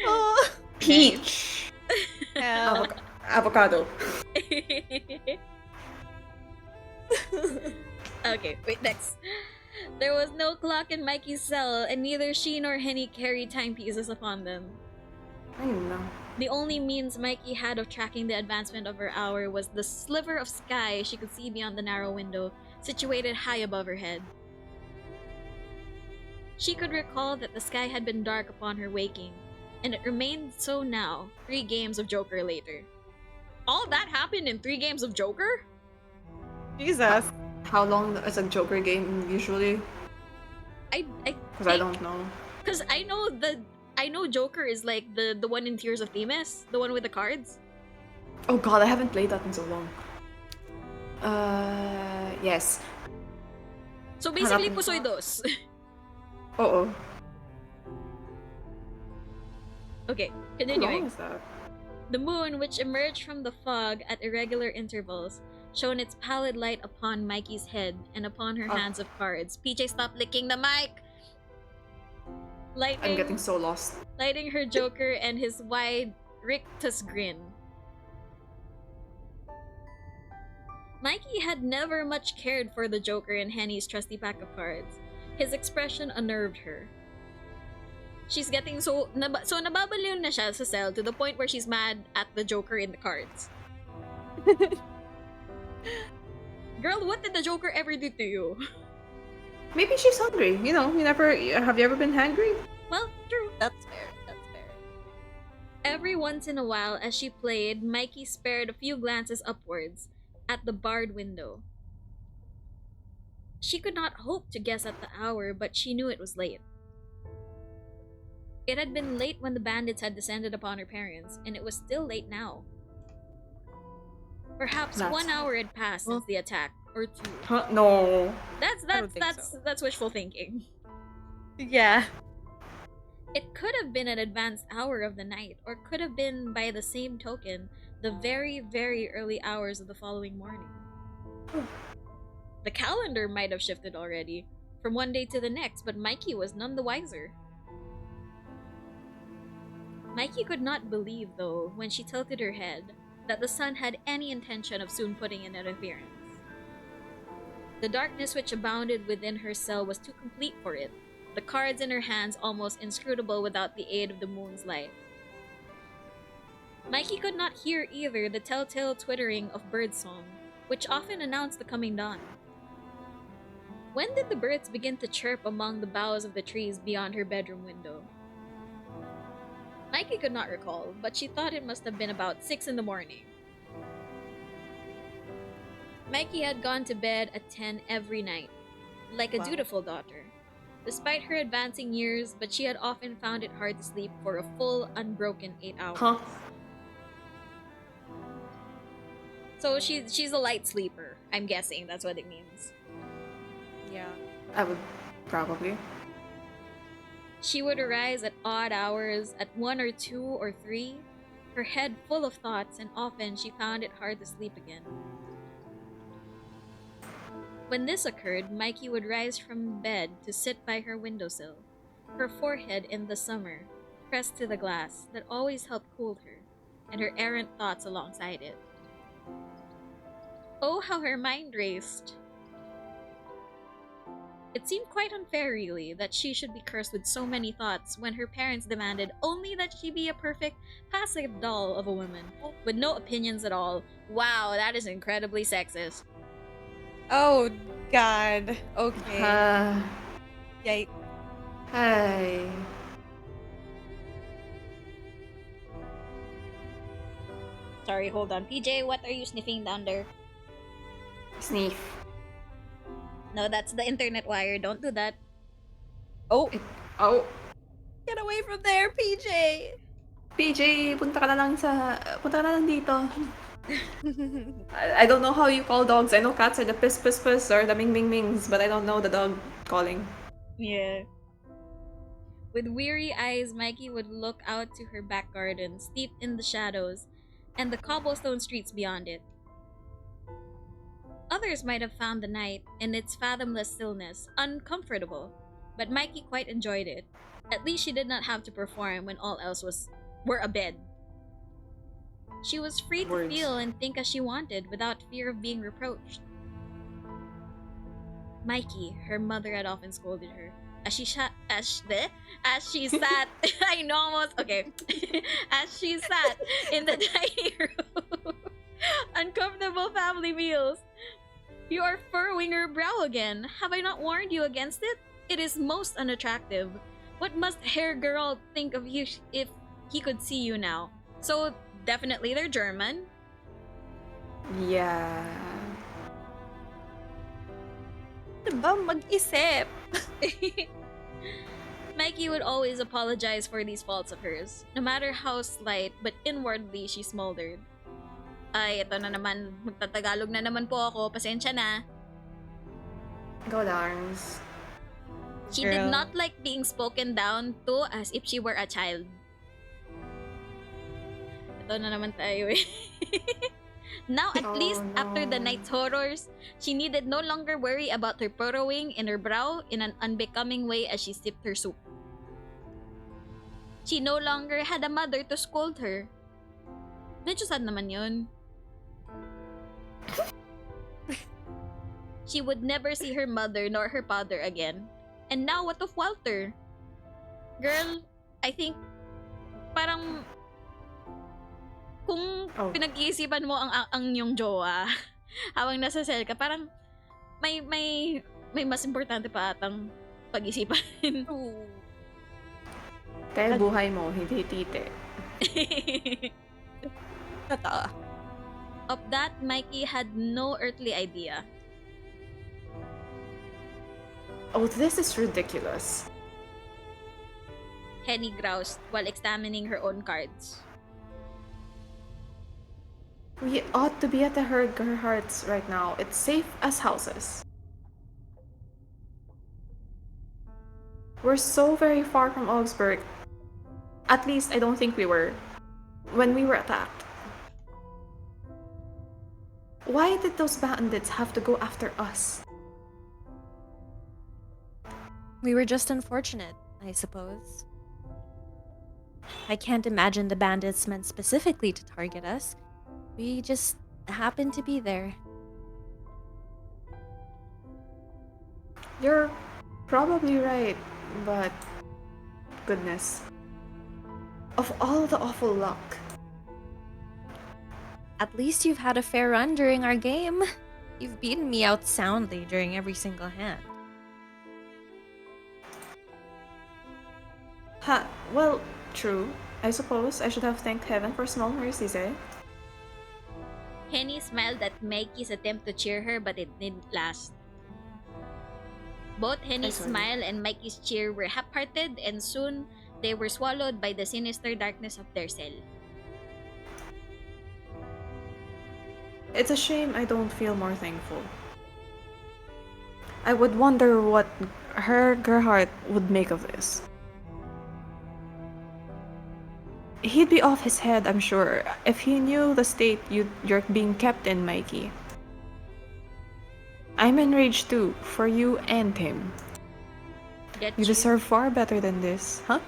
Oh. Peach. Yeah. Avocado. Okay, wait, next. There was no clock in Mikey's cell, and neither she nor Henny carried timepieces upon them. I don't know. The only means Mikey had of tracking the advancement of her hour was the sliver of sky she could see beyond the narrow window, situated high above her head. She could recall that the sky had been dark upon her waking, and it remained so now, 3 games of Joker later. All that happened in 3 games of Joker? Jesus. How long is a Joker game usually? Because I don't know. Because I know Joker is like the one in Tears of Themis, the one with the cards. Oh god, I haven't played that in so long. Yes. So basically, Hanapin pusoy ka? dos. Oo. Okay, How long continuing. is that? The moon, which emerged from the fog at irregular intervals, shone its pallid light upon Mikey's head and upon her Oh. hands of cards. PJ, stop licking the mic! I'm getting so lost. Lighting her Joker and his wide, rictus grin. Mikey had never much cared for the Joker in Henny's trusty pack of cards. His expression unnerved her. She's getting so nababaliw na siya sa cell to the point where she's mad at the Joker in the cards. Girl, what did the Joker ever do to you? Maybe she's hungry. You know, have you ever been hungry? Well, true. That's fair. That's fair. Every once in a while, as she played, Mikey spared a few glances upwards at the barred window. She could not hope to guess at the hour, but she knew it was late. It had been late when the bandits had descended upon her parents, and it was still late now. Perhaps That's- 1 hour had passed since the attack, or 2. Huh? No. That's wishful thinking. Yeah. It could have been an advanced hour of the night, or could have been, by the same token, the very, very early hours of the following morning. The calendar might have shifted already, from one day to the next, but Mikey was none the wiser. Mikey could not believe, though, when she tilted her head, that the sun had any intention of soon putting in an appearance. The darkness which abounded within her cell was too complete for it, the cards in her hands almost inscrutable without the aid of the moon's light. Mikey could not hear either the telltale twittering of birdsong, which often announced the coming dawn. When did the birds begin to chirp among the boughs of the trees beyond her bedroom window? Mikey could not recall, but she thought it must have been about 6 in the morning. Mikey had gone to bed at 10 every night, like a Wow. dutiful daughter. Despite her advancing years, but she had often found it hard to sleep for a full, unbroken 8 hours. Huh? So she's a light sleeper. I'm guessing that's what it means. Yeah. I would probably. She would arise at odd hours, at 1 or 2 or 3, her head full of thoughts, and often she found it hard to sleep again. When this occurred, Mikey would rise from bed to sit by her windowsill, her forehead in the summer pressed to the glass that always helped cool her, and her errant thoughts alongside it. Oh, how her mind raced! It seemed quite unfair, really, that she should be cursed with so many thoughts when her parents demanded only that she be a perfect, passive doll of a woman, with no opinions at all. Wow, that is incredibly sexist. Oh God. Okay. Yikes. Hey. Sorry, hold on. PJ, what are you sniffing down there? Sneeze. No, that's the internet wire. Don't do that. Oh, Oh, get away from there, PJ. PJ, punta ka na lang dito. I don't know how you call dogs. I know cats are the piss piss piss or the ming ming mings, but I don't know the dog calling. Yeah. With weary eyes, Mikey would look out to her back garden, steeped in the shadows, and the cobblestone streets beyond it. Others might have found the night, in its fathomless stillness, uncomfortable, but Mikey quite enjoyed it. At least she did not have to perform when all else were abed. She was free to Words. feel and think as she wanted without fear of being reproached. Mikey, her mother had often scolded her, as she sat I know almost okay as she sat in the dining room. Uncomfortable family meals. You are furrowing your brow again. Have I not warned you against it? It is most unattractive. What must Herr Girl think of you if he could see you now? So definitely they're German. Yeah. Ano ba mag-isip? Mikey would always apologize for these faults of hers, no matter how slight, but inwardly she smoldered. Ay, ito na naman. Magtatagalog na naman po ako. Pasensya na. Go darns. She did Girl. not like being spoken down to as if she were a child. Ito na naman tayo eh. Now, at Oh, least, after the no. night's horrors, she needed no longer worry about her furrowing in her brow in an unbecoming way as she sipped her soup. She no longer had a mother to scold her. Medyo sad naman yun. She would never see her mother nor her father again. And now, what of Walter? Girl, I think, parang, kung Oh. pinag-iisipan mo ang iyong jowa, habang nasa cell ka, parang, may mas importante pa atang pag-isipan. Kaya buhay mo, hindi tite. Totoo. Of that, Mikey had no earthly idea. Oh, this is ridiculous. Henny groused while examining her own cards. We ought to be at the Gerhardt's right now. It's safe as houses. We're so very far from Augsburg. At least I don't think we were. When we were attacked. Why did those bandits have to go after us? We were just unfortunate, I suppose. I can't imagine the bandits meant specifically to target us. We just happened to be there. You're probably right, but goodness. Of all the awful luck. At least you've had a fair run during our game. You've beaten me out soundly during every single hand. Ha, well, true. I suppose I should have thanked heaven for small mercies, eh? Henny smiled at Mikey's attempt to cheer her, but it didn't last. Both Henny's saw you. smile and Mikey's cheer were half-hearted, and soon they were swallowed by the sinister darkness of their cell. It's a shame I don't feel more thankful. I would wonder what Herr Gerhardt would make of this. He'd be off his head, I'm sure, if he knew the state you're being kept in, Mikey. I'm enraged too, for you and him. Get You you, deserve far better than this, huh?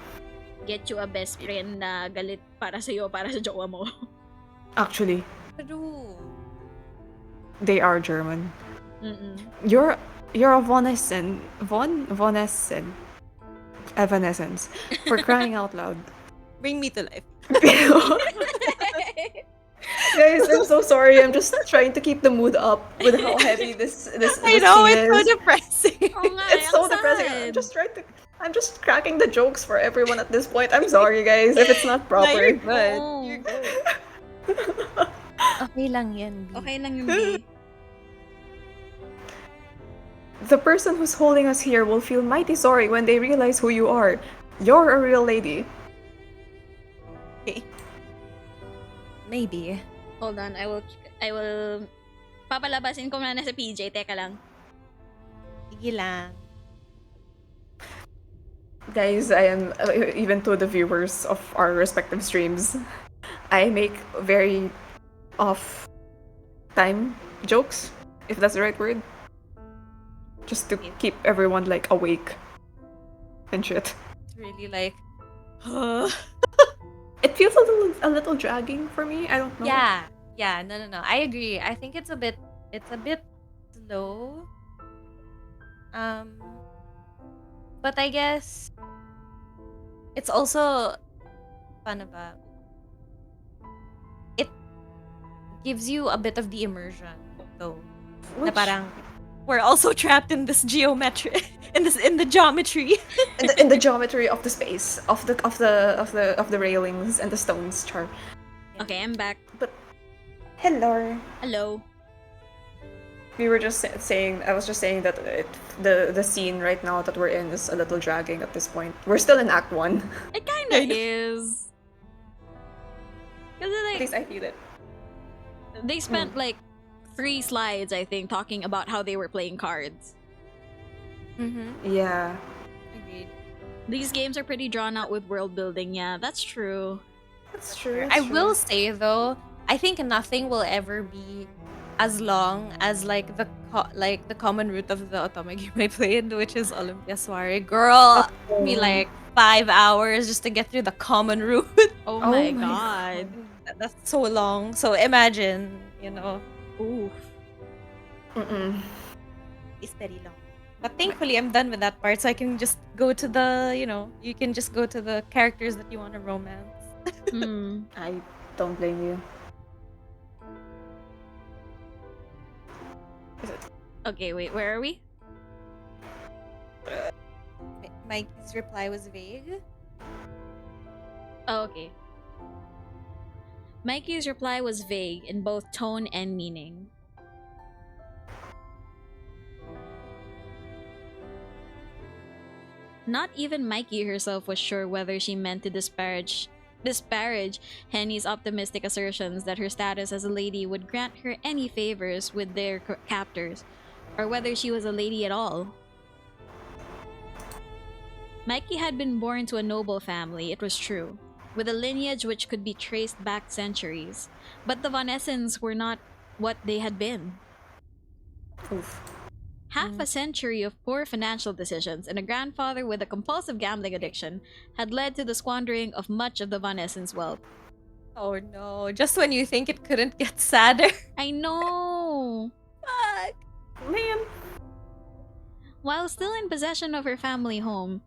get you a best friend na galit para sa'yo, para sa jowa mo. Actually, True. they are German. Mm-mm. You're a von Essen. Von Essen. Evanescence. For crying out loud. Bring me to life. Guys, I'm so sorry. I'm just trying to keep the mood up with how heavy this I know, scene it's so is. depressing. Oo nga, It's so ang depressing. sad. I'm just cracking the jokes for everyone at this point. I'm sorry, guys, if it's not No, you're proper. good. Oo. You're good. Okay lang yan, B. Okay lang yung B. The person who's holding us here will feel mighty sorry when they realize who you are. You're a real lady. Okay. Maybe. Hold on, I will papalabasin ko na sa PJ. Teka lang. Sige lang. Guys, I am, even to the viewers of our respective streams, I make very off time jokes, if that's the right word. Just to keep everyone like awake and shit. It's really like, It feels a little dragging for me. I don't know. yeah, no. I agree. I think it's a bit slow. But I guess it's also paano ba? It gives you a bit of the immersion though. Na Which- parang we're also trapped in this geometry in the geometry. in the geometry of the space, of the railings and the stones, Char. Okay, I'm back. Hello. Hello. We were just saying. I was just saying that the scene right now that we're in is a little dragging at this point. We're still in Act 1. It kinda is. Because At like, least I feel it. they spent like 3 slides, I think, talking about how they were playing cards. Mm-hmm. Yeah. Agreed. These games are pretty drawn out with world building. Yeah, that's true. That's true. I will say though, I think nothing will ever be as long as like the common root of the otome game I played, which is Olympia Soiree. Girl, me like 5 hours just to get through the common route. Oh, Oh my my god. That's so long. So imagine, Ooh. Mm-mm. it's very long. But thankfully, I'm done with that part, so I can just go to the, you can just go to the characters that you want to romance. Hmm. I don't blame you. Okay, wait, where are we? Mikey's reply was vague. Oh, okay. Mikey's reply was vague in both tone and meaning. Not even Mikey herself was sure whether she meant to disparage Henny's optimistic assertions that her status as a lady would grant her any favors with their captors, or whether she was a lady at all. Mikey had been born to a noble family, it was true, with a lineage which could be traced back centuries, but the Von Essens were not what they had been. Oof. Half a century of poor financial decisions and a grandfather with a compulsive gambling addiction had led to the squandering of much of the Von Essens' wealth. Oh no, just when you think it couldn't get sadder. I know! Fuck. Man. While still in possession of her family home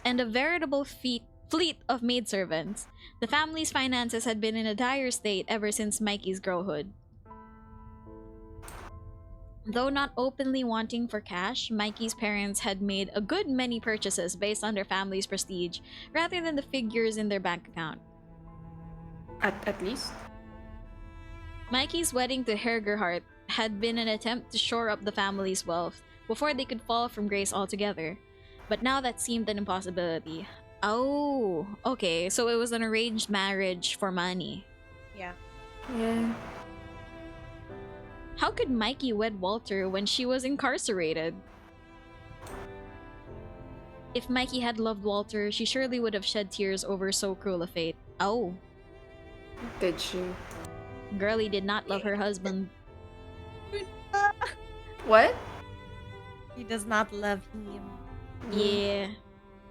and a veritable fleet of maidservants, the family's finances had been in a dire state ever since Mikey's girlhood. Though not openly wanting for cash, Mikey's parents had made a good many purchases based on their family's prestige rather than the figures in their bank account. At least. Mikey's wedding to Herr Gerhardt had been an attempt to shore up the family's wealth before they could fall from grace altogether. But now that seemed an impossibility. Oh, okay, so it was an arranged marriage for money. Yeah. Yeah. How could Mikey wed Walter when she was incarcerated? If Mikey had loved Walter, she surely would have shed tears over so cruel a fate. Oh, Did she? Girlie did not love her husband. What? He does not love him. Yeah.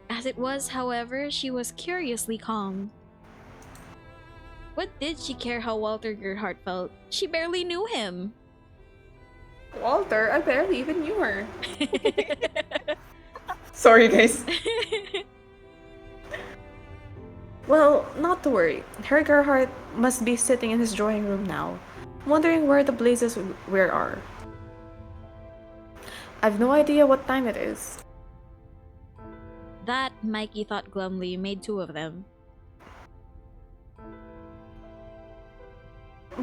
As it was, however, she was curiously calm. What did she care how Walter Gerhardt felt? She barely knew him. Walter, I barely even knew her. Sorry, guys. Well, not to worry. Herr Gerhardt must be sitting in his drawing room now, wondering where the blazes we are. I've no idea what time it is. That, Mikey thought glumly, made two of them.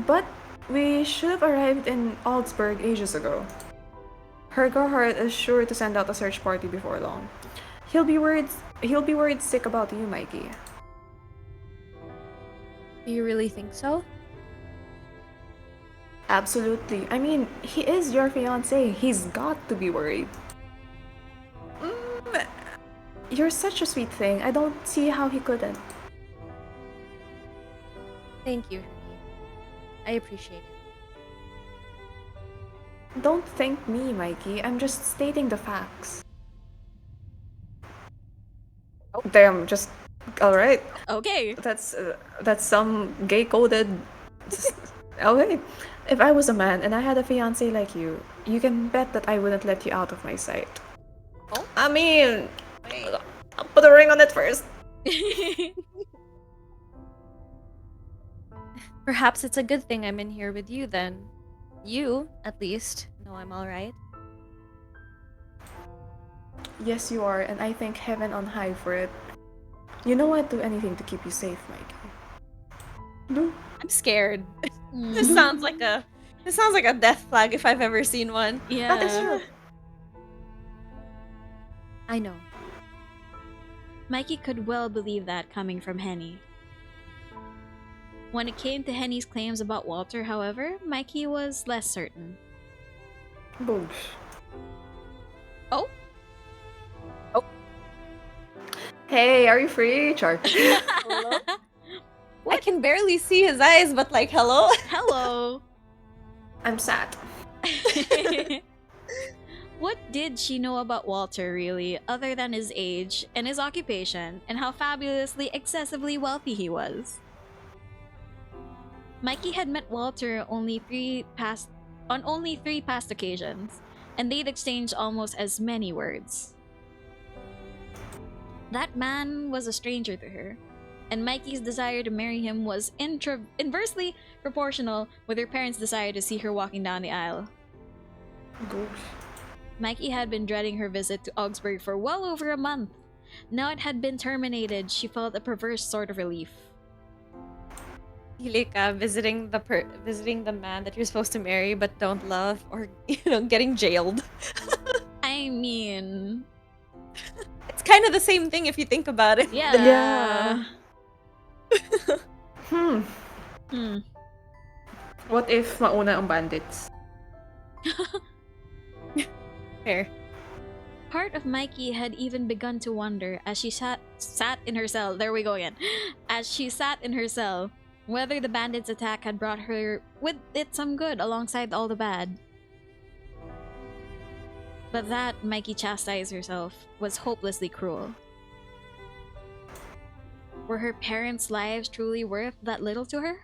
But we should have arrived in Augsburg ages ago. Herr Gerhardt is sure to send out a search party before long. He'll be worried sick about you, Mikey. Do you really think so? Absolutely. I mean, he is your fiancé. He's got to be worried. You're such a sweet thing. I don't see how he couldn't. Thank you. I appreciate it. Don't thank me, Mikey. I'm just stating the facts. Oh, damn, just... Alright. Okay. That's some gay-coded... Okay. If I was a man and I had a fiancé like you can bet that I wouldn't let you out of my sight. Oh? I mean... I'll put a ring on it first. Perhaps it's a good thing I'm in here with you then. You, at least, know I'm alright. Yes, you are, and I thank heaven on high for it. You know I'd do anything to keep you safe, Mikey. I'm scared. Mm. This sounds like a death flag if I've ever seen one. Yeah. That is true. I know. Mikey could well believe that coming from Henny. When it came to Henny's claims about Walter, however, Mikey was less certain. Boosh. Oh? Hey, are you free? Char. Hello? I can barely see his eyes, but like, hello? Hello. I'm sad. What did she know about Walter, really, other than his age and his occupation, and how fabulously, excessively wealthy he was? Mikey had met Walter on only three past occasions, and they'd exchanged almost as many words. That man was a stranger to her, and Mikey's desire to marry him was inversely proportional with her parents' desire to see her walking down the aisle. Goosh. Mikey had been dreading her visit to Augsburg for well over a month. Now it had been terminated, she felt a perverse sort of relief. Like visiting the man that you're supposed to marry but don't love, or getting jailed. I mean, It's kind of the same thing if you think about it. yeah. Hmm. Hmm. What if mauna ang bandits? Fair. Part of Mikey had even begun to wonder as she sat in her cell. There we go again. As she sat in her cell, whether the bandits' attack had brought her with it some good alongside all the bad. But that, Mikey chastised herself, was hopelessly cruel. Were her parents' lives truly worth that little to her?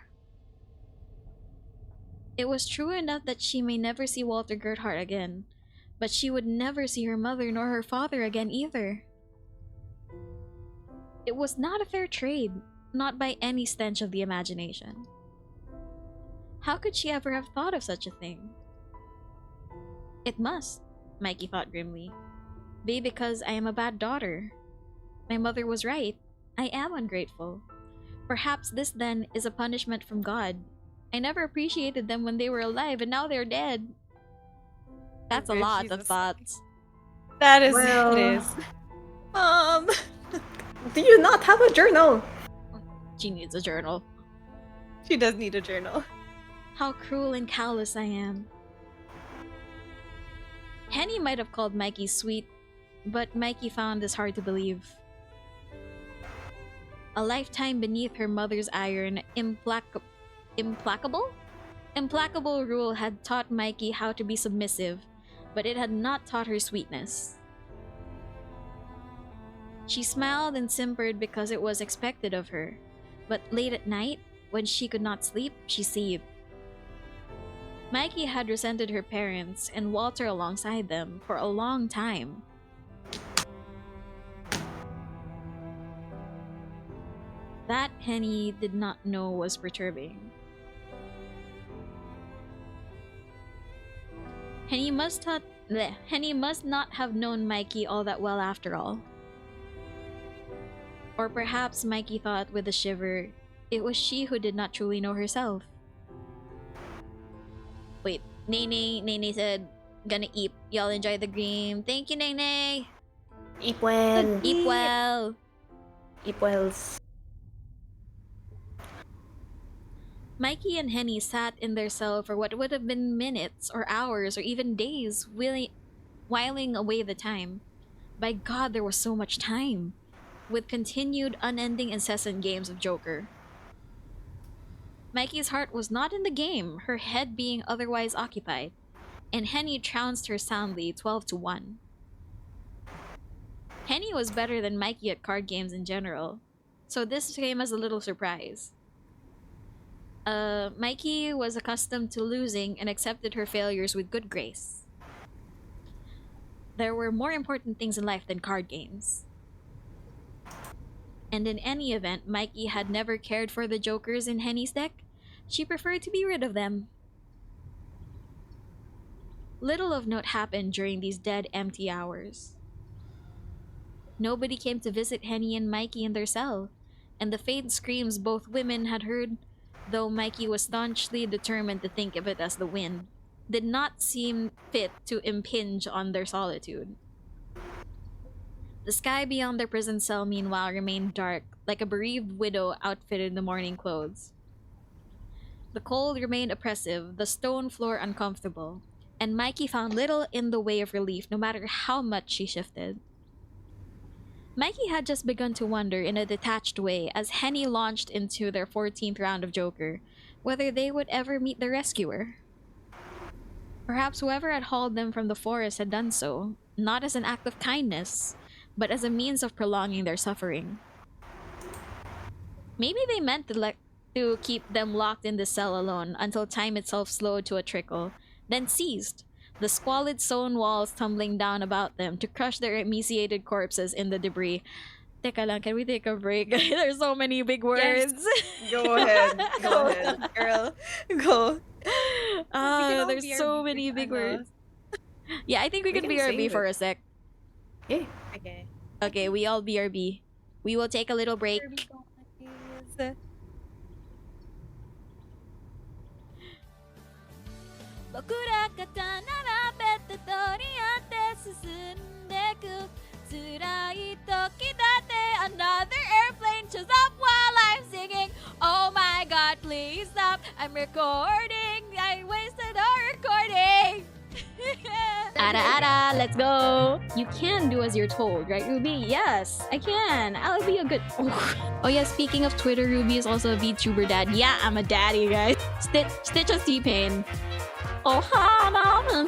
It was true enough that she may never see Walter Gerhardt again, but she would never see her mother nor her father again either. It was not a fair trade, not by any stench of the imagination. How could she ever have thought of such a thing? It must, Mikey thought grimly. Be because I am a bad daughter. My mother was right. I am ungrateful. Perhaps this then is a punishment from God. I never appreciated them when they were alive and now they're dead. That's a Good lot of Jesus. thoughts. That is, Well, it is. Um, Do you not have a journal? She needs a journal. she does need a journal. How cruel and callous I am. Henny might have called Mikey sweet, but Mikey found this hard to believe. A lifetime beneath her mother's iron, implacable rule had taught Mikey how to be submissive, but it had not taught her sweetness. She smiled and simpered because it was expected of her, but late at night, when she could not sleep, she seethed. Mikey had resented her parents and Walter alongside them for a long time. That Henny did not know was perturbing. Henny must not have known Mikey all that well after all. Or perhaps Mikey thought with a shiver, it was she who did not truly know herself. Wait, Nene said, gonna eat. Y'all enjoy the game. Thank you, Nene. Eat well. Eat well. Eat wells. Mikey and Henny sat in their cell for what would have been minutes or hours or even days, whiling away the time. By God, there was so much time. With continued, unending, incessant games of Joker. Mikey's heart was not in the game, her head being otherwise occupied, and Henny trounced her soundly 12-1. Henny was better than Mikey at card games in general, so this came as a little surprise. Mikey was accustomed to losing and accepted her failures with good grace. There were more important things in life than card games. And in any event, Mikey had never cared for the jokers in Henny's deck. She preferred to be rid of them. Little of note happened during these dead, empty hours. Nobody came to visit Henny and Mikey in their cell, and the faint screams both women had heard, though Mikey was staunchly determined to think of it as the wind, did not seem fit to impinge on their solitude. The sky beyond their prison cell, meanwhile, remained dark, like a bereaved widow outfitted in the mourning clothes. The cold remained oppressive, the stone floor uncomfortable, and Mikey found little in the way of relief no matter how much she shifted. Mikey had just begun to wonder in a detached way as Henny launched into their 14th round of Joker whether they would ever meet the rescuer. Perhaps whoever had hauled them from the forest had done so, not as an act of kindness, but as a means of prolonging their suffering. Maybe they meant to keep them locked in the cell alone until time itself slowed to a trickle, then ceased, the squalid stone walls tumbling down about them to crush their emaciated corpses in the debris. Teka lang, can we take a break? There's so many big words. Go ahead. Go ahead, girl. Go. There's so many big words. Yeah, I think we We can can BRB save for it. a sec. Yeah. Okay. Okay, we all BRB. We will take a little break. Please. 僕ら肩並べて取り合って進んでく辛い時だって Another airplane shows up while I'm singing Oh my god, please stop I'm recording I wasted our recording Ara, let's go. You can do as you're told, right, Ruby? Yes, I can. I'll be a good... Oh yeah, speaking of Twitter, Ruby is also a VTuber dad. Yeah, I'm a daddy, guys. Stitch of T-Pain. Oh, Hannah,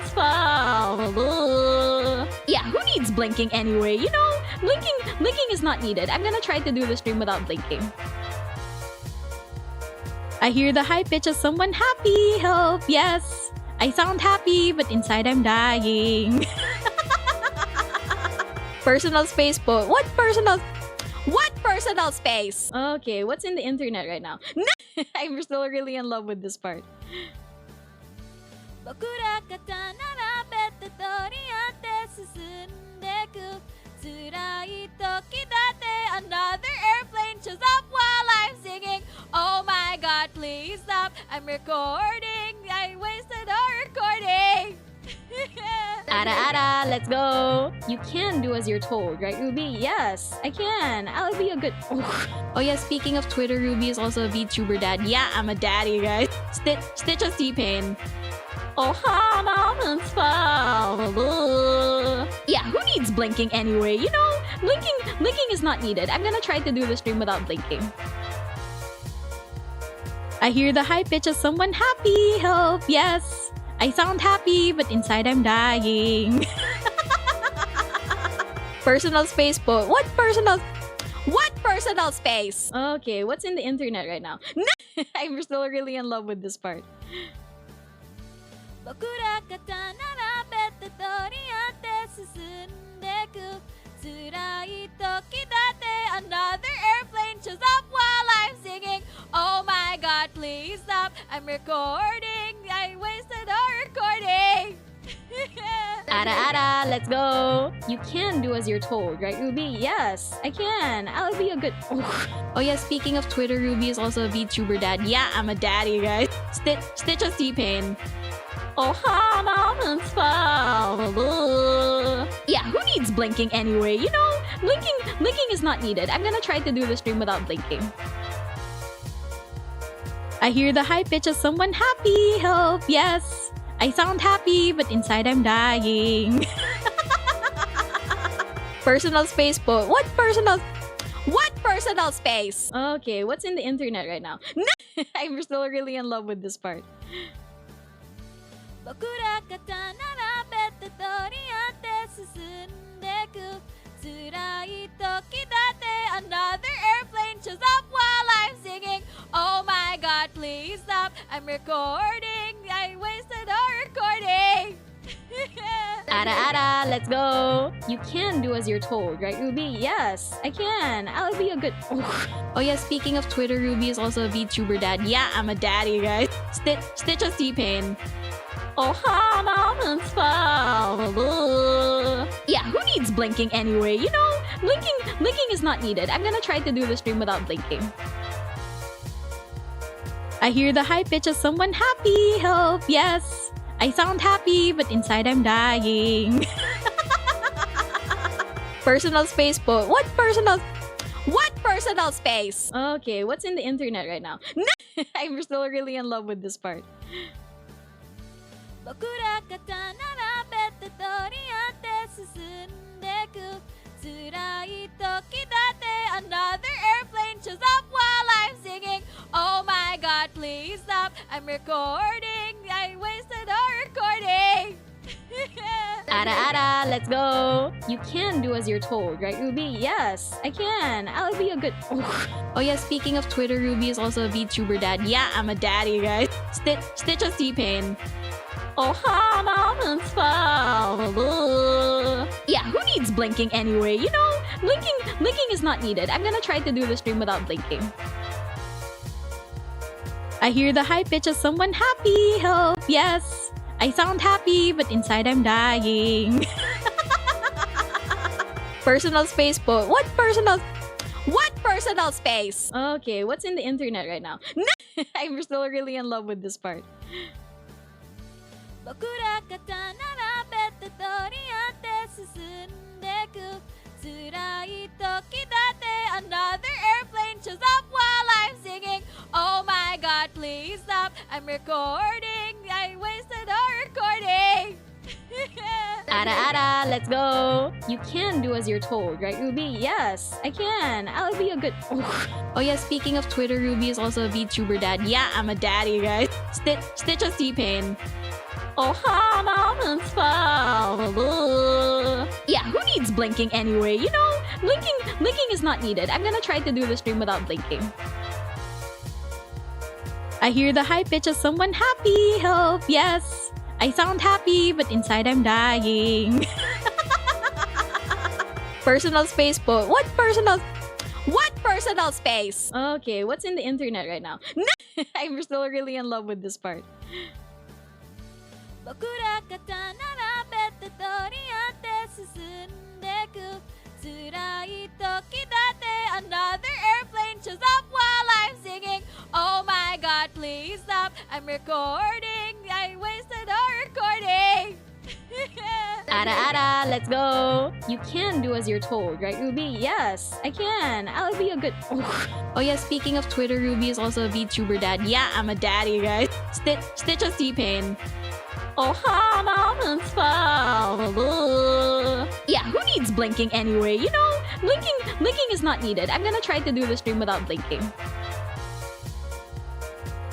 yeah, who needs blinking anyway? You know, blinking is not needed. I'm gonna try to do the stream without blinking. I hear the high pitch of someone happy. Help, yes. I sound happy, but inside I'm dying. Personal space po. What personal space? Okay, what's in the internet right now? I'm still really in love with this part. 僕ら肩並べて Another airplane shows up while I'm singing. Oh my god, please stop. I'm recording. I wasted our recording. Ara ara, let's go. You can do as you're told, right, Ruby? Yes, I can. I'll be a good. Oh yeah, speaking of Twitter, Ruby is also a VTuber dad. Yeah, I'm a daddy, guys. Stitch of T-Pain. Oh, mom, yeah, who needs blinking anyway? You know, blinking is not needed. I'm gonna try to do the stream without blinking. I hear the high pitch of someone happy. Help, yes. I sound happy, but inside I'm dying. Personal space, but what personal space? Okay, what's in the internet right now? I'm still really in love with this part. Another airplane shows up while I'm singing. Oh my god, please stop. I'm recording. I wasted our recording. Ara ara, let's go. You can do as you're told, right, Ruby? Yes, I can. I'll be a good. Oh yeah, speaking of Twitter, Ruby is also a VTuber dad. Yeah, I'm a daddy, guys. Stitch of T-Pain. Oh, mom, yeah, who needs blinking anyway? You know, blinking is not needed. I'm gonna try to do the stream without blinking. I hear the high pitch of someone happy. Help, yes. I sound happy, but inside I'm dying. Personal space, but what personal space? Okay, what's in the internet right now? I'm still really in love with this part. Another airplane shows up while I'm singing. Oh my god, please stop. I'm recording. I wasted our recording. Ara ara, let's go. You can do as you're told, right, Ruby? Yes, I can. I'll be a good. Oh yeah, speaking of Twitter, Ruby is also a VTuber dad. Yeah, I'm a daddy, guys. Stitch of T-Pain. Oh, mom, yeah, who needs blinking anyway? You know, blinking is not needed. I'm gonna try to do the stream without blinking. I hear the high pitch of someone happy. Help, yes. I sound happy, but inside I'm dying. Personal space, but what personal space? Okay, what's in the internet right now? I'm still really in love with this part. Another airplane shows up while I'm singing. Oh my god, please stop. I'm recording. I wasted our recording. Ara ara, let's go. You can do as you're told, right, Ruby? Yes, I can. I'll be a good. Oh yeah, speaking of Twitter, Ruby is also a VTuber dad. Yeah, I'm a daddy, guys. Stitch of T-Pain. Oh, mom, yeah, who needs blinking anyway? You know, blinking is not needed. I'm gonna try to do the stream without blinking. I hear the high pitch of someone happy. Help, yes. I sound happy, but inside I'm dying. Personal space, but what personal space? Okay, what's in the internet right now? I'm still really in love with this part. Another airplane shows up while I'm singing. Oh my god, please stop. I'm recording. I wasted our recording. Ara ara, let's go. You can do as you're told, right, Ruby? Yes, I can. I'll be a good. Oh yeah, speaking of Twitter, Ruby is also a VTuber dad. Yeah, I'm a daddy, guys. Stitch of T-Pain. Oh, mom, yeah, who needs blinking anyway? You know, blinking is not needed. I'm gonna try to do the stream without blinking. I hear the high pitch of someone happy. Help, yes. I sound happy, but inside I'm dying. Personal space, but what personal space? Okay, what's in the internet right now? I'm still really in love with this part. Another airplane shows up while I'm singing. Oh my god, please stop. I'm recording. I wasted our recording. Ara, let's go. You can do as you're told, right, Ruby? Yes, I can. I'll be a good. Oh yeah, speaking of Twitter, Ruby is also a VTuber dad. Yeah, I'm a daddy, guys. Stitch of T-Pain. Oh, Hana, yeah, who needs blinking anyway? You know, blinking is not needed. I'm gonna try to do the stream without blinking.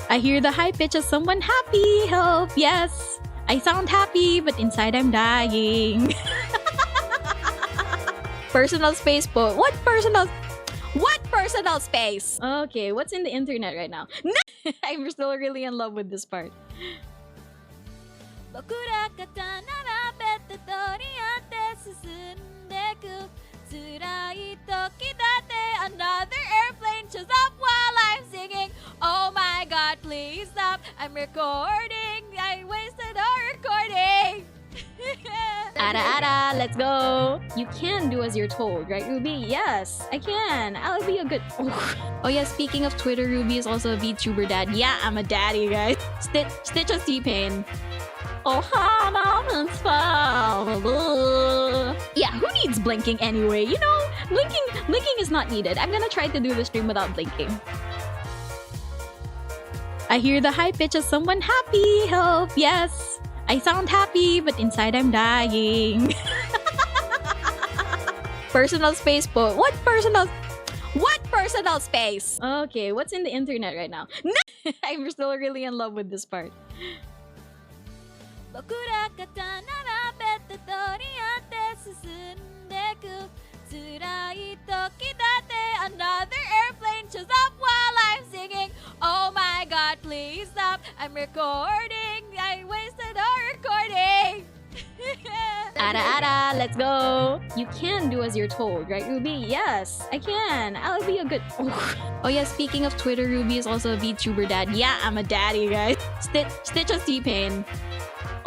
I hear the high pitch of someone happy. Help, yes. I sound happy, but inside I'm dying. Personal space po. What personal space? Okay, what's in the internet right now? I'm still really in love with this part. Another airplane shows up while I'm singing. Oh my god, please stop. I'm recording. I wasted our recording. Ara, let's go. You can do as you're told, right, Ruby? Yes, I can. I'll be a good. Oh yeah, speaking of Twitter, Ruby is also a VTuber dad. Yeah, I'm a daddy, guys. Stitch of T-Pain. Oh, Hana, yeah, who needs blinking anyway? You know, blinking is not needed. I'm gonna try to do the stream without blinking. I hear the high pitch of someone happy. Help, yes. I sound happy, but inside I'm dying. Personal space po. What personal space? Okay, what's in the internet right now? I'm still really in love with this part. Another airplane shows up while I'm singing. Oh my god, please stop. I'm recording. I wasted our recording. Ara, let's go. You can do as you're told, right, Ruby? Yes, I can. I'll be a good. Oh yeah, speaking of Twitter, Ruby is also a VTuber dad. Yeah, I'm a daddy, guys. Stitch of T-Pain.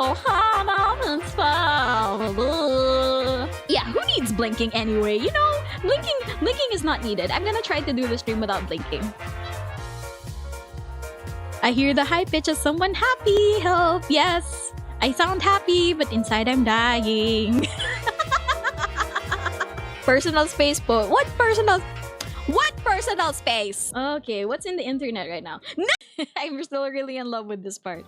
Oh, Hana, yeah, who needs blinking anyway? You know, blinking is not needed. I'm gonna try to do the stream without blinking. I hear the high pitch of someone happy. Help, yes. I sound happy, but inside I'm dying. Personal space po. What personal space? Okay, what's in the internet right now? I'm still really in love with this part.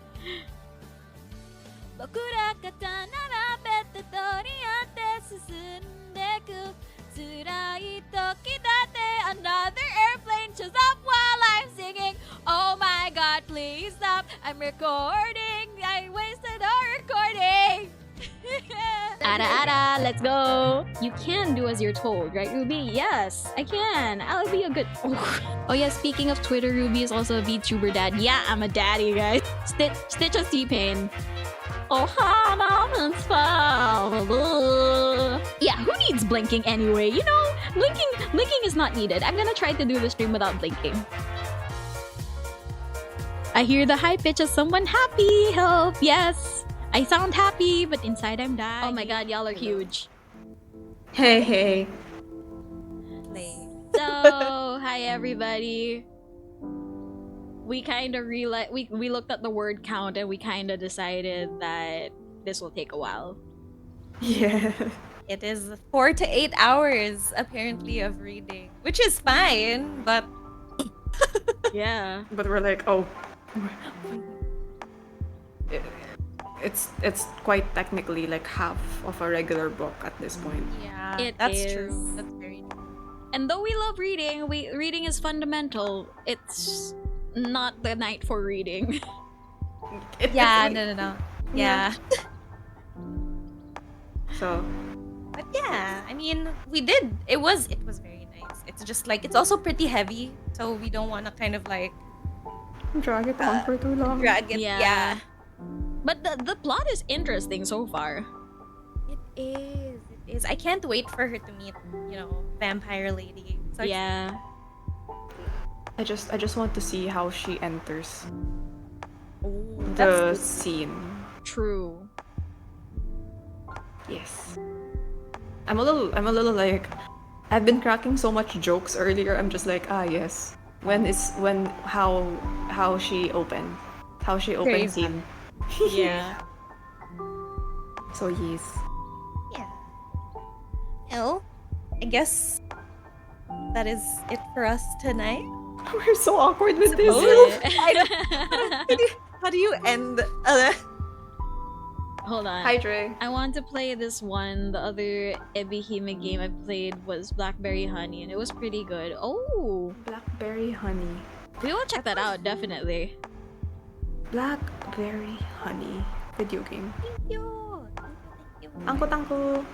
Another airplane shows up while I'm singing. Oh my god, please stop. I'm recording. I wasted our recording. Ara, let's go. You can do as you're told, right, Ruby? Yes, I can. I'll be a good. Oh yeah, speaking of Twitter, Ruby is also a VTuber dad. Yeah, I'm a daddy, guys. Stitch of T-Pain. Oh, Hana, yeah, who needs blinking anyway? You know, blinking is not needed. I'm gonna try to do the stream without blinking. I hear the high pitch of someone happy. Help, yes. I sound happy, but inside I'm dying. Oh my god, y'all are huge. Hey. So, hi everybody. We kind of realized we looked at the word count and we kind of decided that this will take a while. Yeah. It is 4 to 8 hours apparently of reading, which is fine, but Yeah. But we're like, oh. It's quite technically like half of a regular book at this point. yeah, That's true. That's very true. And though we love reading, reading is fundamental. It's not the night for reading. Yeah, no. Yeah. So, But yeah, I mean, we did. It was very nice. It's just like it's also pretty heavy, so we don't want to kind of like drag it on for too long. drag it. Yeah. But the plot is interesting so far. It is. I can't wait for her to meet, Vampire Lady. So Yeah. I just want to see how she enters the that's scene. True. Yes. I'm a little like, I've been cracking so much jokes earlier. I'm just like, yes. How she opened. How she opened Brave. scene. Yeah. So yes. Yeah. Well, I guess that is it for us tonight. We're so awkward with this. How do you end? Hold on. Hi, Dre. I want to play this one. The other Ebihime game I played was Blackberry Honey, and it was pretty good. Oh, Blackberry Honey. we will check that out, definitely. Blackberry Honey. Video game. Thank you. Thank you. Angko-tangko.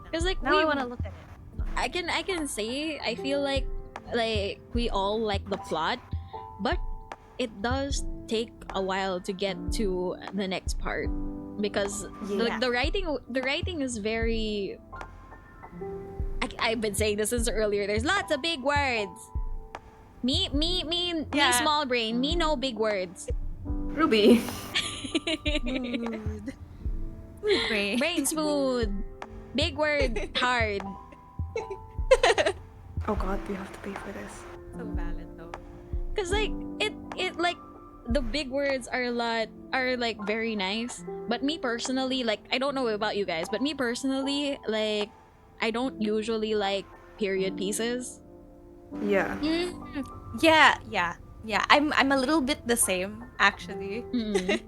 Because like Now I want to look at it. I can say I feel like we all like the plot, but it does take a while to get to the next part because Yeah. the writing is very. I've been saying this since earlier. There's lots of big words. Me, Yeah. small brain. Me, no big words. Ruby. Smooth. Great. Brain smooth. Big word hard. Oh god, we have to pay for this. So valid though. Cause like it like the big words are like very nice. But me personally, like I don't know about you guys, but me personally, like I don't usually like period pieces. Yeah. Yeah. I'm a little bit the same actually. Mm.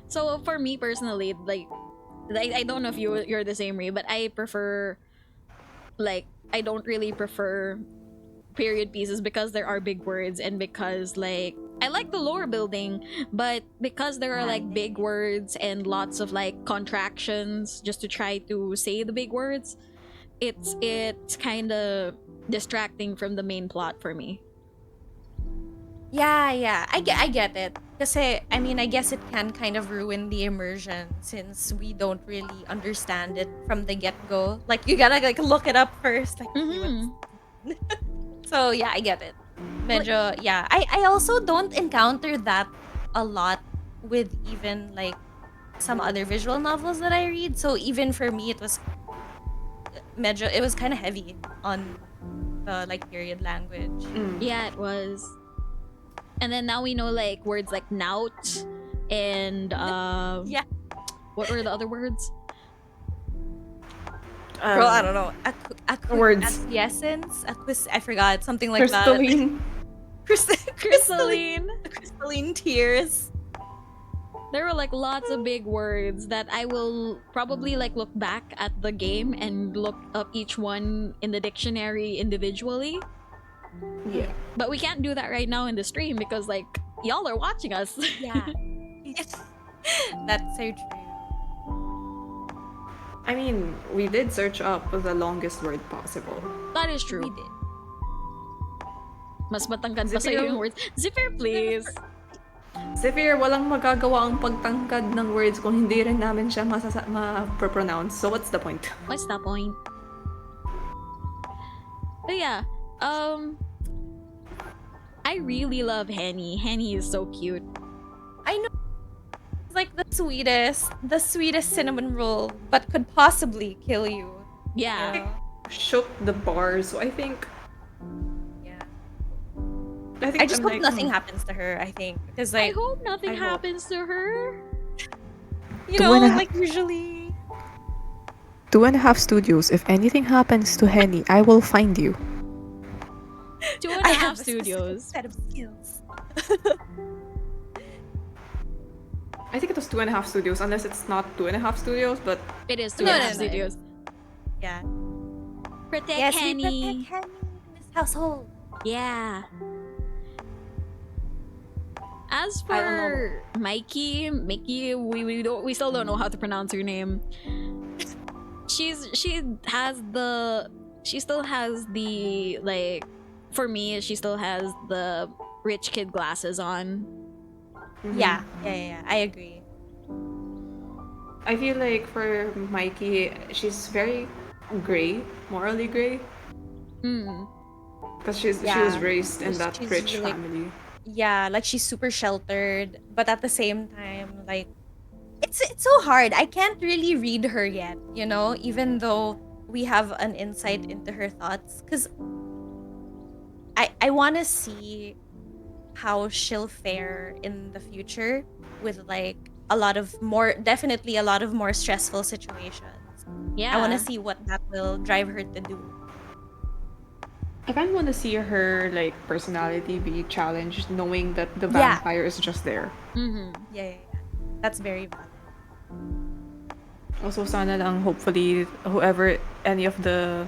So for me personally, like I don't know if you're the same way, but I prefer like I don't really prefer period pieces because there are big words and because like I like the lore building, but because there are like big words and lots of like contractions just to try to say the big words, it's kind of distracting from the main plot for me. Yeah. I get it. Kasi, I mean, I guess it can kind of ruin the immersion since we don't really understand it from the get-go. Like, you gotta like look it up first. Like, okay, Mhm. so, yeah, I get it. Medyo, yeah. I also don't encounter that a lot with even like some other visual novels that I read. So, even for me, it was kind of heavy on the like period language. Yeah, it was. And then now we know like words like nout and Yeah. what were the other words? Girl, I don't know. Words. Acquiescence? I forgot. Something like that. Crystalline. Crystalline. Crystalline tears. There were like lots of big words that I will probably like look back at the game and look up each one in the dictionary individually. Yeah. But we can't do that right now in the stream because like y'all are watching us. Yeah. That's so true. I mean, we did search up the longest word possible. That is We true. did. Mas matangkad pa Zipper? sa'yo yung words. Zipper, please. Zephyr, walang magagawa ang pagtangkad ng words kung hindi rin namin siya ma-pronounce. So what's the point? What's the point? But yeah, I really love Henny. Henny is so cute. I know. It's like the sweetest cinnamon roll, but could possibly kill you. Yeah. Shook the bar, so I think Yeah. I just I'm hope like, nothing happens to her, I think. Because I like, hope nothing I hope. happens to her. you Two know, and a like usually 2.5 Studios. If anything happens to Henny, I will find you. 2.5 I have a specific studios. set of skills. I think it was 2.5 studios, unless it's not 2.5 studios, but It is No, 2.5 no, no. studios. Yeah. Protect Yes, Henny. we protect Henny in this household. Yeah. As I don't know. for Mickey, we still don't know how to pronounce her name. She still has the like for me she still has the rich kid glasses on. Yeah, I agree. I feel like for Mikey, she's very gray, morally gray, Mm. because she was Yeah. raised in that She's rich really- family. Yeah, like she's super sheltered, but at the same time, like it's so hard. I can't really read her yet, even though we have an insight into her thoughts, cuz I want to see how she'll fare in the future with like definitely a lot of more stressful situations. I want to Yeah. see what that will drive her to do. I kind of want to see her like personality be challenged, knowing that the Yeah. vampire is just there. Mm-hmm. Yeah. That's very valid. Also, sana lang hopefully whoever any of the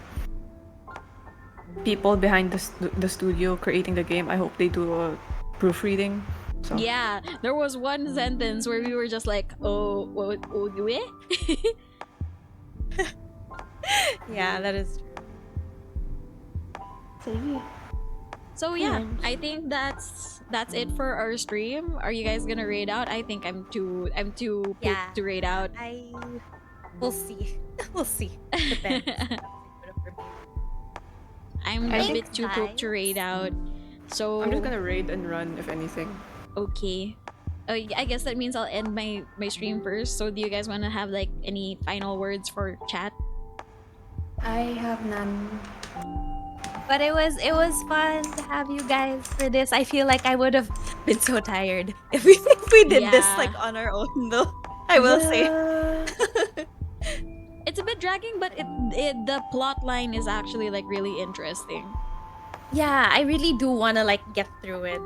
people behind the studio creating the game, I hope they do a proofreading. So Yeah, there was one sentence where we were just like, oh, what do we? Yeah, that is true. sige. So yeah, I think that's it for our stream. Are you guys gonna raid out? I think I'm too pooped Yeah. to raid out. We'll see. We'll see. Depends. I'm I a think- bit too pooped to raid out. So I'm just gonna raid and run if anything. okay. I guess that means I'll end my stream first. So do you guys want to have like any final words for chat? I have none. But it was fun to have you guys for this. I feel like I would have been so tired if we did this Yeah. like on our own though. I will say. It's a bit dragging, but the plot line is actually like really interesting. Yeah, I really do want to like get through it.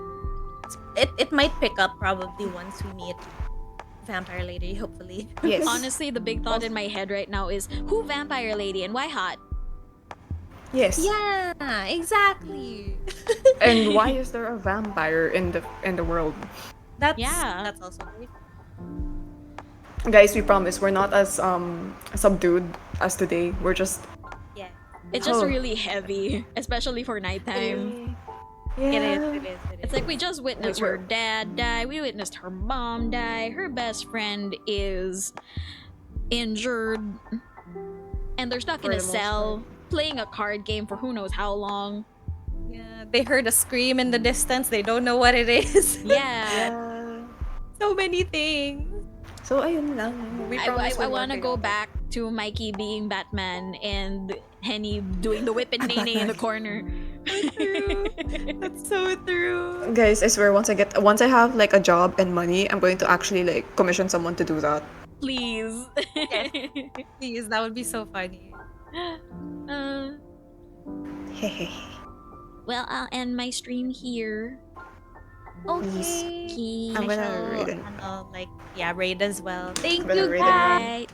It might pick up probably once we meet Vampire Lady, hopefully. Yes. Honestly, the big thought in my head right now is who Vampire Lady and why hot? Yes. Yeah, exactly. And why is there a vampire in the world? That's also great. Guys, we promise we're not as subdued as today. We're just Yeah. It's just Oh. really heavy, especially for nighttime. yeah. It is. It's like we just witnessed Wait, her dad die. We witnessed her mom die. Her best friend is injured. And they're stuck in For a the most cell playing a card game for who knows how long. Yeah, they heard a scream in the distance. They don't know what it is. Yeah. Yeah. So many things. So ayun lang. We promise I we're want to working go on it. back to Mikey being Batman and Henny doing the whip and nay in the corner. That's so true. Guys, I swear once I have like a job and money, I'm going to actually like commission someone to do that. Please. Please, that would be so funny. Uh, well, I'll end my stream here. Okay. Okay. I'm gonna shall, raid it. raid as well. Thank gonna you raid and run. guys.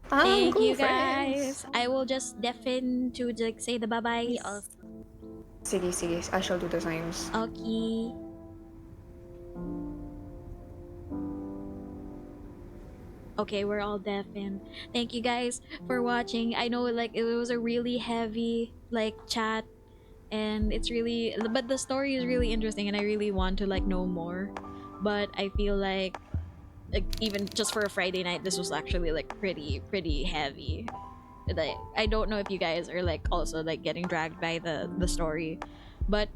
Thank go, you friends. guys. I will just deafen to like say the bye bye. Me also. Sige, I shall do the signs. Okay. Okay, we're all deafened. Thank you guys for watching. I know like it was a really heavy like chat and but the story is really interesting and I really want to like know more. But I feel like even just for a Friday night this was actually like pretty heavy. Like I don't know if you guys are like also like getting dragged by the story. But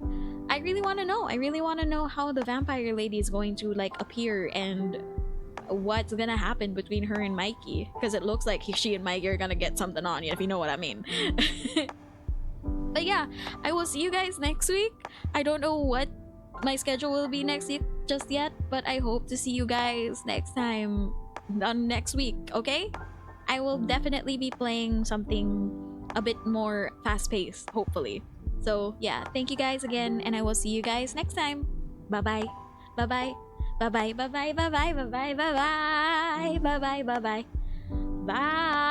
I really want to know. I really want to know how the vampire lady is going to like appear and what's gonna happen between her and Mikey, because it looks like she and Mikey are gonna get something on you, if you know what I mean. But yeah, I will see you guys next week. I don't know what my schedule will be next week just yet, but I hope to see you guys next time on next week, okay? I will definitely be playing something a bit more fast-paced, hopefully. So yeah, thank you guys again, and I will see you guys next time. Bye-bye. Bye-bye. Bye-bye, bye-bye, bye-bye, bye-bye, bye-bye, bye-bye, bye-bye. Bye.